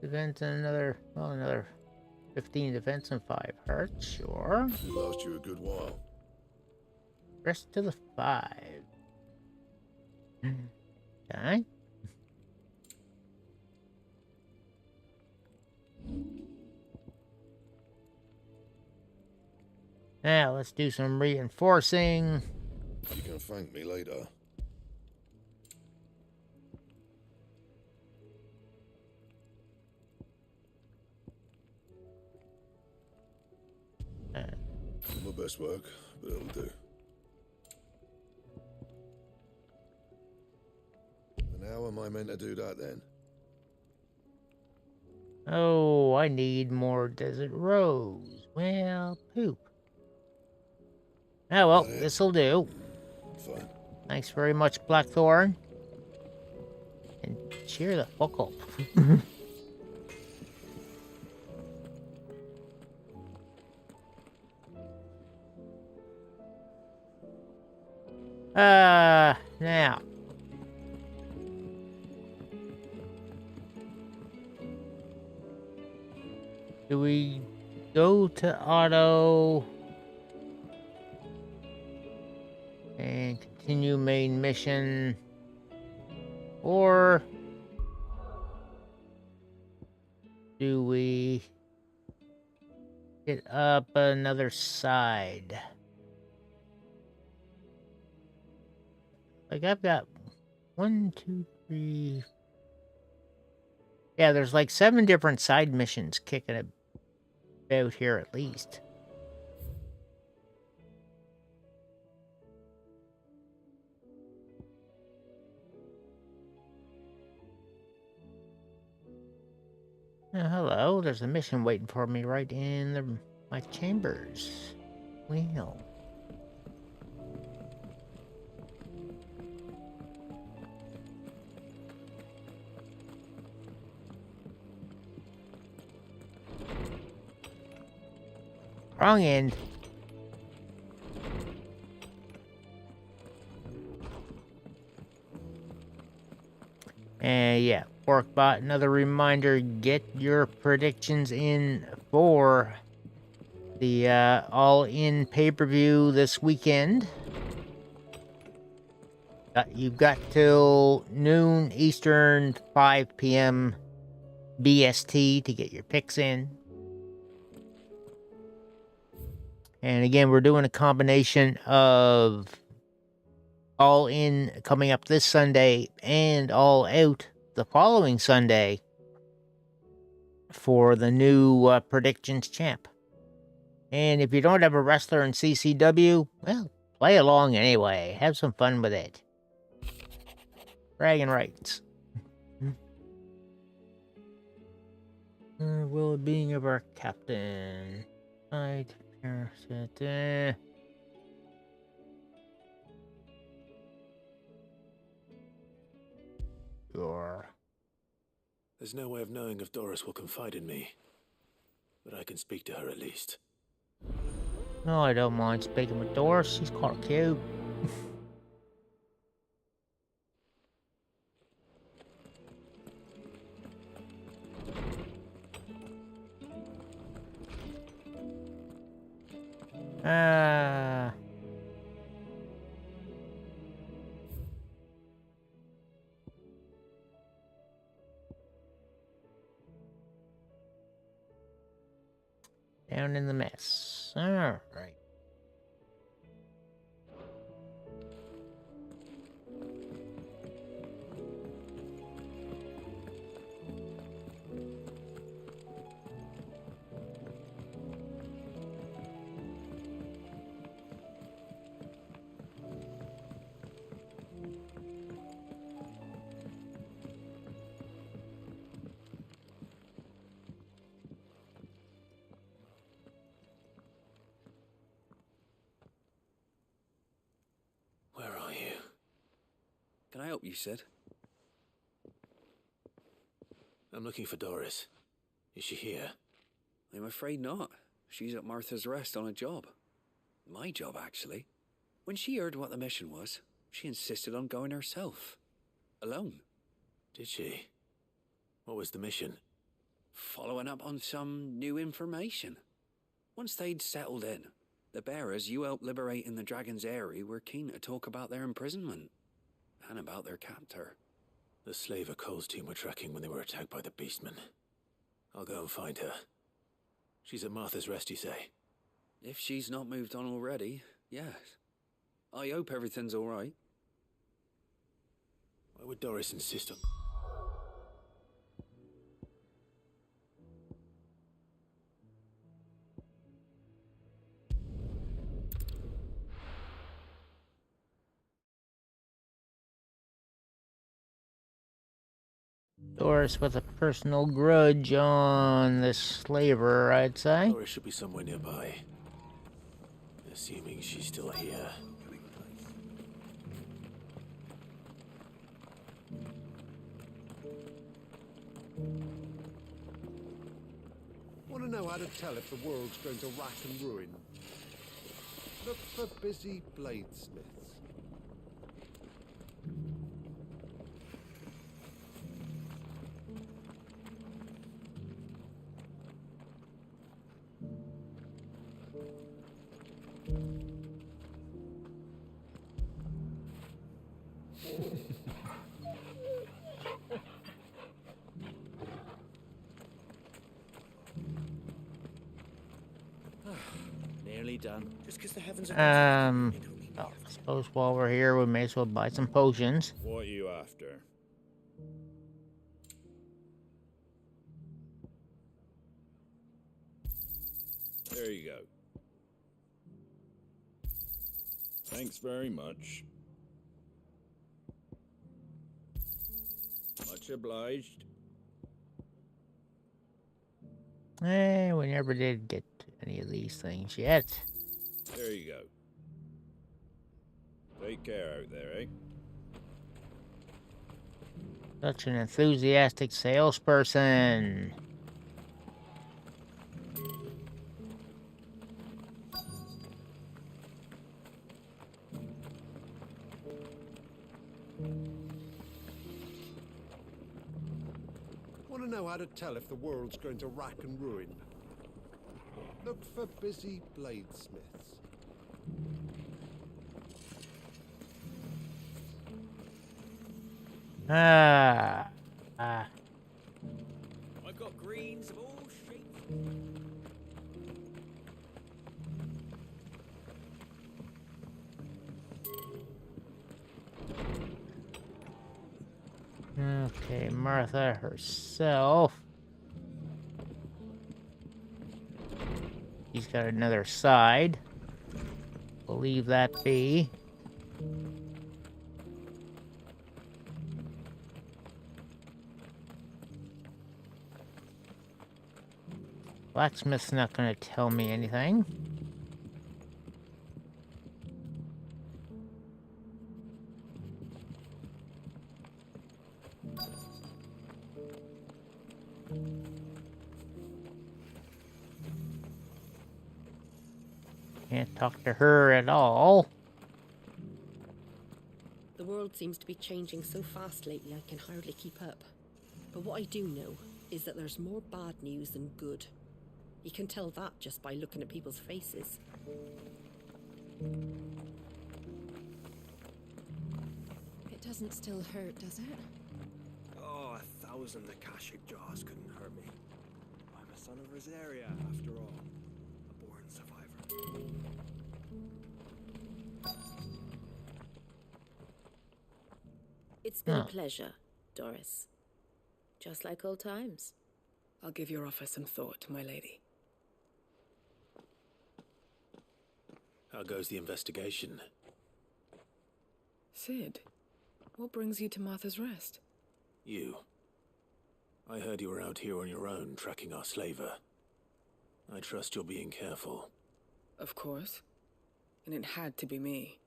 defense and another 15 defense and 5 hearts. Sure. It lasts you a good while. Rest to the 5. Okay. Now let's do some reinforcing. You can thank me later. My best work, but it'll do. And how am I meant to do that then? Oh, I need more desert rose. Well, poop. Oh, well, this'll do. Fine. Thanks very much, Blackthorn. And cheer the fuck up. Now. Do we go to auto and continue main mission, or do we get up another side? Like, I've got 1, 2, 3. Yeah, there's like 7 different side missions kicking about here at least. Oh, hello, there's a mission waiting for me right in my chambers. Well. Wrong end. And yeah, Porkbot, another reminder, get your predictions in for the all-in pay-per-view this weekend. You've got till noon Eastern, 5 p.m. BST to get your picks in. And again, we're doing a combination of All In coming up this Sunday and All Out the following Sunday for the new Predictions Champ. And if you don't have a wrestler in CCW, well, play along anyway. Have some fun with it. Dragon rights. Will being of our captain. Right. Sure. There's no way of knowing if Doris will confide in me, but I can speak to her at least. No, I don't mind speaking with Doris. She's quite cute. Down in the mess. All right. Where are you? Can I help you, Sid? I'm looking for Doris. Is she here? I'm afraid not. She's at Martha's Rest on a job. My job, actually. When she heard what the mission was, She insisted on going herself. Alone. Did she? What was the mission? Following up on some new information. Once they'd settled in, the bearers you helped liberate in the Dragon's Eyrie were keen to talk about their imprisonment. And about their captor. The slaver Cole's team were tracking when they were attacked by the Beastmen. I'll go and find her. She's at Martha's Rest, you say? If she's not moved on already, yes. I hope everything's all right. Why would Doris insist on... Doris with a personal grudge on the slaver, I'd say. Doris should be somewhere nearby. Assuming she's still here. Want to know how to tell if the world's going to rack and ruin? Look for busy bladesmiths. Nearly done. Just because the heavens are Well, I suppose while we're here, we may as well buy some potions. What are you after? There you go. Thanks very much. Much obliged. We never did get to any of these things yet. There you go. Take care out there, eh? Such an enthusiastic salesperson. Want to know how to tell if the world's going to rack and ruin? Look for busy bladesmiths. Ah. I've got greens of all shapes. Okay, Martha herself. He's got another side. We'll leave that be. Blacksmith's not going to tell me anything. Can't talk to her at all. The world seems to be changing so fast lately I can hardly keep up. But what I do know is that there's more bad news than good. You can tell that just by looking at people's faces. It doesn't still hurt, does it? Oh, 1,000 Akashic jaws couldn't hurt me. I'm a son of Rosaria, after all. A born survivor. It's been a pleasure, Doris. Just like old times. I'll give your offer some thought, my lady. How goes the investigation? Sid, what brings you to Martha's Rest? You. I heard you were out here on your own, tracking our slaver. I trust you're being careful. Of course. And it had to be me.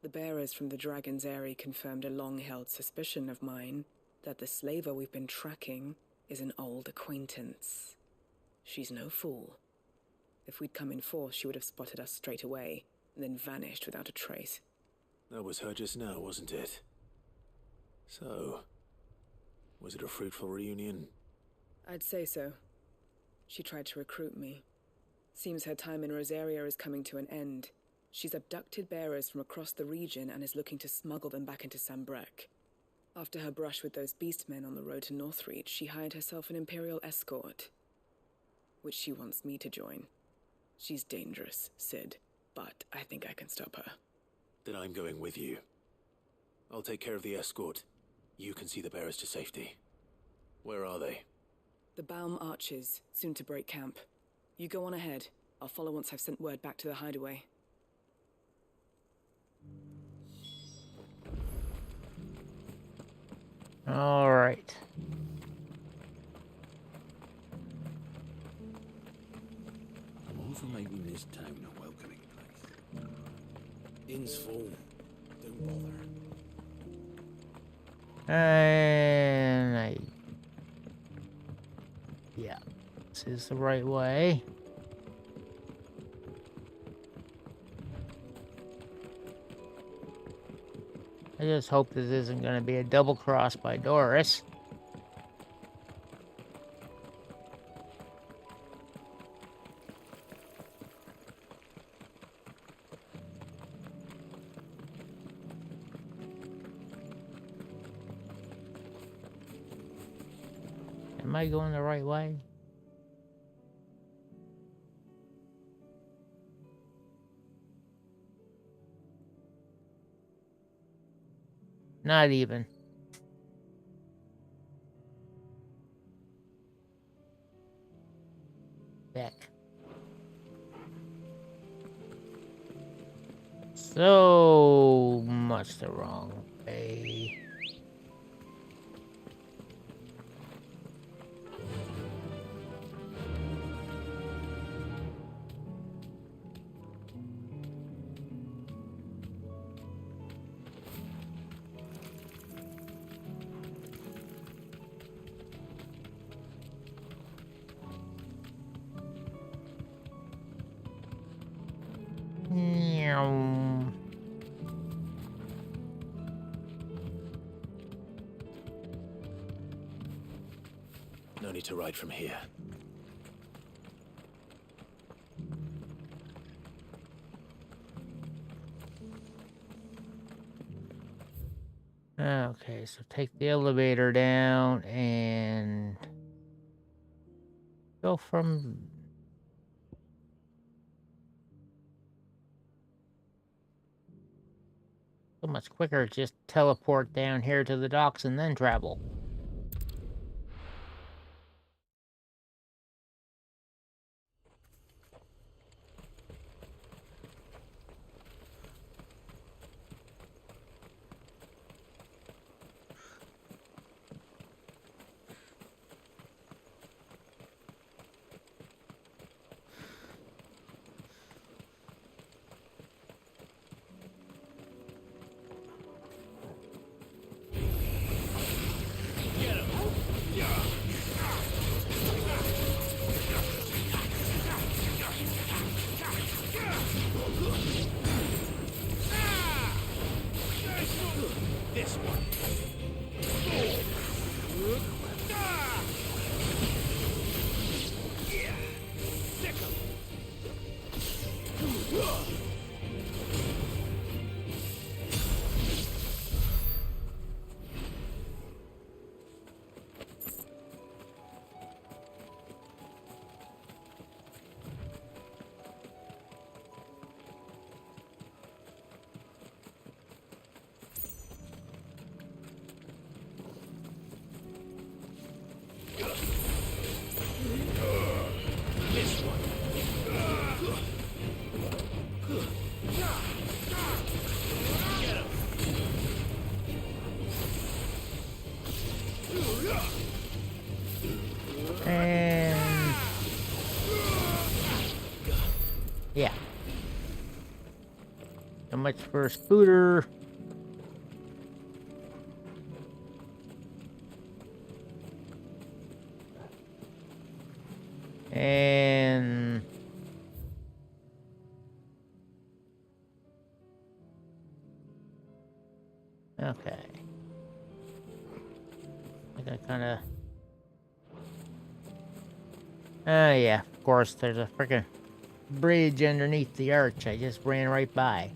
The bearers from the Dragon's Eyrie confirmed a long-held suspicion of mine that the slaver we've been tracking is an old acquaintance. She's no fool. If we'd come in force, she would have spotted us straight away, and then vanished without a trace. That was her just now, wasn't it? So, was it a fruitful reunion? I'd say so. She tried to recruit me. Seems her time in Rosaria is coming to an end. She's abducted bearers from across the region and is looking to smuggle them back into Sambrek. After her brush with those beastmen on the road to Northreach, she hired herself an Imperial escort, which she wants me to join. She's dangerous, Sid, but I think I can stop her. Then I'm going with you. I'll take care of the escort. You can see the bearers to safety. Where are they? The Baum Archers, soon to break camp. You go on ahead. I'll follow once I've sent word back to the hideaway. All right. I'm all for making this town a welcoming place. Inn's full. Don't bother. And yeah, this is the right way. I just hope this isn't going to be a double cross by Doris. Am I going the right way? Not even. Back. So much the wrong way. No need to ride from here. Okay, so take the elevator down and go from... So much quicker, just teleport down here to the docks and then travel. This one. And yeah, so much for a scooter. And Okay. I gotta kind of... yeah, of course, there's a freaking bridge underneath the arch. I just ran right by.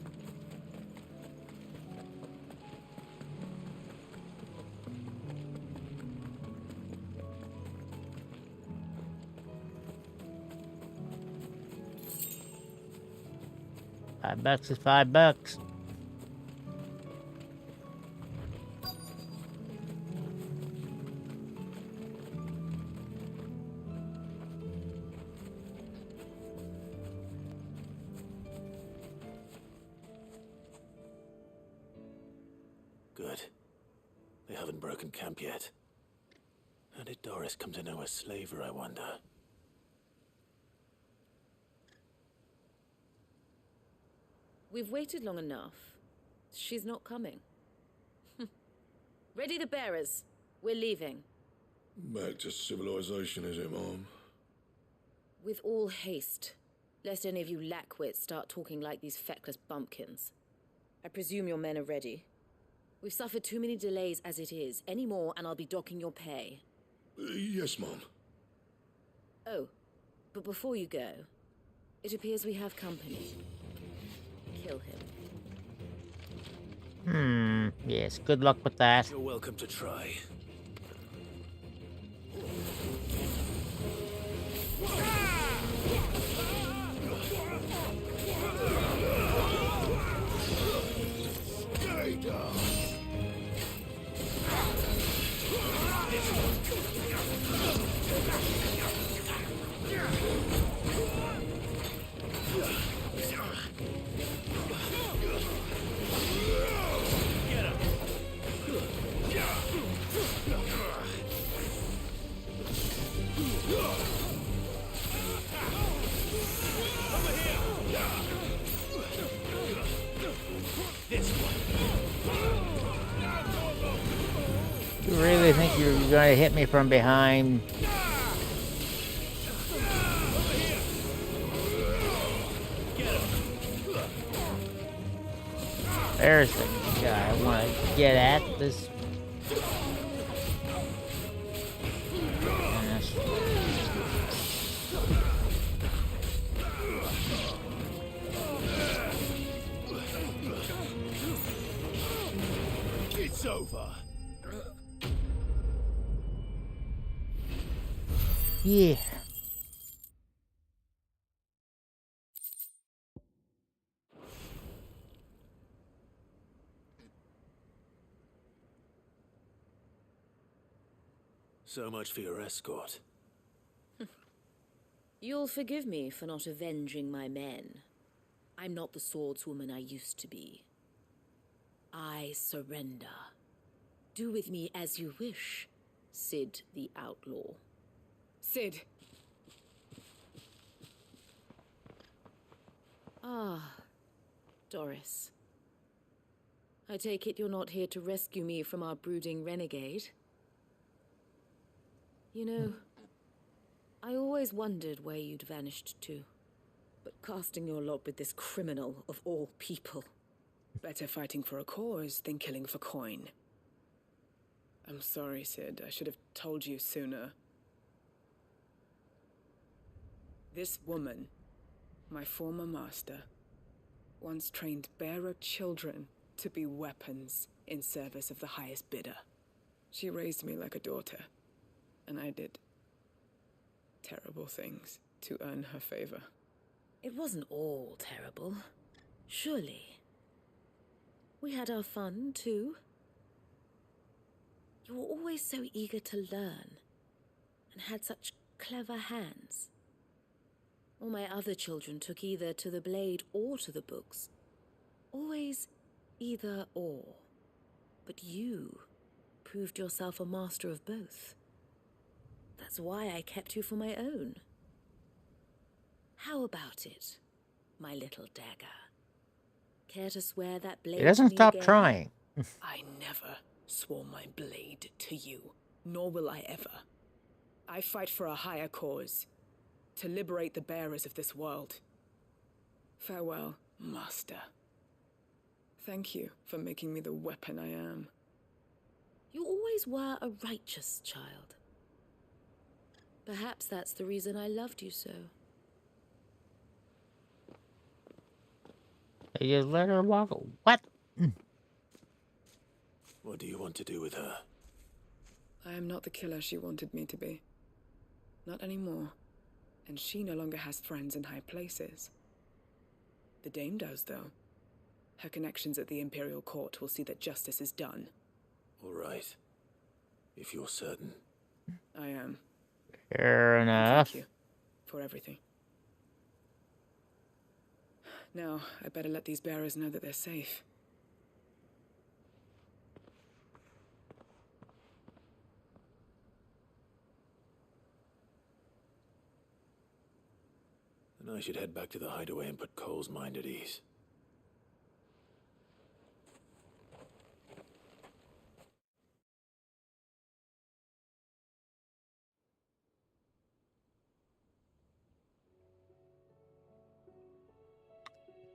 $5 is $5. Good. They haven't broken camp yet. How did Doris come to know a slaver, I wonder? We've waited long enough. She's not coming. Ready the bearers. We're leaving. Back to civilization, is it, Mom? With all haste, lest any of you lackwits start talking like these feckless bumpkins. I presume your men are ready. We've suffered too many delays as it is. Any more and I'll be docking your pay. Yes, Mom. Oh, but before you go, it appears we have company. Kill him. Yes, good luck with that. You're welcome to try. You really think you're going to hit me from behind? There's the guy I want to get at. This. It's over. Yeah. So much for your escort. You'll forgive me for not avenging my men. I'm not the swordswoman I used to be. I surrender. Do with me as you wish, Sid the Outlaw. Sid! Ah, Doris. I take it you're not here to rescue me from our brooding renegade? You know, I always wondered where you'd vanished to. But casting your lot with this criminal of all people. Better fighting for a cause than killing for coin. I'm sorry, Sid. I should have told you sooner. This woman, my former master, once trained bearer children to be weapons in service of the highest bidder. She raised me like a daughter, and I did terrible things to earn her favor. It wasn't all terrible, surely. We had our fun, too. You were always so eager to learn, and had such clever hands. All my other children took either to the blade or to the books. Always either or. But you proved yourself a master of both. That's why I kept you for my own. How about it, my little dagger? Care to swear that blade He doesn't to me stop again? trying. I never swore my blade to you, nor will I ever. I fight for a higher cause, to liberate the bearers of this world. Farewell, Master. Thank you for making me the weapon I am. You always were a righteous child. Perhaps that's the reason I loved you so. You just let her walk. What? What do you want to do with her? I am not the killer she wanted me to be. Not anymore. And she no longer has friends in high places. The Dame does, though. Her connections at the Imperial Court will see that justice is done. All right. If you're certain. I am. Fair enough. Thank you for everything. Now, I better let these bearers know that they're safe. Then I should head back to the hideaway and put Cole's mind at ease.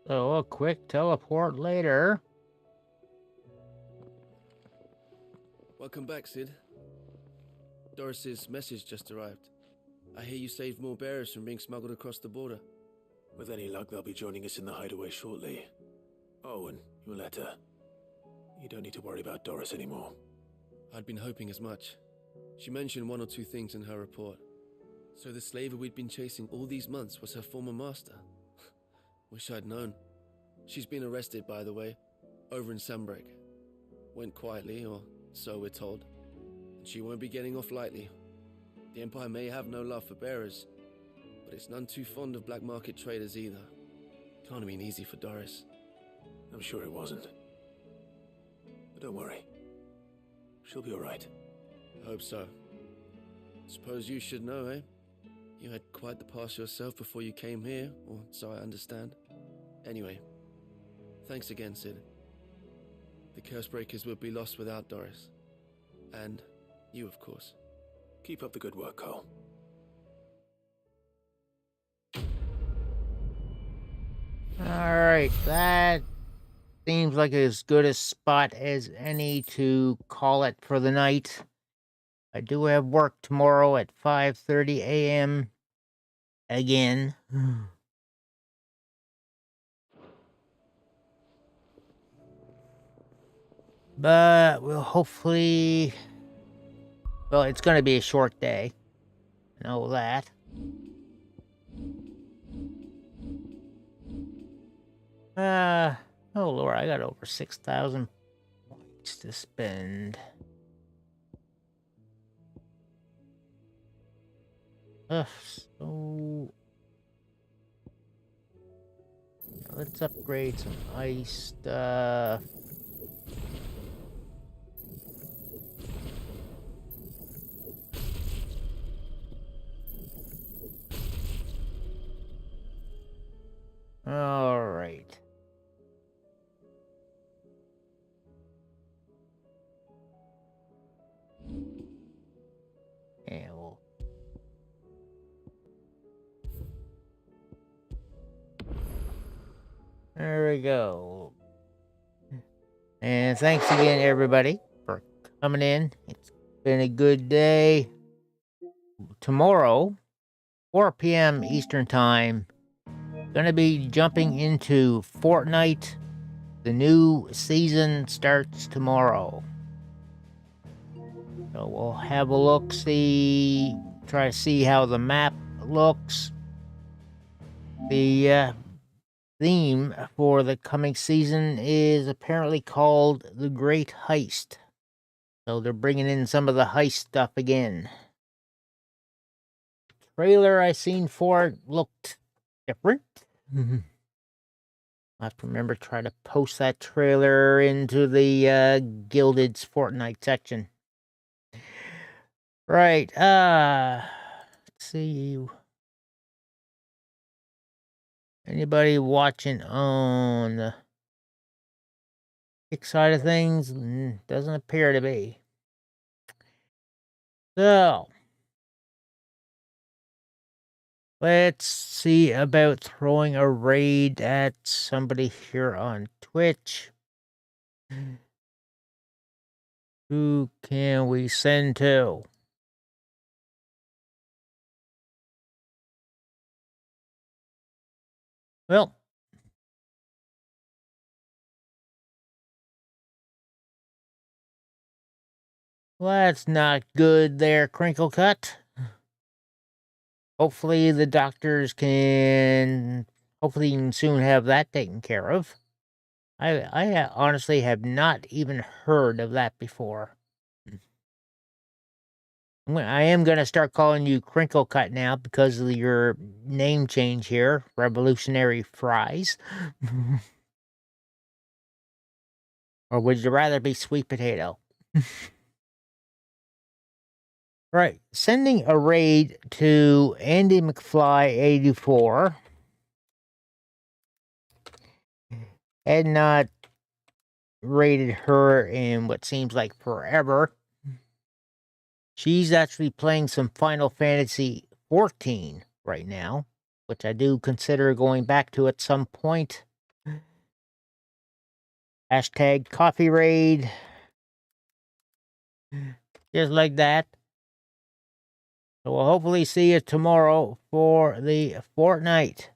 So a quick teleport later. Welcome back, Sid. Doris's message just arrived. I hear you saved more bearers from being smuggled across the border. With any luck, they'll be joining us in the hideaway shortly. Oh, and your letter. You don't need to worry about Doris anymore. I'd been hoping as much. She mentioned one or two things in her report. So the slaver we'd been chasing all these months was her former master. Wish I'd known. She's been arrested, by the way, over in Sunbreak. Went quietly, or so we're told. And she won't be getting off lightly. The Empire may have no love for bearers, but it's none too fond of black market traders either. Can't have been easy for Doris. I'm sure it wasn't. But don't worry. She'll be all right. I hope so. Suppose you should know, eh? You had quite the past yourself before you came here, or so I understand. Anyway, thanks again, Sid. The Cursebreakers would be lost without Doris. And you, of course. Keep up the good work, Cole. Alright, that seems like as good a spot as any to call it for the night. I do have work tomorrow at 5:30 a.m. again. But we'll hopefully... Well, it's going to be a short day. I know that. Oh Lord, I got over 6,000 points to spend. So... let's upgrade some ice stuff. All right. Yeah, well. There we go. And thanks again, everybody, for coming in. It's been a good day. Tomorrow, 4 p.m. Eastern Time, gonna be jumping into Fortnite. The new season starts tomorrow. So we'll have a look, try to see how the map looks. The theme for the coming season is apparently called The Great Heist. So they're bringing in some of the heist stuff again. Trailer I seen for it looked different. I have to remember to try to post that trailer into the Gilded's Fortnite section. Right, let's see. Anybody watching on the kick side of things? Doesn't appear to be. So, let's see about throwing a raid at somebody here on Twitch. Who can we send to? Well, that's not good there, Crinkle Cut. Hopefully the doctors can... Hopefully you can soon have that taken care of. I honestly have not even heard of that before. I am going to start calling you Crinkle Cut now because of your name change here, Revolutionary Fries. Or would you rather be Sweet Potato? Right, sending a raid to Andy McFly 84. Had not raided her in what seems like forever. She's actually playing some Final Fantasy XIV right now, which I do consider going back to at some point. Hashtag coffee raid. Just like that. So we'll hopefully see you tomorrow for the fortnight.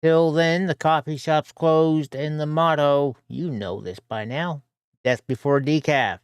Till then, the coffee shop's closed, and the motto, you know this by now, death before decaf.